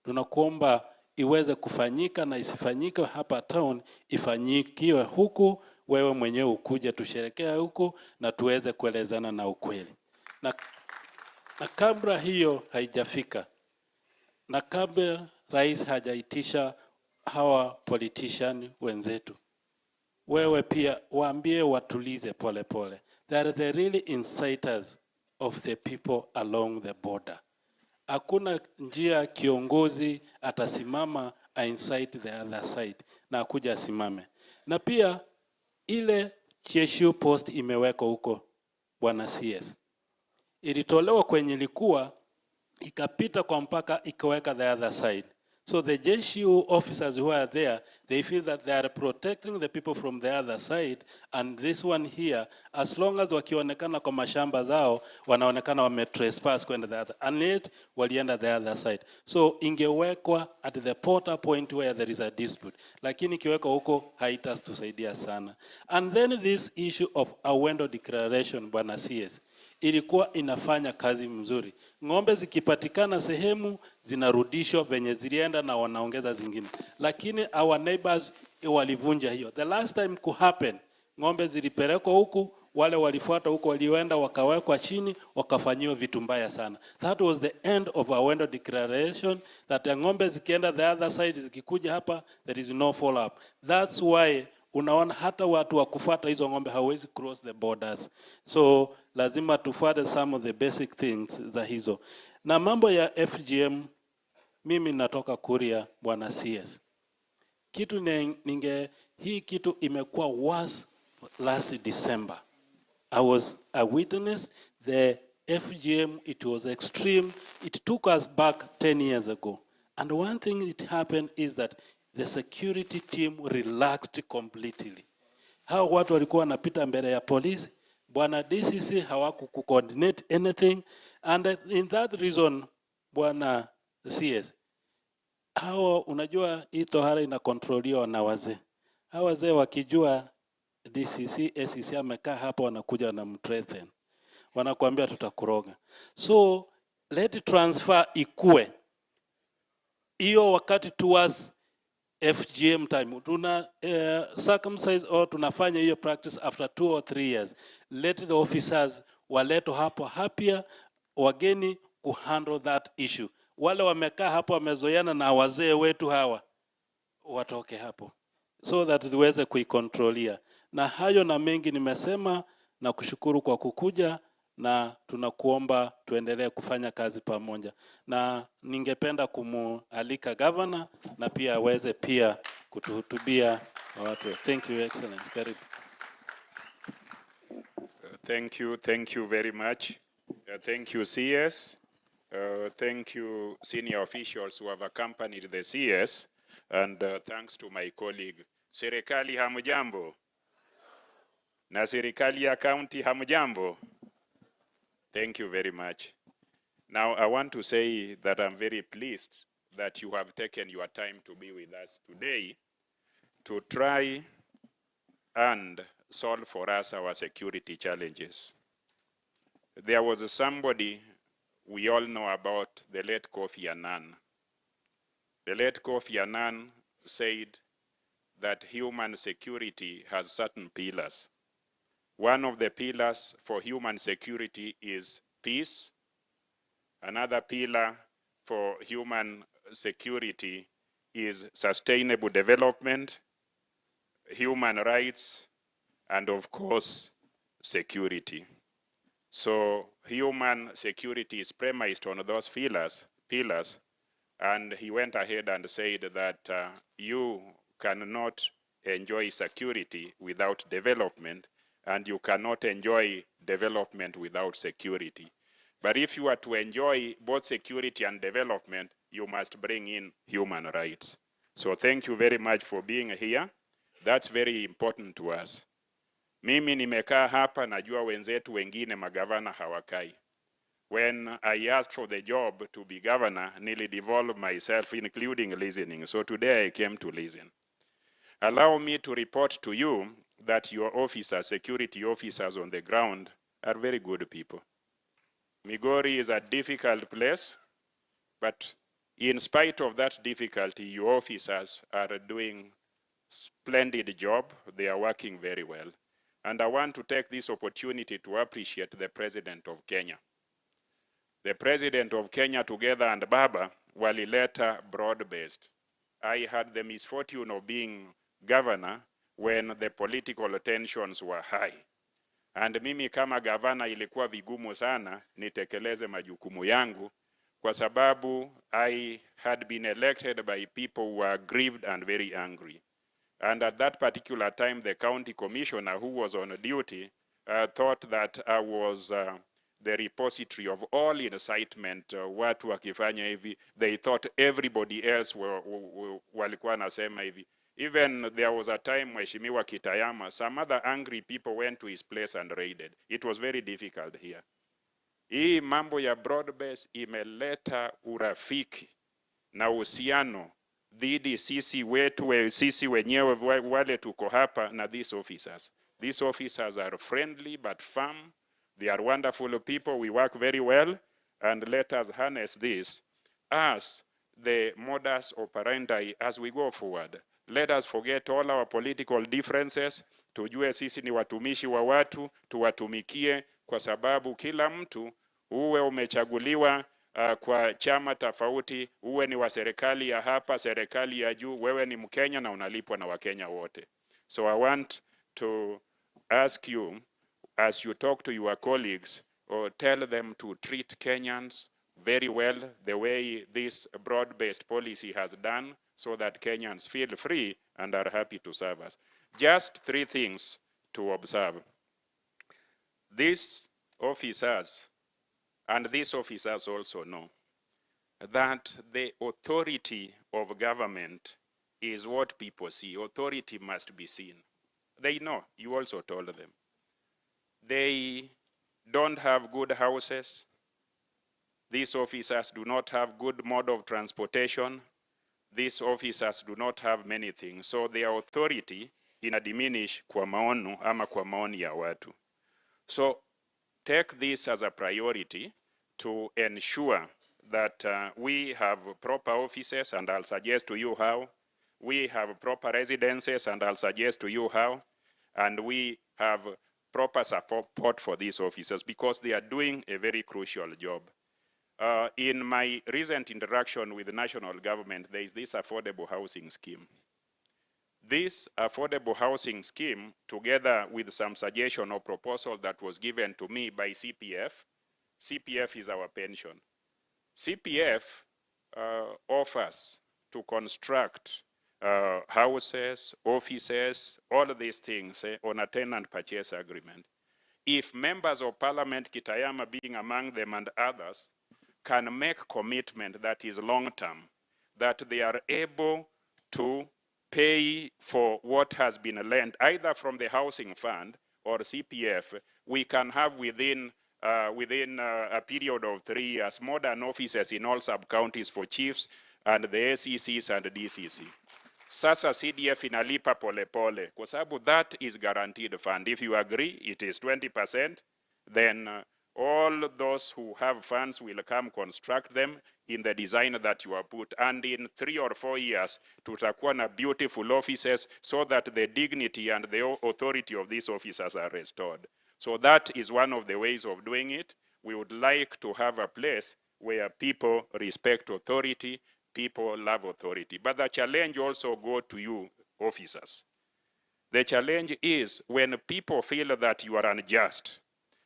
tunakuomba iweze kufanyika na isifanyike hapa town, ifanyikiwe huku, wewe mwenyewe ukuje tusherekea huku na tuweze kuelezana na ukweli. Na kabla hiyo haijafika, na kabla rais hajaitisha hawa politician wenzetu, wewe pia waambie watulize pole pole. They are the really inciters of the people along the border. Hakuna njia kiongozi atasimama incite the other side na akuja asimame. Na pia ile CSU post imewekwa huko Bwana CS, ilitolewa kwenye ilikuwa ikapita kwa mpaka ikaweka the other side. So the JSU officers who are there, they feel that they are protecting the people from the other side, and this one here, as long as wakionekana kwa mashamba zao, wanaonekana wame trespass kwenda the other, and yet walienda the other side. So ingewekwa at the porter point where there is a dispute, lakini ikiwekwa huko haitatusaidia sana. And then this issue of Awendo declaration, Bwana CS, ilikuwa inafanya kazi mzuri. Ng'ombe zikipatikana sehemu zinarudishwa venye zilienda na wanaongeza zingine. Lakini our neighbors walivunja hiyo. The last time could happen, ng'ombe zilipelekwa huku, wale walifuata huko walienda wakawekwa chini, wakafanyiwa vitu mbaya sana. That was the end of our Awendo declaration, that ng'ombe zikienda the other side zikikuja hapa, there is no follow up. That's why unaona hata watu wa kufuata hizo ng'ombe hawezi cross the borders. So lazima tufuate some of the basic things za hizo. Na mambo ya FGM, mimi natoka Kuria, Bwana CS. Kitu hii kitu imekuwa worse last December. I was a witness. The FGM, it was extreme. It took us back 10 years ago. And one thing that happened is that the security team relaxed completely. Hao watu walikuwa wanapita mbele ya polisi, Bwana DCC hawaku coordinate anything, and in that reason, Bwana CS, hao unajua hii tohara inakontroliwa na wazee. Hao wazee wakijua DCC, SCC amekaa hapa, wanakuja na mthreaten. Wanakuambia tutakuroga. So let transfer ikue. Hiyo wakati towards FGM time, tuna circumcise or tunafanya hiyo practice after 2 or 3 years. Let the officers waleto hapo hapia, wageni kuhandle that issue. Wale wamekaa hapo wamezoeana na wazee wetu hawa, watoke hapo, so that tuweze kuikontrolia. Na hayo na mengi nimesema, na kushukuru kwa kukuja, na tunakuomba tuendelee kufanya kazi pamoja. Na ningependa kumualika governor na pia aweze pia kutuhutubia watu. Thank you, Excellency. Karibu. Thank you very much. Thank you, CS. Thank you, senior officials who have accompanied the CS. And thanks to my colleague. Serikali hamujambo? Na serikali ya county hamujambo? Thank you very much. Now, I want to say that I'm very pleased that you have taken your time to be with us today to try and solve for us our security challenges. There was somebody we all know about, the late Kofi Annan. The late Kofi Annan said that human security has certain pillars. One of the pillars for human security is peace. Another pillar for human security is sustainable development, human rights, and of course, security. So human security is premised on those pillars, and he went ahead and said that you cannot enjoy security without development, and you cannot enjoy development without security. But if you are to enjoy both security and development, you must bring in human rights. So thank you very much for being here. That's very important to us. Mimi nimekaa hapa, najua wenzetu wengine magavana hawakai. When I asked for the job to be governor, nearly devolved myself, including listening. So today I came to listen. Allow me to report to you that your officers, security officers on the ground, are very good people. Migori is a difficult place, but in spite of that difficulty, your officers are doing splendid job. They are working very well. And I want to take this opportunity to appreciate the President of Kenya. The President of Kenya, together and Baba, walileta broad-based. I had the misfortune of being governor when the political tensions were high. And mimi kama governor ilikuwa vigumu sana nitekeleze majukumu yangu kwa sababu I had been elected by people who were grieved and very angry. And at that particular time, the county commissioner who was on duty thought that I was the repository of all incitement. Watu wakifanya hivi, they thought everybody else walikuwa nasema hivi. Even there was a time Mheshimiwa Kitayama, some other angry people went to his place and raided. It was very difficult here. Hii mambo ya broad-based imeleta urafiki na uhusiano dhidi sisi wenyewe wale tuko hapa na these officers. These officers are friendly but firm. They are wonderful people. We work very well, and let us harness this as the modus operandi as we go forward. Let us forget all our political differences. Tujue sisi ni watumishi wa watu, tuwatumikie kwa sababu kila mtu uwe umechaguliwa kwa chama tofauti, uwe ni wa serikali ya hapa, serikali ya juu, wewe ni Mkenya na unalipwa na Wakenya wote. So I want to ask you, as you talk to your colleagues, or tell them to treat Kenyans very well the way this broad-based policy has done, so that Kenyans feel free and are happy to serve us. Just 3 things to observe. These officers, and these officers also know, that the authority of government is what people see. Authority must be seen. They know, you also told them. They don't have good houses. These officers do not have good mode of transportation. These officers do not have many things. So their authority ina diminish kwa maono ama kwa maoni ya watu. So take this as a priority to ensure that we have proper offices, and I'll suggest to you how. We have proper residences, and I'll suggest to you how. And we have proper support for these officers because they are doing a very crucial job. In my recent interaction with the national government, there is this affordable housing scheme. This affordable housing scheme, together with some suggestion or proposal that was given to me by CPF, CPF is our pension. CPF offers to construct houses, offices, all of these things on a tenant purchase agreement. If members of parliament, Kitayama being among them and others, can make commitment that is long-term, that they are able to pay for what has been lent, either from the housing fund or CPF, we can have within a period of 3 years modern offices in all sub-counties for chiefs and the ACCs and the DCC. Sasa CDF inalipa pole pole, kwa sababu that is guaranteed fund. If you agree, it is 20%, then all those who have funds will come construct them in the design that you have put. And in 3 or 4 years, tutakuwa na beautiful offices so that the dignity and the authority of these officers are restored. So that is one of the ways of doing it. We would like to have a place where people respect authority, people love authority. But the challenge also goes to you, officers. The challenge is when people feel that you are unjust,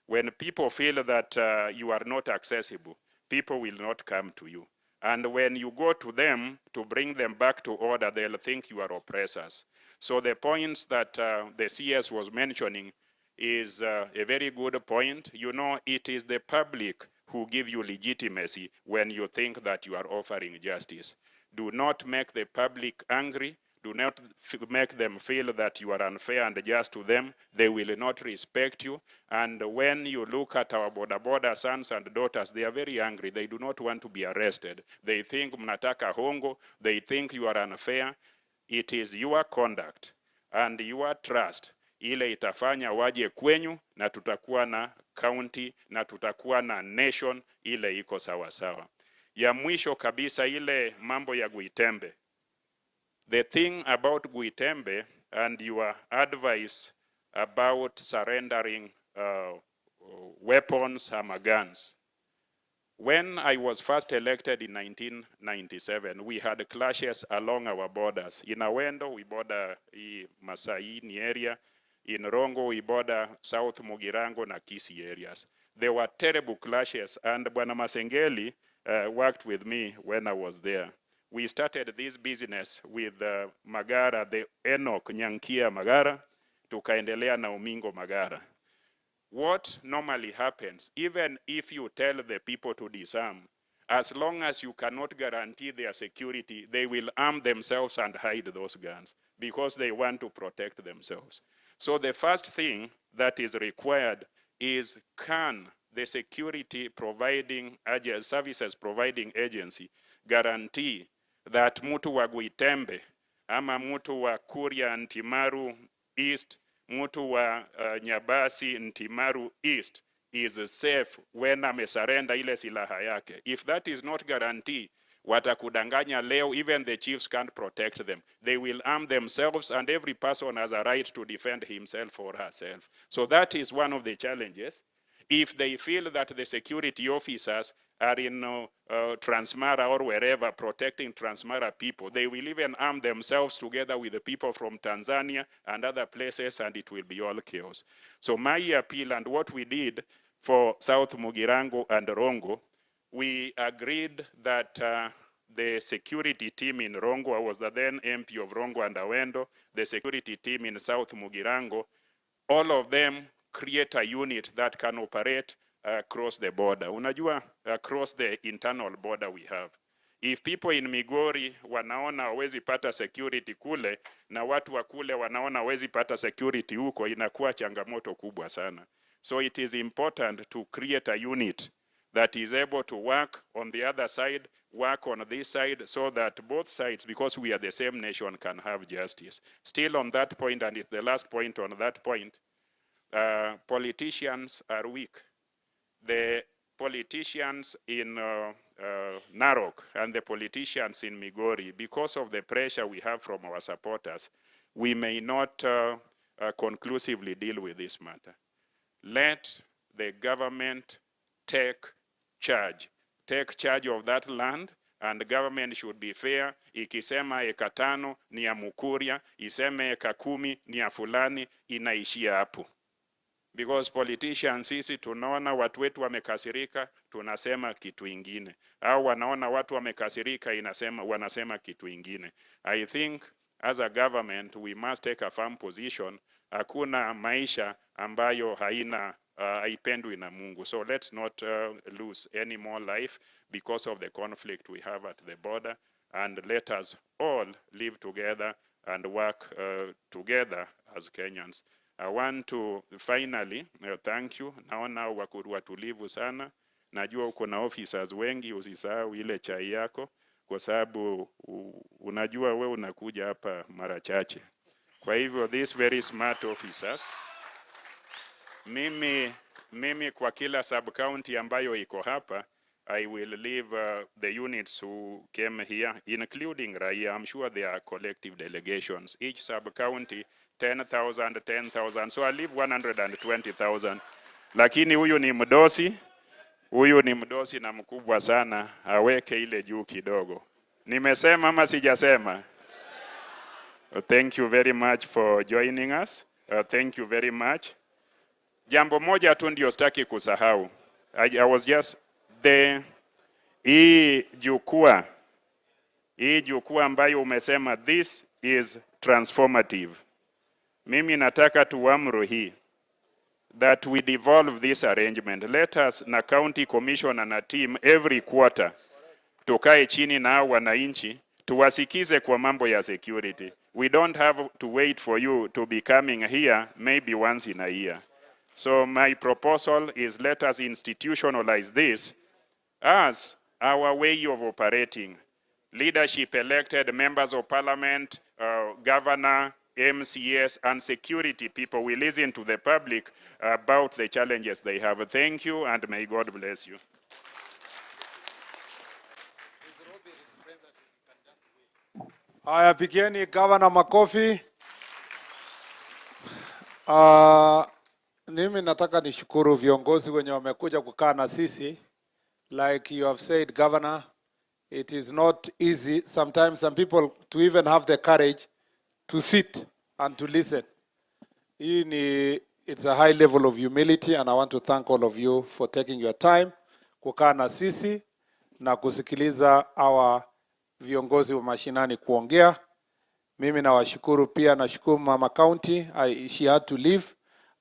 when people feel that you are not accessible, people will not come to you. And when you go to them to bring them back to order, they'll think you are oppressors. So the points that the CS was mentioning is a very good point. You know, it is the public who give you legitimacy when you think that you are offering justice. Do not make the public angry. Do not make them feel that you are unfair and just to them. They will not respect you. And when you look at our border sons and daughters, they are very angry. They do not want to be arrested. They think mnataka hongo. They think you are unfair. It is your conduct and your trust ile itafanya waje kwenyu na tutakuwa na county na tutakuwa na nation ile iko sawa sawa. Ya mwisho kabisa ile mambo ya Gwitembe. The thing about Gwitembe and your advice about surrendering weapons and guns. When I was first elected in 1997, we had clashes along our borders. In Awendo, we border Masaini area. In Rongo, we border South Mugirango na Kisii areas. There were terrible clashes, and Bwana Masengeli worked with me when I was there. We started this business with Magara, the Enoch Nyankia Magara, tukaendelea na Umingo Magara. what normally happens, even if you tell the people to disarm, as long as you cannot guarantee their security, they will arm themselves and hide those guns because they want to protect themselves. So the first thing that is required is, can the security providing services providing agency guarantee that mtu wa Gwitembe ama mtu wa Kuria Ntimaru East, mtu wa Nyabasi Ntimaru East is safe when amesurrender ile silaha yake? If that is not guarantee, watakudanganya leo, even the chiefs can't protect them. They will arm themselves, and every person has a right to defend himself or herself. So that is one of the challenges. If they feel that the security officers are in Transmara or wherever protecting Transmara people, they will even arm themselves together with the people from Tanzania and other places, and it will be all chaos. So my appeal, and what we did for South Mugirango and Rongo, we agreed that the security team in Rongo, I was the then MP of Rongo and Awendo, the security team in South Mugirango, all of them create a unit that can operate across the border. Unajua, across the internal border we have. If people in Migori wanaona hawezi pata security kule, na watu wa kule wanaona hawezi pata security huko, inakuwa changamoto kubwa sana. So it is important to create a unit that is able to work on the other side, work on this side, so that both sides, because we are the same nation, can have justice. Still on that point, and it's the last point on that point, politicians are weak. The politicians in Narok and the politicians in Migori, because of the pressure we have from our supporters, we may not conclusively deal with this matter. Let the government take charge of that land, and the government should be fair. Ikisema eka 5 ni ya Mukuria, iseme eka 10 ni ya fulani, inaishia hapo. Because politicians sisi tunaona watu wetu wamekasirika, tunasema kitu ingine. Au wanaona watu wamekasirika, wanasema kitu ingine. I think as a government we must take a firm position. Hakuna maisha ambayo haipendwi na Mungu. So let's not lose any more life because of the conflict we have at the border, and let us all live together and work together as Kenyans. I want to finally thank you. Naona watulivu sana. Najua uko na officers wengi, usisahau ile chai yako kwa sababu unajua we unakuja hapa mara chache. Kwa hivyo these very smart officers, mimi kwa kila sub county ambayo iko hapa, I will leave the units who came here, including Raia. I'm sure they are collective delegations. Each sub county 10,000. So I leave 120,000. Lakini huyu ni mdosi na mkubwa sana, aweke ile juu kidogo. Nimesema ama sijasema? Thank you very much for joining us. Thank you very much. Jambo moja tu ndio sitaki kusahau. I was just hii jukwaa ambayo umesema this is transformative. Mimi nataka tuamuru hii, that we devolve this arrangement. Let us na county commissioner na team every quarter tukae chini na wananchi tuwasikize kwa mambo ya security. We don't have to wait for you to be coming here maybe once in a year. So my proposal is, let us institutionalize this as our way of operating. Leadership elected, members of parliament, governor, MCS, and security people will listen to the public about the challenges they have. Thank you, and may God bless you. Haya, pigieni Governor makofi. Mimi nataka nishukuru viongozi wenye wamekuja kukaa na sisi. Like you have said, Governor, it is not easy sometimes some people to even have the courage to sit and to listen. It's a high level of humility, and I want to thank all of you for taking your time kukaa na sisi na kusikiliza our viongozi wa mashinani kuongea. Mimi nawashukuru pia, nashukuru Mama County, she had to leave,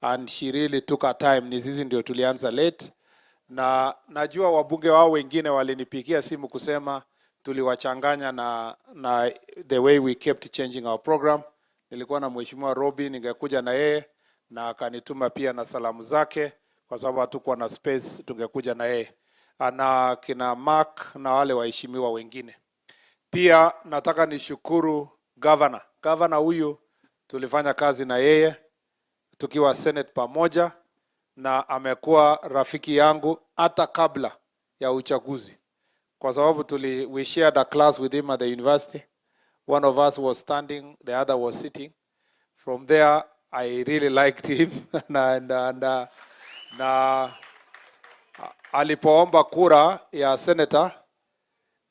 and she really took her time. Ni sisi ndio tulianza late, na najua wabunge wao wengine walinipigia simu kusema tuliwachanganya na the way we kept changing our program. Nilikuwa na Mheshimiwa Robi, ningekuja na yeye na akanituma pia na salamu zake, kwa sababu hatukuwa na space, tungekuja na yeye na kina Mark na wale waheshimiwa wengine. Pia nataka nishukuru governor. Governor huyu tulifanya kazi na yeye tukiwa Senate pamoja, na amekuwa rafiki yangu hata kabla ya uchaguzi, kwa sababu we shared a class with him at the university. One of us was standing, the other was sitting. From there, I really liked him. na alipoomba kura ya senator,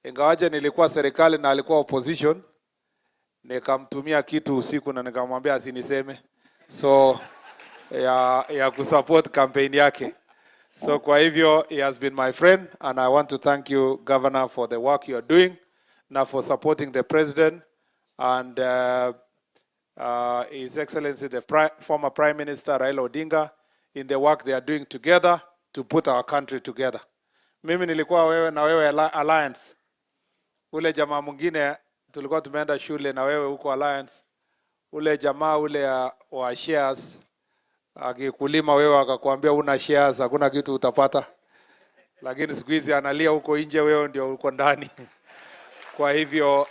ingawaje nilikuwa serikali na alikuwa opposition, nikamtumia kitu usiku na nikamwambia asiniseme. So ya kusupport campaign yake. So kwa hivyo, he has been my friend, and I want to thank you, Governor, for the work you are doing, now for supporting the President and His Excellency the former Prime Minister Raila Odinga in the work they are doing together to put our country together. Mimi nilikuwa wewe na wewe Alliance. Ule jamaa mwingine tulikuwa tumeenda shule na wewe huko Alliance. Ule jamaa ule wa shares, akikulima wewe akakwambia una shares, hakuna kitu utapata. Lakini siku hizi analia huko nje, wewe ndio uko ndani. Kwa hivyo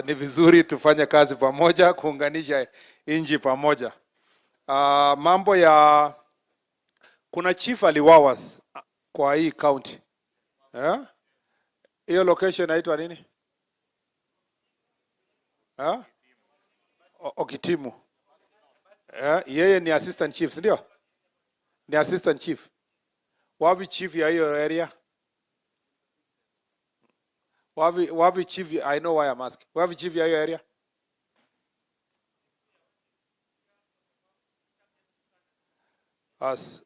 ni vizuri tufanye kazi pamoja, kuunganisha nchi pamoja. Mambo ya kuna chief aliwawa kwa hii county. Hiyo location inaitwa nini? Okitimu. Yeye ni assistant chief, ndio? Ni assistant chief. Wapi chief ya hiyo area? Wapi chief? I know why I'm asking. Wapi chief ya hiyo area?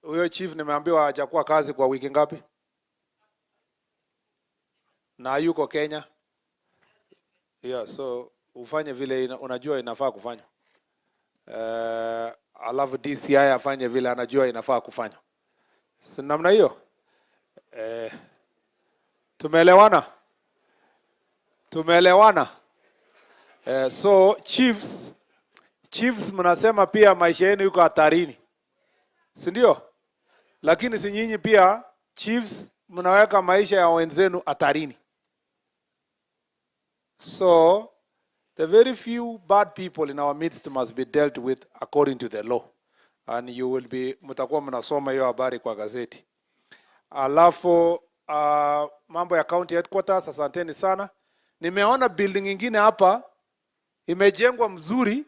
Huyo chief nimeambiwa hajakuwa kazi kwa wiki ngapi? Na yuko Kenya. Yeah, so ufanye vile unajua inafaa kufanya. Alafu DCI afanye vile anajua inafaa kufanya. Si namna hiyo? Tumeelewana? Tumeelewana? So chiefs mnasema pia maisha yenu yuko hatarini. Si ndio? Lakini si nyinyi pia chiefs mnaweka maisha ya wenzenu hatarini. So the very few bad people in our midst must be dealt with according to the law. And you will be, mtakuwa mnasoma hiyo habari kwa gazeti. Alafu mambo ya county headquarters, asanteni sana. Nimeona building nyingine hapa imejengwa mzuri,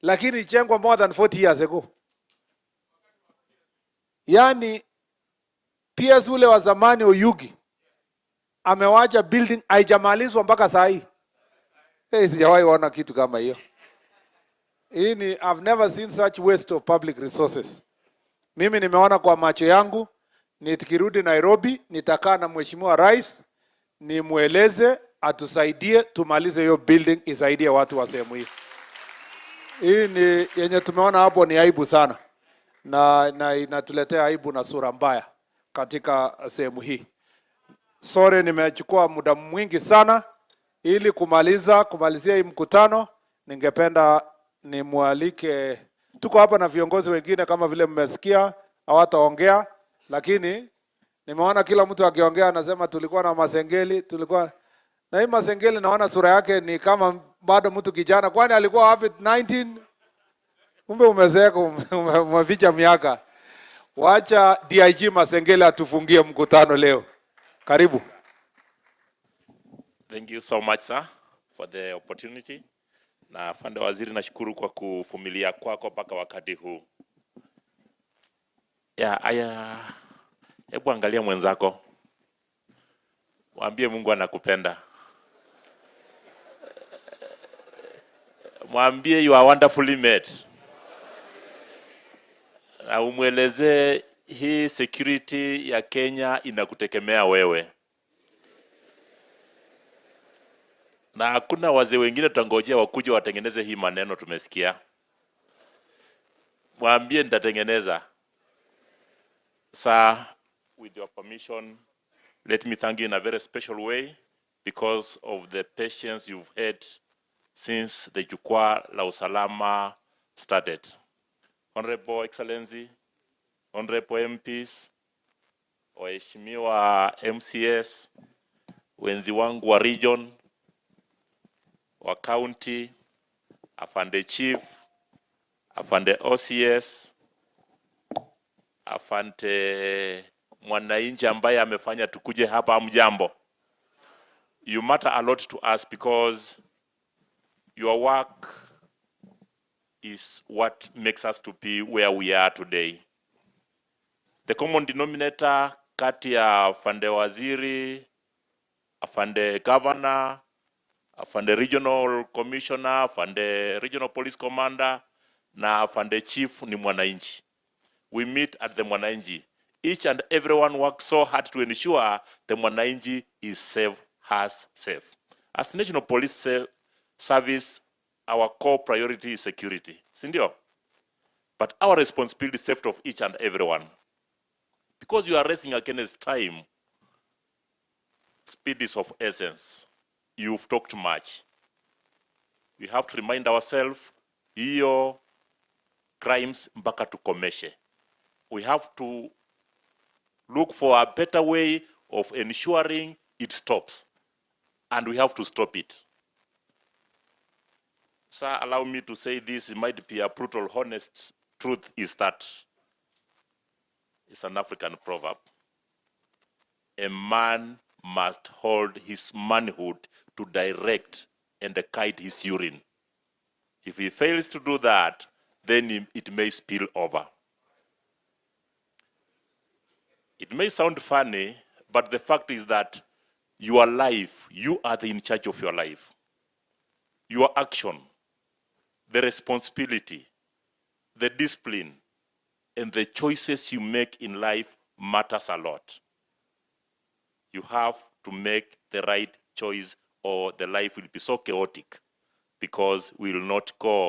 lakini ilijengwa more than 40 years ago. Yani PS ule wa zamani Oyugi amewacha building haijamalizwa mpaka saa hii. Sijawahi ona kitu kama hiyo. I've never seen such waste of public resources. Mimi nimeona kwa macho yangu, nikirudi Nairobi nitakaa na Mheshimiwa Rais nimueleze atusaidie tumalize hiyo building, isaidie watu wa sehemu hii. Hii ni yenye tumeona hapo ni aibu sana. Na inatuletea aibu na sura mbaya katika sehemu hii. Sorry nimechukua muda mwingi sana. Ili kumalizia hii mkutano, ningependa nimwalike, tuko hapa na viongozi wengine kama vile mmesikia hawataongea, lakini nimeona kila mtu akiongea anasema tulikuwa na Masengeli, tulikuwa na hii Masengeli, naona sura yake ni kama bado mtu kijana. Kwani alikuwa wapi 19? Kumbe umezeeka, umeficha miaka. Wacha DIG Masengeli atufungie mkutano leo. Karibu. Thank you so much, sir, for the opportunity. Na afande waziri, nashukuru kwa kuvumilia kwako mpaka wakati huu. Hebu angalia mwenzako. Mwambie Mungu anakupenda. Mwambie you are wonderfully made. Na umweleze hii security ya Kenya inakutegemea wewe. Na hakuna wazee wengine tutangojea wakuje watengeneze hii maneno tumesikia. Mwambie nitatengeneza. Sir, with your permission, let me thank you in a very special way because of the patience you've had since the Jukwaa la Usalama started. Honorable Excellency, Honorable MPs, waheshimiwa MCS, wenzi wangu wa region, wa county, afande chief, afande OCS, afande mwananchi ambaye amefanya tukuje hapa, mjambo. You matter a lot to us because your work is what makes us to be where we are today. The common denominator kati ya afande waziri, afande governor, afande regional commissioner, afande regional police commander, na afande chief ni mwananchi. We meet at the mwananchi. Each and everyone works so hard to ensure the mwananchi is safe, has safe. As National Police Service, our core priority is security. Sindio? But our responsibility is safety of each and everyone. Because you are racing against time, speed is of essence. You've talked much. We have to remind ourselves, hiyo crimes mpaka tukomeshe. We have to look for a better way of ensuring it stops. And we have to stop it. Sir, allow me to say this, it might be a brutal, honest truth is that it's an African proverb. A man must hold his manhood to direct and guide his urine. If he fails to do that, then it may spill over. It may sound funny, but the fact is that your life, you are in charge of your life. Your action, the responsibility, the discipline, and the choices you make in life matters a lot. You have to make the right choice or the life will be so chaotic because we will not go